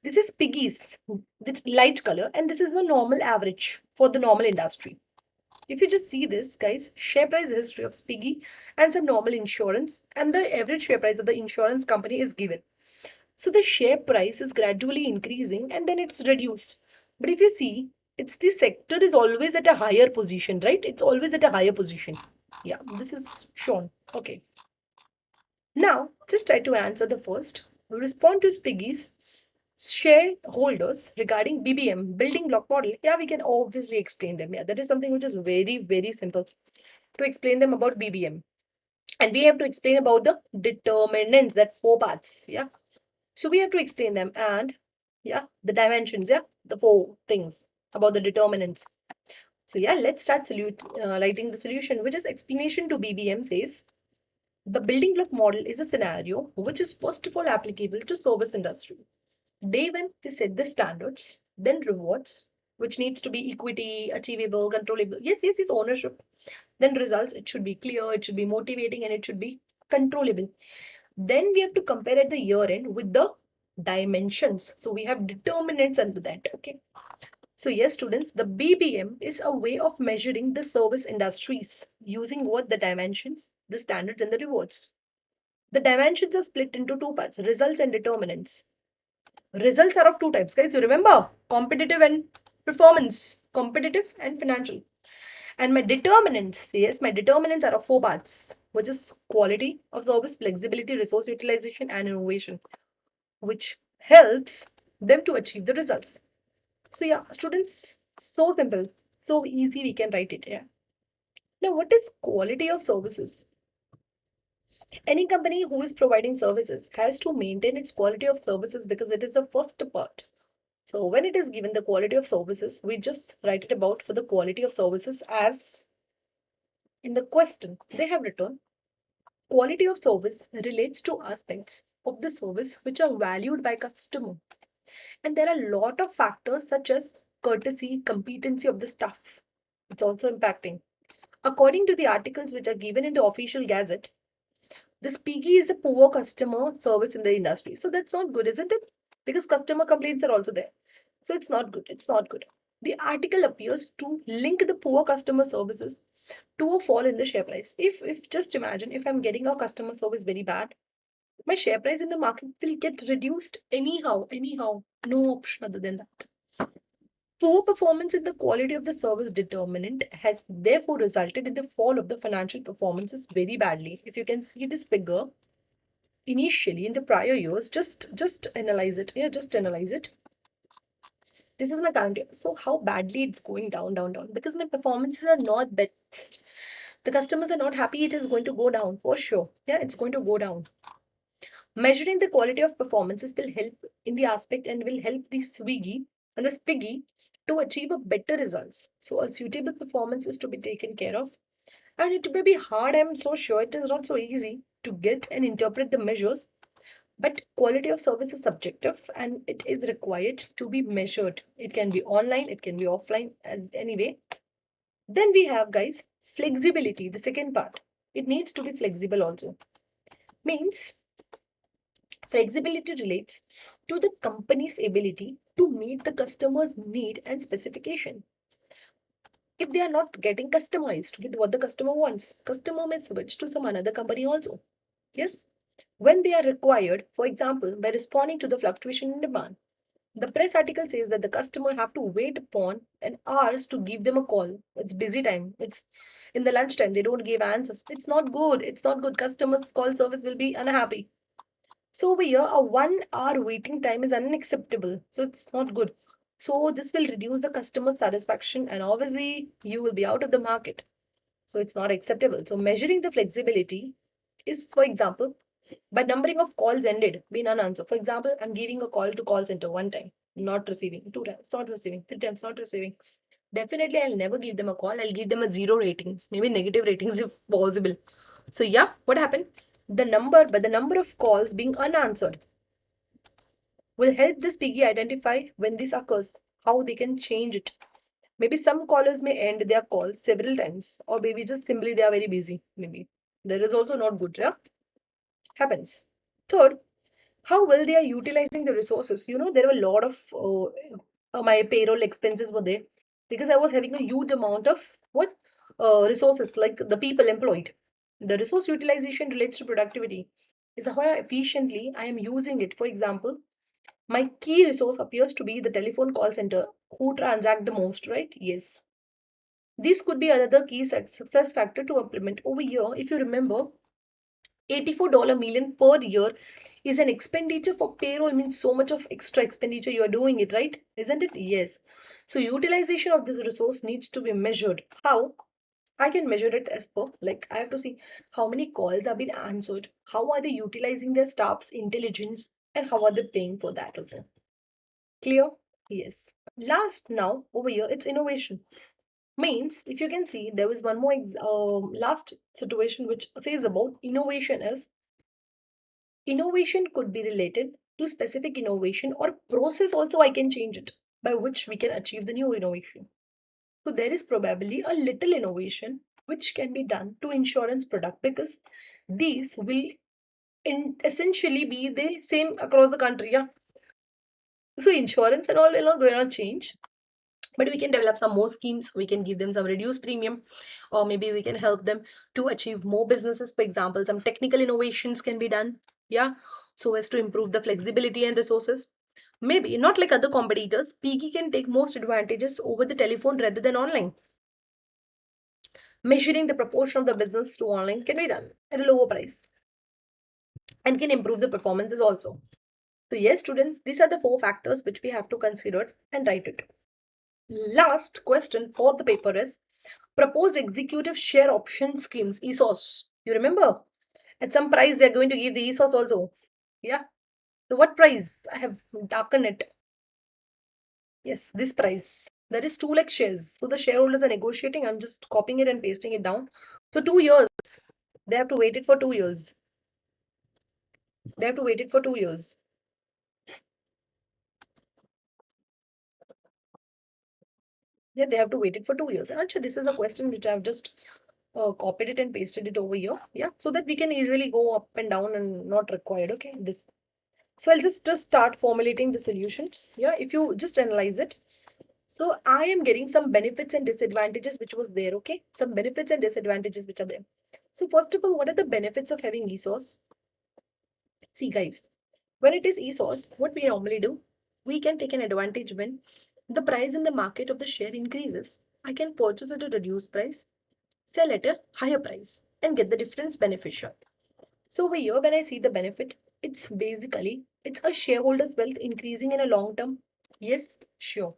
This is Piggy's, this light color, and this is the normal average for the normal industry. If you just see this, guys, share price history of Piggy and some normal insurance, and the average share price of the insurance company is given. So the share price is gradually increasing and then it's reduced. But if you see, it's the sector is always at a higher position, right? It's always at a higher position. Yeah, this is shown. Okay. Now, just try to answer the first. Respond to Piggy's shareholders regarding BBM, building block model. Yeah, we can obviously explain them. Yeah, that is something which is very, very simple to explain them about BBM. And we have to explain about the determinants, that 4 parts. Yeah. So we have to explain them and yeah, the dimensions, yeah, the 4 things about the determinants. So yeah, let's start writing the solution, which is explanation to BBM says the building block model is a scenario which is first of all applicable to service industry. Day when they set the standards, then rewards, which needs to be equity, achievable, controllable. Yes, yes, yes, ownership. Then results, it should be clear, it should be motivating, and it should be controllable. Then we have to compare at the year end with the dimensions. So we have determinants under that. Okay. So yes, students, the BBM is a way of measuring the service industries using what the dimensions, the standards, and the rewards. The dimensions are split into 2 parts, results and determinants. Results are of 2 types, guys. You remember competitive and performance, competitive and financial. And my determinants, yes, my determinants are of 4 parts, which is quality of service, flexibility, resource utilization, and innovation, which helps them to achieve the results. So yeah, students, so simple, so easy we can write it. Yeah. Now, what is quality of services? Any company who is providing services has to maintain its quality of services because it is the first part. So when it is given the quality of services, we just write it about for the quality of services as in the question they have written. Quality of service relates to aspects of the service which are valued by customer. And there are a lot of factors such as courtesy, competency of the staff. It's also impacting. According to the articles which are given in the official gazette, this PG is a poor customer service in the industry. So that's not good, isn't it? Because customer complaints are also there. So it's not good. It's not good. The article appears to link the poor customer services to a fall in the share price. If just imagine if I'm getting a customer service very bad, my share price in the market will get reduced anyhow. No option other than that. Poor performance in the quality of the service determinant has therefore resulted in the fall of the financial performances very badly. If you can see this figure, initially in the prior years, just analyze it. Yeah, just analyze it. This is my current year. So how badly it's going down, because my performances are not best. The customers are not happy, it is going to go down for sure. Yeah, it's going to go down. Measuring the quality of performances will help in the aspect and will help the Swiggy and the Spiggy to achieve a better results. So a suitable performance is to be taken care of. And it may be hard, I'm so sure it is not so easy to get and interpret the measures, but quality of service is subjective and it is required to be measured. It can be online, it can be offline, as anyway. Then we have, guys, flexibility, the second part. It needs to be flexible also. Means flexibility relates to the company's ability to meet the customer's need and specification. If they are not getting customized with what the customer wants, customer may switch to some another company also. Yes. When they are required, for example, by responding to the fluctuation in demand. The press article says that the customer have to wait upon an hours to give them a call. It's busy time. It's in the lunchtime. They don't give answers. It's not good. It's not good. Customers call service will be unhappy. So over here, a 1 hour waiting time is unacceptable. So it's not good. So this will reduce the customer satisfaction and obviously you will be out of the market. So it's not acceptable. So measuring the flexibility is, for example, by numbering of calls ended, been unanswered. For example, I'm giving a call to call center 1 time, not receiving, 2 times, not receiving, 3 times, not receiving. Definitely, I'll never give them a call. I'll give them a zero ratings, maybe negative ratings if possible. So yeah, what happened? The number of calls being unanswered will help this piggy identify when this occurs, how they can change it. Maybe some callers may end their calls several times, or maybe just simply they are very busy. Maybe that is also not good. Yeah, happens. Third, how well they are utilizing the resources. There were a lot of my payroll expenses were there because I was having a huge amount of what resources like the people employed. The resource utilization relates to productivity. Is how efficiently I am using it. For example, my key resource appears to be the telephone call center who transact the most, right? Yes. This could be another key success factor to implement over here. If you remember, $84 million per year is an expenditure for payroll, means so much of extra expenditure you are doing it, right? Isn't it? Yes. So utilization of this resource needs to be measured. How? I can measure it as per, like I have to see how many calls have been answered, how are they utilizing their staff's intelligence, and how are they paying for that also. Clear? Yes. Last now over here, it's innovation. Means if you can see, there was one more last situation which says about innovation is innovation could be related to specific innovation or process also I can change it by which we can achieve the new innovation. So there is probably a little innovation which can be done to insurance product because these will essentially be the same across the country. Yeah. So insurance and all will not going to change, but we can develop some more schemes. We can give them some reduced premium, or maybe we can help them to achieve more businesses. For example, some technical innovations can be done. Yeah. So as to improve the flexibility and resources. Maybe not like other competitors, Piggy can take most advantages over the telephone rather than online. Measuring the proportion of the business to online can be done at a lower price and can improve the performances also. So yes, students, these are the four factors which we have to consider and write it. Last question for the paper is proposed executive share option schemes, ESOS. You remember? At some price they're going to give the ESOS also. Yeah. So what price? I have darkened it. Yes, this price. That is 2 lakh shares. So the shareholders are negotiating. I'm just copying it and pasting it down. So 2 years. They have to wait it for 2 years. They have to wait it for 2 years. Yeah, they have to wait it for 2 years. Actually, this is a question which I've just copied it and pasted it over here. Yeah, so that we can easily go up and down and not required. Okay, this. So I'll just start formulating the solutions. Yeah, if you just analyze it. So I am getting some benefits and disadvantages which was there. Okay, some benefits and disadvantages which are there. So first of all, what are the benefits of having ESOS? See guys, when it is ESOS, what we normally do, we can take an advantage when the price in the market of the share increases. I can purchase at a reduced price, sell at a higher price, and get the difference beneficial. So over here, when I see the benefit, it's basically it's a shareholder's wealth increasing in a long term. Yes, sure.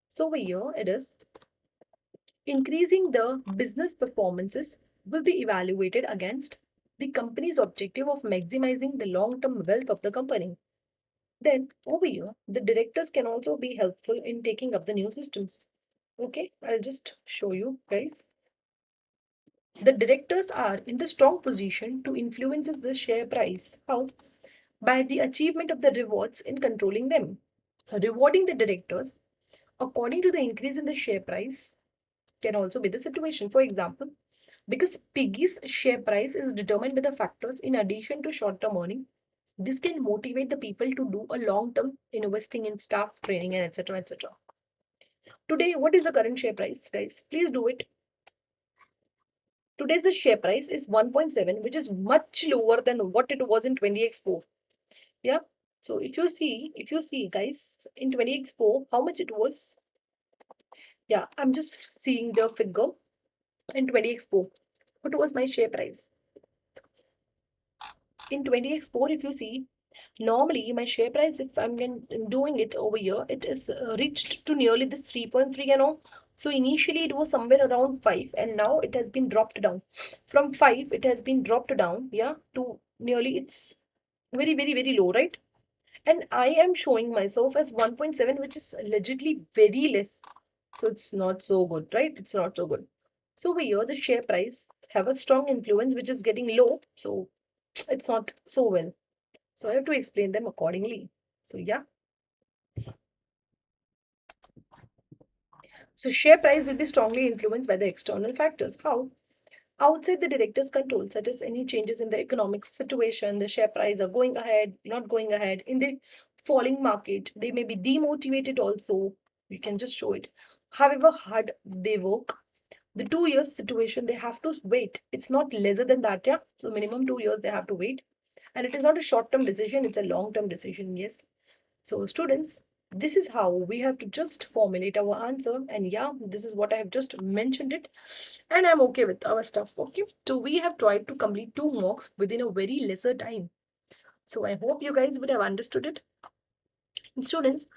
So over here, it is increasing the business performances will be evaluated against the company's objective of maximizing the long-term wealth of the company. Then over here, the directors can also be helpful in taking up the new systems. Okay, I'll just show you guys. The directors are in the strong position to influence the share price. How? By the achievement of the rewards in controlling them. Rewarding the directors according to the increase in the share price can also be the situation. For example, because Piggy's share price is determined by the factors in addition to short-term earning, this can motivate the people to do a long-term investing in staff training and etc. etc. Today, what is the current share price, guys? Please do it. Today's the share price is 1.7, which is much lower than what it was in 20 Expo. Yeah. So if you see, guys, in 20 Expo, how much it was? Yeah, I'm just seeing the figure in 20 Expo. What was my share price? In 20 Expo, if you see, normally my share price, if I'm doing it over here, it is reached to nearly this 3.3 and all. So initially it was somewhere around 5 and now it has been dropped down. From 5, it has been dropped down, yeah, to nearly it's very, very, very low, right? And I am showing myself as 1.7, which is legitimately very less. So it's not so good, right? It's not so good. So over here, the share price have a strong influence, which is getting low. So it's not so well. So I have to explain them accordingly. So yeah. So share price will be strongly influenced by the external factors. How? Outside the director's control, such as any changes in the economic situation, the share price are going ahead, not going ahead. In the falling market, they may be demotivated also. You can just show it. However hard they work, the 2 years situation, they have to wait. It's not lesser than that, yeah. So minimum 2 years they have to wait. And it is not a short-term decision, it's a long-term decision, yes. So students, this is how we have to just formulate our answer. And yeah, this is what I have just mentioned it. And I'm okay with our stuff. Okay. So we have tried to complete 2 mocks within a very lesser time. So I hope you guys would have understood it. And students,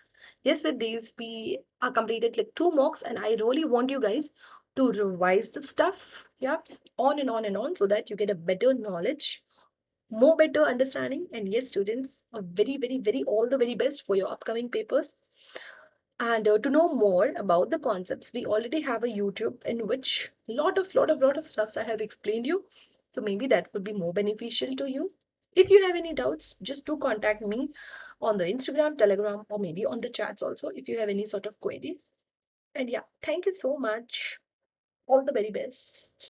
yes, with these we are completed like 2 mocks, and I really want you guys to revise the stuff. Yeah, on and on and on, so that you get a better knowledge, more better understanding. And yes, students, a very, very, very all the very best for your upcoming papers. And to know more about the concepts, we already have a YouTube in which lot of stuff I have explained you. So maybe that would be more beneficial to you. If you have any doubts, just do contact me on the Instagram, Telegram, or maybe on the chats also if you have any sort of queries. And yeah, thank you so much. All the very best.